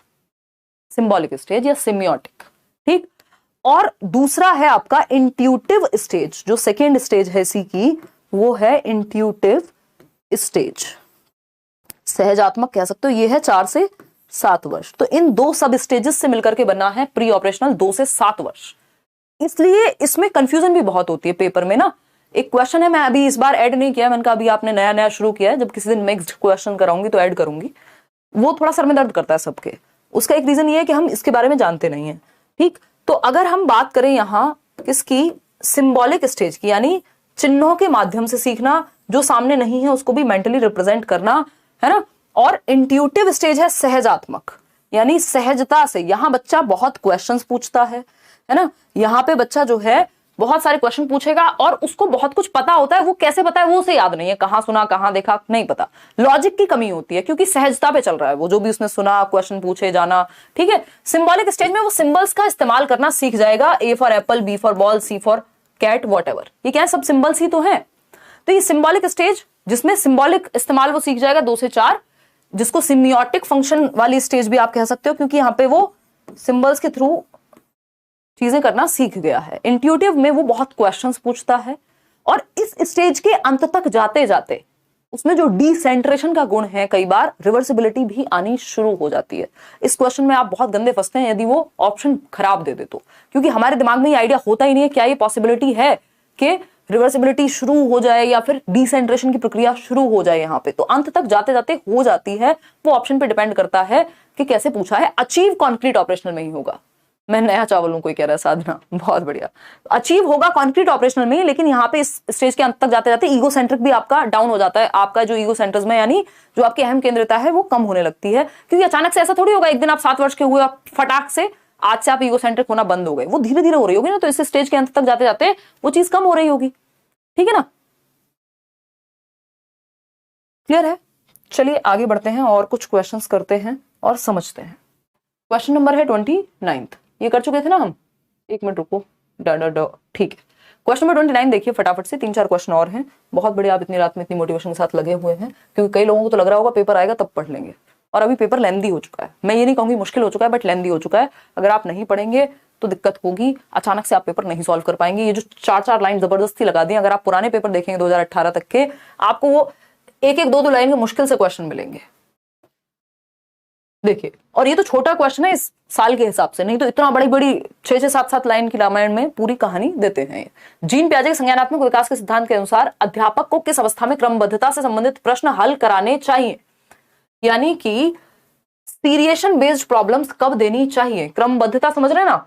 सिंबॉलिक स्टेज या सिमियोटिक, ठीक। और दूसरा है आपका इंट्यूटिव स्टेज, जो सेकेंड स्टेज है इसी की, वो है इंट्यूटिव स्टेज, सहजात्मक कह सकते हो। ये है 4 से 7 वर्ष। तो इन 2 सब स्टेजेस से मिलकर के बना है प्री ऑपरेशनल 2 से 7 वर्ष। इसलिए इसमें कंफ्यूजन भी बहुत होती है पेपर में ना। एक क्वेश्चन है, मैं अभी इस बार ऐड नहीं किया, मैंने कहा अभी आपने नया नया शुरू किया है, जब किसी दिन मिक्स्ड क्वेश्चन कराऊंगी तो ऐड करूंगी, वो थोड़ा सर में दर्द करता है सबके। उसका एक रीजन ये है कि हम इसके बारे में जानते नहीं है, ठीक। तो अगर हम बात करें यहाँ किसकी, सिंबॉलिक स्टेज की, यानी चिन्हों के माध्यम से सीखना, जो सामने नहीं है उसको भी मेंटली रिप्रेजेंट करना, है ना। और इंट्यूटिव स्टेज है सहजात्मक, यानी सहजता से। यहां बच्चा बहुत क्वेश्चंस पूछता है ना, यहाँ पे बच्चा जो है बहुत सारे क्वेश्चन पूछेगा और उसको बहुत कुछ पता होता है, वो कैसे पता है वो उसे याद नहीं है, कहां सुना कहां देखा नहीं पता, लॉजिक की कमी होती है, क्योंकि सहजता पे चल रहा है वो, जो भी उसने सुना, क्वेश्चन पूछे जाना, ठीक है। सिंबॉलिक स्टेज में वो सिंबल्स का इस्तेमाल करना सीख जाएगा, A for apple, B for ball, C for cat, whatever, ये क्या है, सब सिंबल्स ही तो है। तो ये सिंबॉलिक स्टेज जिसमें सिंबॉलिक इस्तेमाल वो सीख जाएगा 2 से 4, जिसको सिमियोटिक फंक्शन वाली स्टेज भी आप कह सकते हो, क्योंकि यहाँ पे वो सिंबल्स के थ्रू चीजें करना सीख गया है। इंट्यूटिव में वो बहुत क्वेश्चंस पूछता है, और इस स्टेज के अंत तक जाते जाते उसमें जो डिसेंट्रेशन का गुण है, कई बार रिवर्सिबिलिटी भी आनी शुरू हो जाती है। इस क्वेश्चन में आप बहुत गंदे फंसते हैं यदि वो ऑप्शन खराब दे दे तो, क्योंकि हमारे दिमाग में ये आइडिया होता ही नहीं है क्या ये पॉसिबिलिटी है कि रिवर्सिबिलिटी शुरू हो जाए या फिर डिसेंट्रेशन की प्रक्रिया शुरू हो जाए यहाँ पे। तो अंत तक जाते जाते हो जाती है, वो ऑप्शन पे डिपेंड करता है कि कैसे पूछा है। अचीव कॉन्क्रीट ऑपरेशनल में ही होगा। मैं नया चावल हूं कोई कह रहा है, साधना बहुत बढ़िया। अचीव होगा कॉन्क्रीट ऑपरेशनल में, लेकिन यहाँ पे इस स्टेज के अंत तक जाते जाते ईगो सेंट्रिक भी आपका डाउन हो जाता है। आपका जो ईगो सेंटर्स में, यानी जो आपकी अहम केंद्रिता है, वो कम होने लगती है, क्योंकि अचानक से ऐसा थोड़ी होगा एक दिन आप 7 वर्ष के हुए आप फटाक से आज से आप ईगो सेंट्रिक होना बंद हो गए, वो धीरे धीरे हो रही होगी ना। तो इस स्टेज के अंत तक जाते जाते वो चीज कम हो रही होगी, ठीक है ना। क्लियर है? चलिए आगे बढ़ते हैं और कुछ क्वेश्चंस करते हैं और समझते हैं। क्वेश्चन नंबर है 29, ये कर चुके थे ना हम, एक मिनट रुको, ठीक है। क्वेश्चन नंबर 29 देखिए फटाफट से, 3-4 क्वेश्चन और हैं। बहुत बढ़िया, आप इतनी रात में इतनी मोटिवेशन के साथ लगे हुए हैं, क्योंकि कई लोगों को तो लग रहा होगा पेपर आएगा तब पढ़ लेंगे, और अभी पेपर लेंदी हो चुका है। मैं ये नहीं कहूंगी मुश्किल हो चुका है, बट लेंदी हो चुका है। अगर आप नहीं पढ़ेंगे तो दिक्कत होगी, अचानक से आप पेपर नहीं सॉल्व कर पाएंगे। ये जो 4-4 लाइन जबरदस्ती लगा दी, अगर आप पुराने पेपर देखेंगे 2018 तक के, आपको वो एक 2-2 लाइन के मुश्किल से क्वेश्चन मिलेंगे। देखिए, और ये तो छोटा क्वेश्चन है इस साल के हिसाब से, नहीं तो इतना बड़ी बड़ी 6-6, 7-7 लाइन की रामायण में पूरी कहानी देते हैं। जीन पियाजे के संज्ञानात्मक विकास के सिद्धांत के अनुसार अध्यापक को किस अवस्था में क्रमबद्धता से संबंधित प्रश्न हल कराने चाहिए, यानी कि सीरिएशन बेस्ड प्रॉब्लम्स कब देनी चाहिए। क्रमबद्धता समझ रहे हैं ना,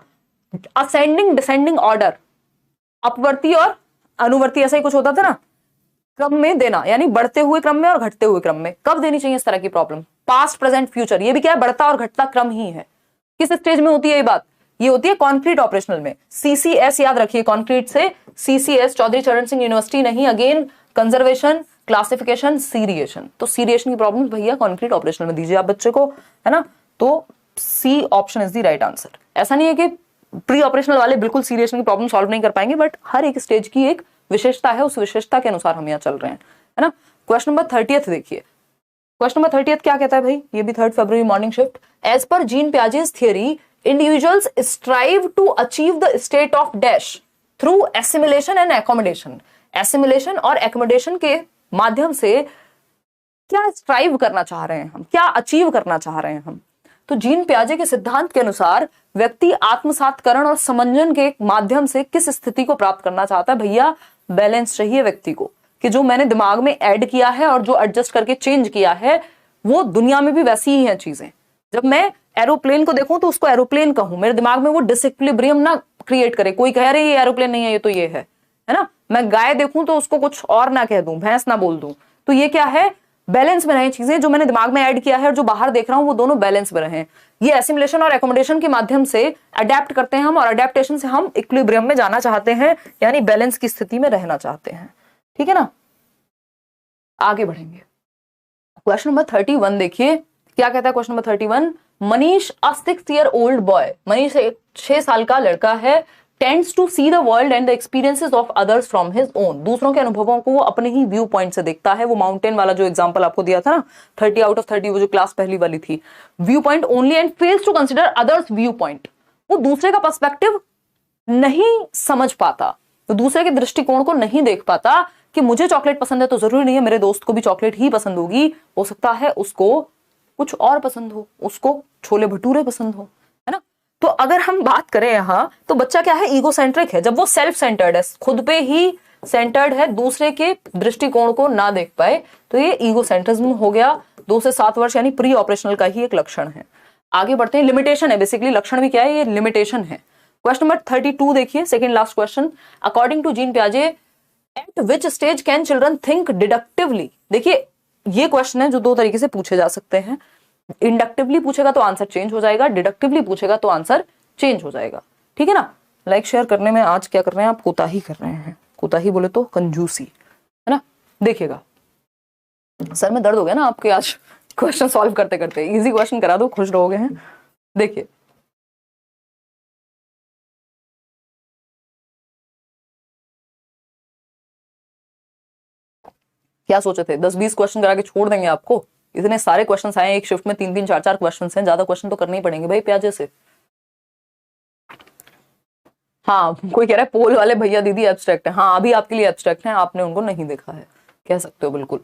असेंडिंग डिसेंडिंग ऑर्डर, अपवर्ती और अनुवर्ती ऐसा ही कुछ होता था ना, क्रम में देना, यानी बढ़ते हुए क्रम में और घटते हुए क्रम में कब देनी चाहिए इस तरह की प्रॉब्लम। पास्ट प्रेजेंट फ्यूचर, ये भी क्या है, बढ़ता और घटता क्रम ही है। किस स्टेज में होती है ये बात, ये होती है कॉन्क्रीट ऑपरेशनल में। सीसीएस याद रखिए, कॉन्क्रीट से सीसीएस, चौधरी चरण सिंह यूनिवर्सिटी नहीं, अगेन कंजर्वेशन, क्लासिफिकेशन, सीरिएशन। तो सीरिएशन की प्रॉब्लम भैया कॉन्क्रीट ऑपरेशनल में दीजिए आप बच्चे को, है ना। तो C option is the right answer. ऐसा नहीं है कि प्री ऑपरेशनल वाले बिल्कुल सीरिएशन की प्रॉब्लम सॉल्व नहीं कर पाएंगे, बट हर एक स्टेज की एक विशेषता है, उस विशेषता के अनुसार हम यहाँ चल रहे हैं, है ना। क्वेश्चन नंबर 30 देखिए, क्वेश्चन नंबर 30 क्या कहता है भाई, ये भी 3 फरवरी morning shift. As per Jean Piaget's theory, individuals strive to achieve the state of dash through assimilation and accommodation. Assimilation और एकोमोडेशन के माध्यम से क्या स्ट्राइव करना चाह रहे हैं हम, क्या अचीव करना चाह रहे हैं हम। तो जीन पियाजे के सिद्धांत के अनुसार व्यक्ति आत्मसातकरण और समंजन के माध्यम से किस स्थिति को प्राप्त करना चाहता है। भैया बैलेंस चाहिए व्यक्ति को, कि जो मैंने दिमाग में ऐड किया है और जो एडजस्ट करके चेंज किया है वो दुनिया में भी वैसी ही हैं चीजें। जब मैं एरोप्लेन को देखूं तो उसको एरोप्लेन कहूं, मेरे दिमाग में वो डिसइक्विलिब्रियम ना क्रिएट करे, कोई कह रहे ये एरोप्लेन नहीं है, ये तो ये है ना। मैं गाय देखूं तो उसको कुछ और ना कह दूं, भैंस ना बोल दूं, तो ये क्या है, बैलेंस में रहे चीजें। जो मैंने दिमाग में ऐड किया है और जो बाहर देख रहा हूं वो दोनों बैलेंस में रहे। ये एसिमुलेशन और एकोमोडेशन के माध्यम से अडेप्ट करते हैं हम, और अडेप्टेशन से हम इक्विलिब्रियम में जाना चाहते हैं, यानी बैलेंस की स्थिति में रहना चाहते हैं। ठीक है ना, आगे बढ़ेंगे। क्वेश्चन नंबर 31 देखिए क्या कहता है। Question number 31, Manish a 6 year old boy, Manish 6 साल का लड़का है, tends to see the world and the experiences of others from his own. दूसरों के अनुभवों को वो अपने ही व्यू पॉइंट से देखता है। वो माउंटेन वाला जो एग्जांपल आपको दिया था ना, 30 out of 30, वो जो क्लास पहली वाली थी, view point only and fails to consider others view point. वो दूसरे का पर्सपेक्टिव नहीं समझ पाता, तो दूसरे के दृष्टिकोण को नहीं देख पाता कि मुझे चॉकलेट पसंद है तो जरूरी नहीं है मेरे दोस्त को भी चॉकलेट ही पसंद होगी, हो सकता है उसको कुछ और पसंद हो, उसको छोले भटूरे पसंद हो, है ना। तो अगर हम बात करें यहाँ, तो बच्चा क्या है, ईगो सेंट्रिक है। जब वो सेल्फ सेंटर्ड है, खुद पे ही सेंटर्ड है, दूसरे के दृष्टिकोण को ना देख पाए, तो ये ईगो सेंट्रिज्म हो गया। 2 से 7 वर्ष यानी प्री ऑपरेशनल का ही एक लक्षण है। आगे बढ़ते हैं, लिमिटेशन है बेसिकली, लक्षण भी क्या है, ये लिमिटेशन है। क्वेश्चन नंबर 32 देखिए, second last question. According to Jean पियाजे, at which stage can children think deductively. देखिए ये क्वेश्चन है जो 2 तरीके से पूछे जा सकते हैं। इंडक्टिवली पूछेगा तो आंसर चेंज हो जाएगा, डिडक्टिवली पूछेगा तो आंसर चेंज हो जाएगा। ठीक है ना। लाइक शेयर करने में आज क्या कर रहे हैं आप, कोताही कर रहे हैं। कोताही बोले तो कंजूसी, है ना। देखिएगा सर में दर्द हो गया ना आपके आज क्वेश्चन सॉल्व करते करते। इजी क्वेश्चन करा दो, खुश रहोगे हैं। देखिए क्या सोचे थे, 10-20 क्वेश्चन करा के छोड़ देंगे आपको। इतने सारे क्वेश्चन आए एक शिफ्ट में, 3-3 4-4 क्वेश्चन हैं, ज्यादा क्वेश्चन तो करने ही पड़ेंगे भाई प्याजे से। हाँ कोई कह रहा है पोल वाले भैया दीदी एब्स्ट्रैक्ट है। हाँ अभी आपके लिए एब्स्ट्रैक्ट है, आपने उनको नहीं देखा है, कह सकते हो बिल्कुल।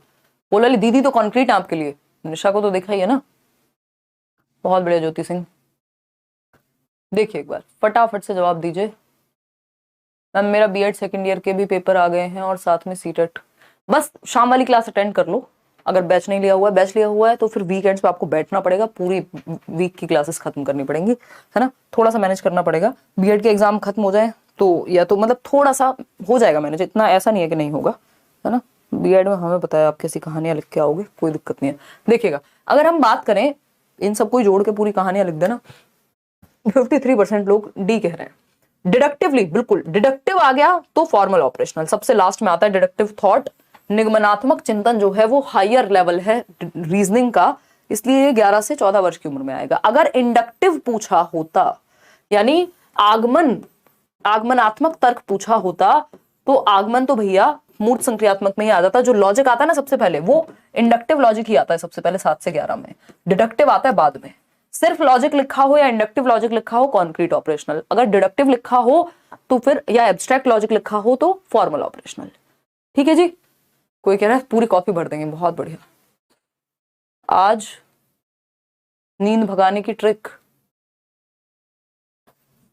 पोल वाली दीदी तो कॉन्क्रीट है आपके लिए, निशा को तो देखा ही है ना। बहुत बढ़िया ज्योति सिंह, देखिए एक बार फटाफट से जवाब दीजिए। मैम मेरा बीएड सेकंड ईयर के भी पेपर आ गए हैं और साथ में सीटेट। बस शाम वाली क्लास अटेंड कर लो, अगर बैच नहीं लिया हुआ है, बैच लिया हुआ है तो फिर वीकेंड्स पे आपको बैठना पड़ेगा, पूरी वीक की क्लासेस खत्म करनी पड़ेंगी, है ना। थोड़ा सा मैनेज करना पड़ेगा, बीएड के एग्जाम खत्म हो जाए तो, या तो मतलब थोड़ा सा हो जाएगा मैनेज, इतना ऐसा नहीं है कि नहीं होगा, है ना। बीएड में हमें पता है आप कैसी कहानियां लिख के आओगे, कोई दिक्कत नहीं है। देखिएगा अगर हम बात करें, इन सबको जोड़ के पूरी कहानियां लिख देना। 53% लोग डी कह रहे हैं। डिडक्टिवली, बिल्कुल डिडक्टिव आ गया तो फॉर्मल ऑपरेशनल सबसे लास्ट में आता है। डिडक्टिव थॉट, निगमनात्मक चिंतन जो है वो हायर लेवल है रीजनिंग का, इसलिए ये 11 से 14 वर्ष की उम्र में आएगा। अगर इंडक्टिव पूछा होता, यानी आगमन आगमनात्मक तर्क पूछा होता तो आगमन तो भैया मूर्त संक्रियात्मक में ही आ जाता। जो लॉजिक आता है ना सबसे पहले, वो इंडक्टिव लॉजिक ही आता है सबसे पहले 7 से 11 में, डिडक्टिव आता है बाद में। सिर्फ लॉजिक लिखा हो या इंडक्टिव लॉजिक लिखा हो कॉन्क्रीट ऑपरेशनल, अगर डिडक्टिव लिखा हो तो फिर, या एब्स्ट्रैक्ट लॉजिक लिखा हो तो फॉर्मल ऑपरेशनल। ठीक है जी। कोई कह रहा है पूरी कॉपी भर देंगे, बहुत बढ़िया। आज नींद भगाने की ट्रिक,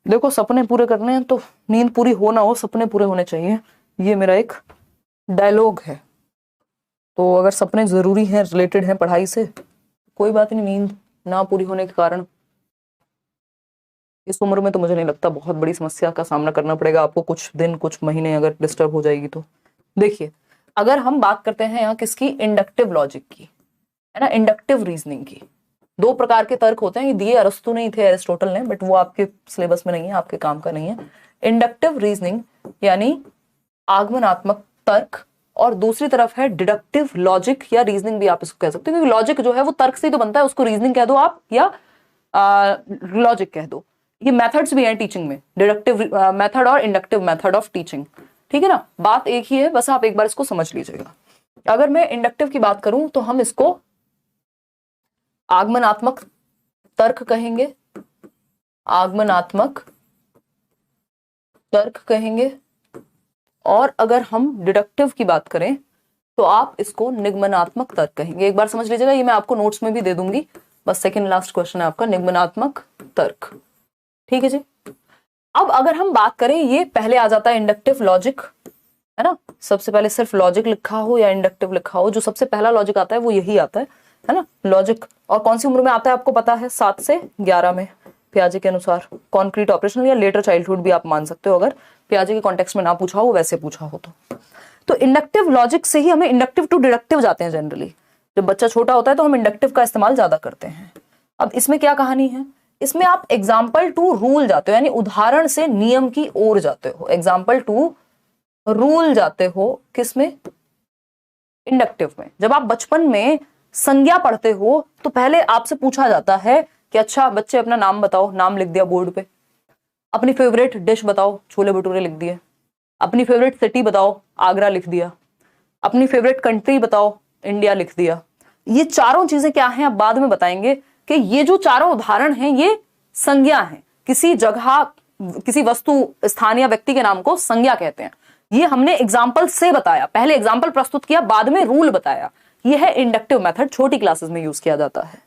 देखो सपने पूरे करने हैं तो नींद पूरी हो ना हो, सपने पूरे होने चाहिए, ये मेरा एक डायलॉग है। तो अगर सपने जरूरी हैं, रिलेटेड हैं पढ़ाई से, कोई बात नहीं, नींद ना पूरी होने के कारण इस उम्र में तो मुझे नहीं लगता बहुत बड़ी समस्या का सामना करना पड़ेगा आपको। कुछ दिन कुछ महीने अगर डिस्टर्ब हो जाएगी तो देखिए, अगर हम बात करते हैं यहाँ किसकी, इंडक्टिव लॉजिक की, है ना, इंडक्टिव रीजनिंग की। 2 प्रकार के तर्क होते हैं, ये दिए अरस्तु नहीं थे, एरिस्टोटल ने, बट वो आपके सिलेबस में नहीं है, आपके काम का नहीं है। इंडक्टिव रीजनिंग यानी आगमनात्मक तर्क, और दूसरी तरफ है डिडक्टिव लॉजिक या रीजनिंग भी आप इसको कह सकते हो, क्योंकि लॉजिक जो है वो तर्क से ही तो बनता है, उसको रीजनिंग कह दो आप या लॉजिक कह दो। ये मेथड्स भी हैं टीचिंग में, डिडक्टिव मेथड और इंडक्टिव मेथड ऑफ टीचिंग। ठीक है ना, बात एक ही है, बस आप एक बार इसको समझ लीजिएगा। अगर मैं इंडक्टिव की बात करूं तो हम इसको आगमनात्मक तर्क कहेंगे, आगमनात्मक तर्क कहेंगे। और अगर हम डिडक्टिव की बात करें तो आप इसको निगमनात्मक तर्क कहेंगे। एक बार समझ लीजिएगा, ये मैं आपको नोट्स में भी दे दूंगी, बस सेकंड लास्ट क्वेश्चन है आपका, निगमनात्मक तर्क। ठीक है जी। अब अगर हम बात करें, ये पहले आ जाता है इंडक्टिव लॉजिक, है ना, सबसे पहले सिर्फ लॉजिक लिखा हो या इंडक्टिव लिखा हो, जो सबसे पहला लॉजिक आता है वो यही आता है ना, लॉजिक। और कौन सी उम्र में आता है आपको पता है, 7 से 11 में, पियाजे के अनुसार। कॉन्क्रीट ऑपरेशनल या लेटर चाइल्डहुड भी आप मान सकते हो, अगर पियाजे के कॉन्टेक्स्ट में ना पूछा हो, वैसे पूछा हो तो इंडक्टिव लॉजिक से ही हमें इंडक्टिव टू डिडक्टिव जाते हैं जनरली। जब बच्चा छोटा होता है तो हम इंडक्टिव का इस्तेमाल ज्यादा करते हैं। अब इसमें क्या कहानी है, इसमें आप एग्जाम्पल टू रूल जाते हो, यानी उदाहरण से नियम की ओर जाते हो। एग्जाम्पल टू रूल जाते हो किसमें, इंडक्टिव में। जब आप बचपन में संज्ञा पढ़ते हो तो पहले आपसे पूछा जाता है कि अच्छा बच्चे अपना नाम बताओ, नाम लिख दिया बोर्ड पे। अपनी फेवरेट डिश बताओ, छोले भटूरे लिख दिए। अपनी फेवरेट सिटी बताओ, आगरा लिख दिया। अपनी फेवरेट कंट्री बताओ, इंडिया लिख दिया। ये चारों चीजें क्या हैं, आप बाद में बताएंगे कि ये जो चारों उदाहरण हैं ये संज्ञा हैं। किसी जगह, किसी वस्तु, स्थान या व्यक्ति के नाम को संज्ञा कहते हैं। ये हमने एग्जाम्पल से बताया, पहले एग्जाम्पल प्रस्तुत किया, बाद में रूल बताया। ये है इंडक्टिव मेथड, छोटी क्लासेस में यूज किया जाता है।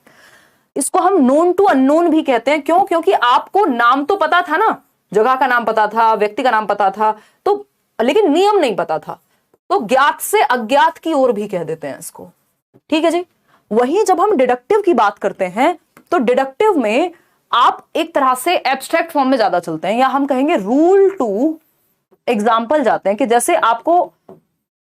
इसको हम नोन टू अननोन भी कहते हैं। क्यों? क्योंकि आपको नाम तो पता था ना, जगह का नाम पता था, व्यक्ति का नाम पता था, तो लेकिन नियम नहीं पता था, तो ज्ञात से अज्ञात की ओर भी कह देते हैं इसको। ठीक है जी। वहीं जब हम डिडक्टिव की बात करते हैं तो डिडक्टिव में आप एक तरह से एब्स्ट्रैक्ट फॉर्म में ज्यादा चलते हैं, या हम कहेंगे रूल टू एग्जाम्पल जाते हैं। कि जैसे आपको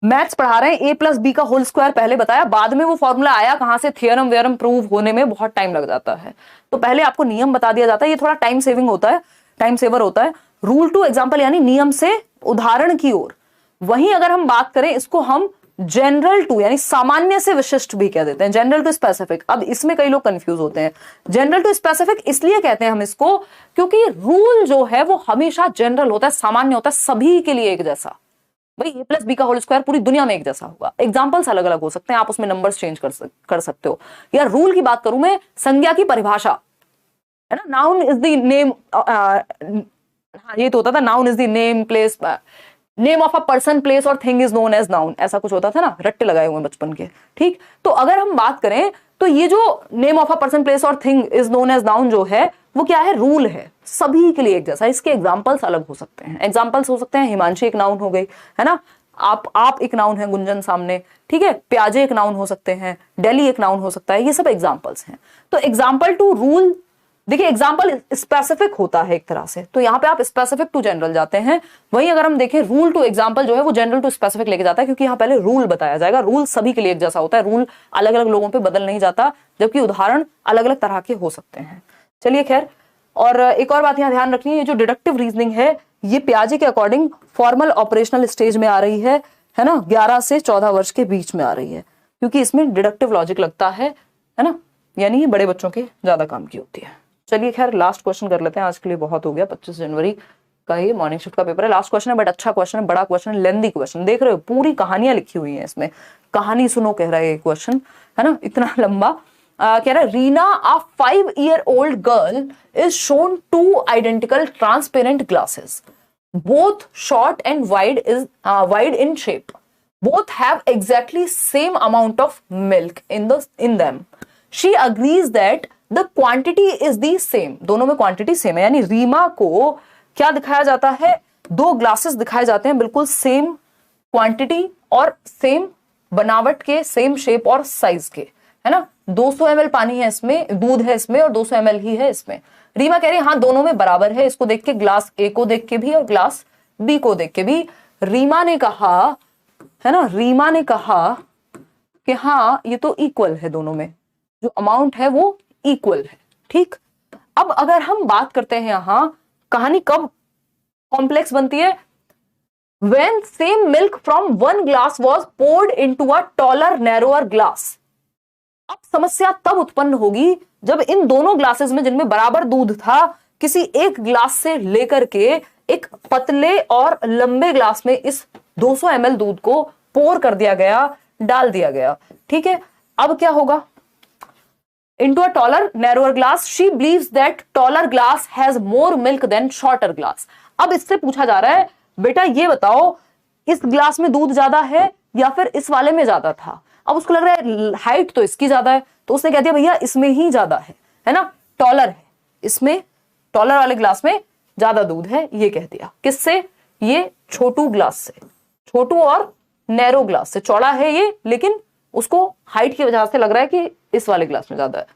मैथ्स पढ़ा रहे हैं, a+b का होल स्क्वायर पहले बताया, बाद में वो फॉर्मूला आया कहां से, थियरम वेयरम प्रूव होने में बहुत टाइम लग जाता है, तो पहले आपको नियम बता दिया जाता है। ये थोड़ा टाइम सेविंग होता है, टाइम सेवर होता है। रूल टू एग्जाम्पल यानी नियम से उदाहरण की ओर। वहीं अगर हम बात करें, इसको हम जनरल टू यानी सामान्य से विशिष्ट भी कह देते हैं, जनरल टू स्पेसिफिक। अब इसमें कई लोग कंफ्यूज होते हैं। जनरल टू स्पेसिफिक इसलिए कहते हैं हम इसको क्योंकि रूल जो है वो हमेशा जनरल होता है, सामान्य होता है, सभी के लिए एक जैसा। भाई a+b का होल स्क्वायर पूरी दुनिया में एक जैसा होगा। एग्जाम्पल्स अलग अलग हो सकते हैं, आप उसमें नंबर्स चेंज कर सकते हो। या रूल की बात करूं मैं, संज्ञा की परिभाषा, है ना, नाउन इज द नेम, ये तो होता था, noun is the name place, name of a person place और thing is known as noun, ऐसा कुछ होता था ना, रट्टे लगाए हुए बचपन के। ठीक, तो अगर हम बात करें तो ये जो name of a person place और thing is known as noun जो है वो क्या है, रूल है, सभी के लिए एक जैसा। इसके एग्जाम्पल्स अलग हो सकते हैं। एग्जाम्पल्स हो सकते हैं, हिमांशी एक नाउन हो गई, है ना, आप एक नाउन है, गुंजन सामने, ठीक है, प्याजे एक नाउन हो सकते हैं, दिल्ली एक नाउन हो सकता है, ये सब एग्जाम्पल्स हैं। तो एग्जाम्पल टू रूल, देखिए एग्जाम्पल स्पेसिफिक होता है एक तरह से, तो यहाँ पे आप स्पेसिफिक टू जनरल जाते हैं। वहीं अगर हम देखें रूल टू एग्जाम्पल जो है वो जनरल टू स्पेसिफिक लेके जाता है, क्योंकि यहाँ पहले रूल बताया जाएगा। रूल सभी के लिए एक जैसा होता है, रूल अलग अलग लोगों पे बदल नहीं जाता, जबकि उदाहरण अलग अलग तरह के हो सकते हैं। चलिए खैर, और एक और बात यहाँ ध्यान रखनी है, ये जो डिडक्टिव रीजनिंग है ये पियाजे के अकॉर्डिंग फॉर्मल ऑपरेशनल स्टेज में आ रही है ना, 11 से 14 वर्ष के बीच में आ रही है, क्योंकि इसमें डिडक्टिव लॉजिक लगता है ना, यानी ये बड़े बच्चों के ज्यादा काम की होती है। चलिए खैर लास्ट क्वेश्चन कर लेते हैं, आज के लिए बहुत हो गया, 25 जनवरी का ये मॉर्निंग शिफ्ट का पेपर है। लास्ट क्वेश्चन है, बट अच्छा क्वेश्चन है, बड़ा क्वेश्चन है, लेंदी क्वेश्चन। देख रहे हो पूरी कहानियां लिखी हुई हैं इसमें, कहानी सुनो कह रहा है ये क्वेश्चन, है ना, इतना लंबा। कह रहा है रीना अ 5-year-old girl is shown 2 identical transparent glasses, both short and wide in shape, both have exactly same amount of milk in them. She agrees that the quantity is the same. दोनों में quantity same है, यानी रीमा को क्या दिखाया जाता है, 2 glasses दिखाए जाते हैं बिल्कुल सेम क्वांटिटी और सेम बनावट के, सेम शेप और साइज के, है ना। 200 ml पानी है इसमें, दूध है इसमें, और 200 ml ही है इसमें। रीमा कह रही है हाँ दोनों में बराबर है, इसको देख के, ग्लास ए को देख के भी और ग्लास बी को देख के भी। रीमा ने कहा, है ना, रीमा ने कहा कि हाँ ये तो इक्वल है, दोनों में जो अमाउंट है वो इक्वल है। ठीक, अब अगर हम बात करते हैं यहां कहानी कब कॉम्प्लेक्स बनती है, when same milk from one glass was poured into a taller narrower glass। अब समस्या तब उत्पन्न होगी जब इन दोनों ग्लासेस में, जिनमें बराबर दूध था, किसी एक ग्लास से लेकर के एक पतले और लंबे ग्लास में इस 200 ml दूध को पोर कर दिया गया, डाल दिया गया। ठीक है, अब क्या होगा, into a taller narrower glass she believes that taller glass has more milk than shorter glass। अब इससे पूछा जा रहा है बेटा ये बताओ इस ग्लास में दूध ज्यादा है या फिर इस वाले में ज्यादा था। अब उसको लग रहा है हाइट तो इसकी ज्यादा है, तो उसने कह दिया भैया इसमें ही ज्यादा है ना, टॉलर है, इसमें टॉलर वाले ग्लास में ज्यादा दूध है, ये कह दिया। किससे, ये छोटू ग्लास से, छोटू और नैरो ग्लास से। चौड़ा है ये, लेकिन उसको हाइट की वजह से लग रहा है कि इस वाले ग्लास में ज्यादा है।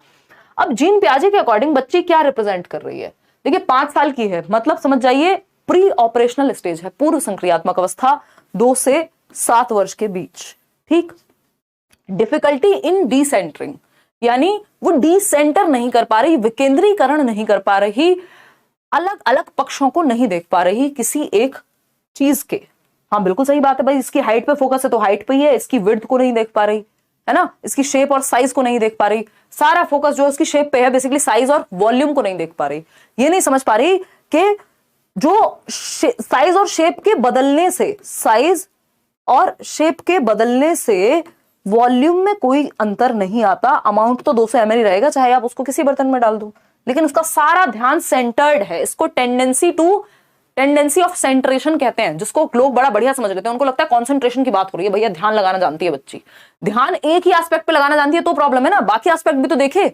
अब जीन पियाजे के अकॉर्डिंग बच्ची क्या रिप्रेजेंट कर रही है, देखिए 5 साल की है, मतलब समझ जाइए प्री ऑपरेशनल स्टेज है, पूर्व संक्रियात्मक अवस्था, 2 से 7 वर्ष के बीच। ठीक, डिफिकल्टी इन डिसेंटरिंग, यानी वो डिसेंटर नहीं कर पा रही, विकेंद्रीकरण नहीं कर पा रही, अलग अलग पक्षों को नहीं देख पा रही किसी एक चीज के। हाँ बिल्कुल सही बात है भाई, इसकी हाइट पे फोकस है तो हाइट पे ही है, इसकी विड्थ को नहीं देख पा रही, है ना, इसकी शेप और साइज को नहीं देख पा रही, सारा फोकस जो है उसकी शेप पे है, बेसिकली साइज और वॉल्यूम को नहीं देख पा रही। ये नहीं समझ पा रही कि जो साइज और शेप के बदलने से, साइज और शेप के बदलने से वॉल्यूम में कोई अंतर नहीं आता। अमाउंट तो 200 ml ही रहेगा, चाहे आप उसको किसी बर्तन में डाल दो, लेकिन उसका सारा ध्यान सेंटर्ड है। इसको टेंडेंसी ऑफ सेंट्रेशन कहते हैं, जिसको लोग बड़ा बढ़िया समझ लेते हैं, उनको लगता है कॉन्सेंट्रेशन की बात हो रही है। भैया ध्यान लगाना जानती है बच्ची, ध्यान एक ही एस्पेक्ट पे लगाना जानती है तो प्रॉब्लम है ना, बाकी एस्पेक्ट भी तो देखे।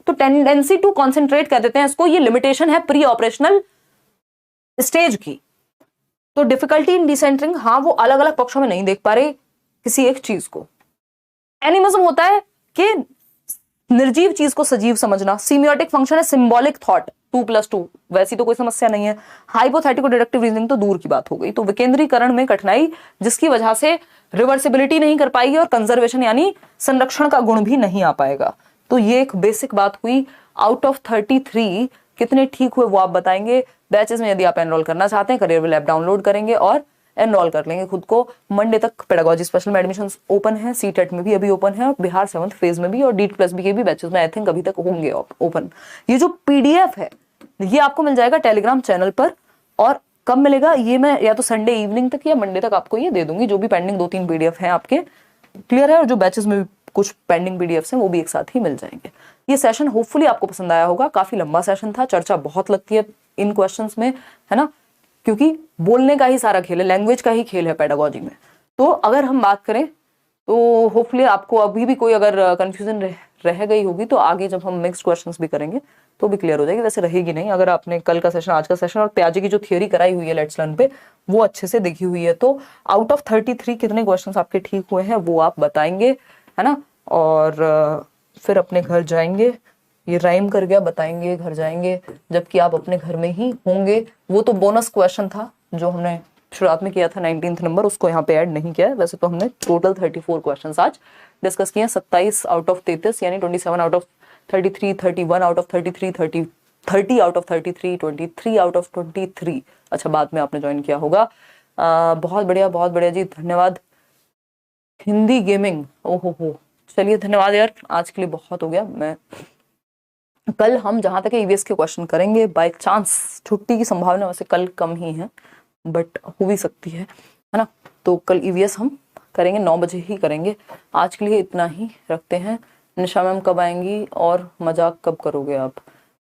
तो टेंडेंसी टू कॉन्सेंट्रेट कह देते हैं इसको, ये लिमिटेशन है प्री ऑपरेशनल स्टेज की। तो डिफिकल्टी इन डिसेंटरिंग, हाँ वो अलग अलग पक्षों में नहीं देख पा रहे किसी एक चीज को। एनिमिज्म होता है कि निर्जीव चीज को सजीव समझना। सीमियोटिक फंक्शन है सिंबॉलिक थॉट, 2+2, वैसी तो कोई समस्या नहीं है। हाइपोथेटिकल डिडक्टिव रीजनिंग तो दूर की बात हो गई। तो विकेंद्रीकरण में कठिनाई, जिसकी वजह से रिवर्सिबिलिटी नहीं कर पाएगी और कंजर्वेशन यानी संरक्षण का गुण भी नहीं आ पाएगा। तो ये एक बेसिक बात हुई। आउट ऑफ 33 कितने ठीक हुए वो आप बताएंगे। बैचेस में यदि आप एनरोल करना चाहते हैं, करियर विल ऐप डाउनलोड करेंगे और एनरोल कर लेंगे खुद को। मंडे तक पेडागोजी स्पेशल में एडमिशंस ओपन है, सीटेट में भी अभी ओपन है, और बिहार 7th फेज में भी, और DEET+B के भी बैचेस में आई थिंक अभी तक होंगे ओपन। ये जो PDF है ये आपको मिल जाएगा टेलीग्राम चैनल पर। और कब मिलेगा ये मैं या तो संडे इवनिंग तक या मंडे तक आपको ये दे दूंगी। जो भी पेंडिंग 2-3 PDF हैं आपके, क्लियर है, और जो बैचेस में भी कुछ पेंडिंग PDFs हैं वो भी एक साथ ही मिल जाएंगे। ये सेशन होपफुली आपको पसंद आया होगा। काफी लंबा सेशन था, चर्चा बहुत लगती है इन क्वेश्चंस में, है ना, क्योंकि बोलने का ही सारा खेल है, लैंग्वेज का ही खेल है पेडागोजी में। तो अगर हम बात करें तो होपफुली आपको अभी भी कोई अगर कंफ्यूजन रह गई होगी तो आगे जब हम मिक्स्ड क्वेश्चंस भी करेंगे तो भी क्लियर हो जाएगी। वैसे रहेगी नहीं अगर आपने कल का सेशन, आज का सेशन और पियाजे की जो थियोरी कराई हुई है लेट्स लर्न पे वो अच्छे से देखी हुई है। तो आउट ऑफ 33 कितने क्वेश्चंस आपके ठीक हुए हैं वो आप बताएंगे, है ना, और फिर अपने घर जाएंगे। ये राइम कर गया, बताएंगे घर जाएंगे, जबकि आप अपने घर में ही होंगे। वो तो बोनस क्वेश्चन था जो हमने शुरुआत में किया था 19th नंबर, उसको यहाँ पे ऐड नहीं किया है। वैसे तो हमने टोटल 34 क्वेश्चंस आज डिस्कस किए हैं। 27 आउट ऑफ 33 यानी 27 out of 33, 31 out of 33, 30 out of 33, 23 out of 23। अच्छा, बाद में आपने ज्वाइन किया होगा। बहुत बढ़िया जी, धन्यवाद। हिंदी गेमिंग, ओहो हो, चलिए धन्यवाद यार, आज के लिए बहुत हो गया। मैं कल हम जहां तक ईवीएस के क्वेश्चन करेंगे, बाय चांस छुट्टी की संभावना वैसे कल कम ही है, बट हो भी सकती है ना। तो कल ईवीएस हम करेंगे, 9 बजे ही करेंगे। आज के लिए इतना ही रखते हैं। निशा मैम कब आएंगी और मजाक कब करोगे आप?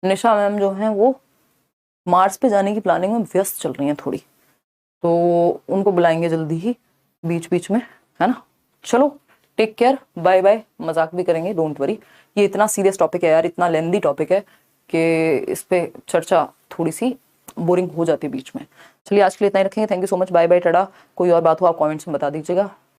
निशा मैम जो हैं वो मार्स पे जाने की प्लानिंग में व्यस्त चल रही हैं थोड़ी, तो उनको बुलाएंगे जल्दी ही बीच बीच में, है ना। चलो टेक केयर, बाय बाय। मजाक भी करेंगे, डोंट वरी। ये इतना सीरियस टॉपिक है यार, इतना लेंदी टॉपिक है कि इस पे चर्चा थोड़ी सी बोरिंग हो जाती है बीच में। चलिए आज के लिए इतना ही रखेंगे। Thank you so much, bye bye, tata. कोई और बात हो आप कमेंट्स में बता दीजिएगा।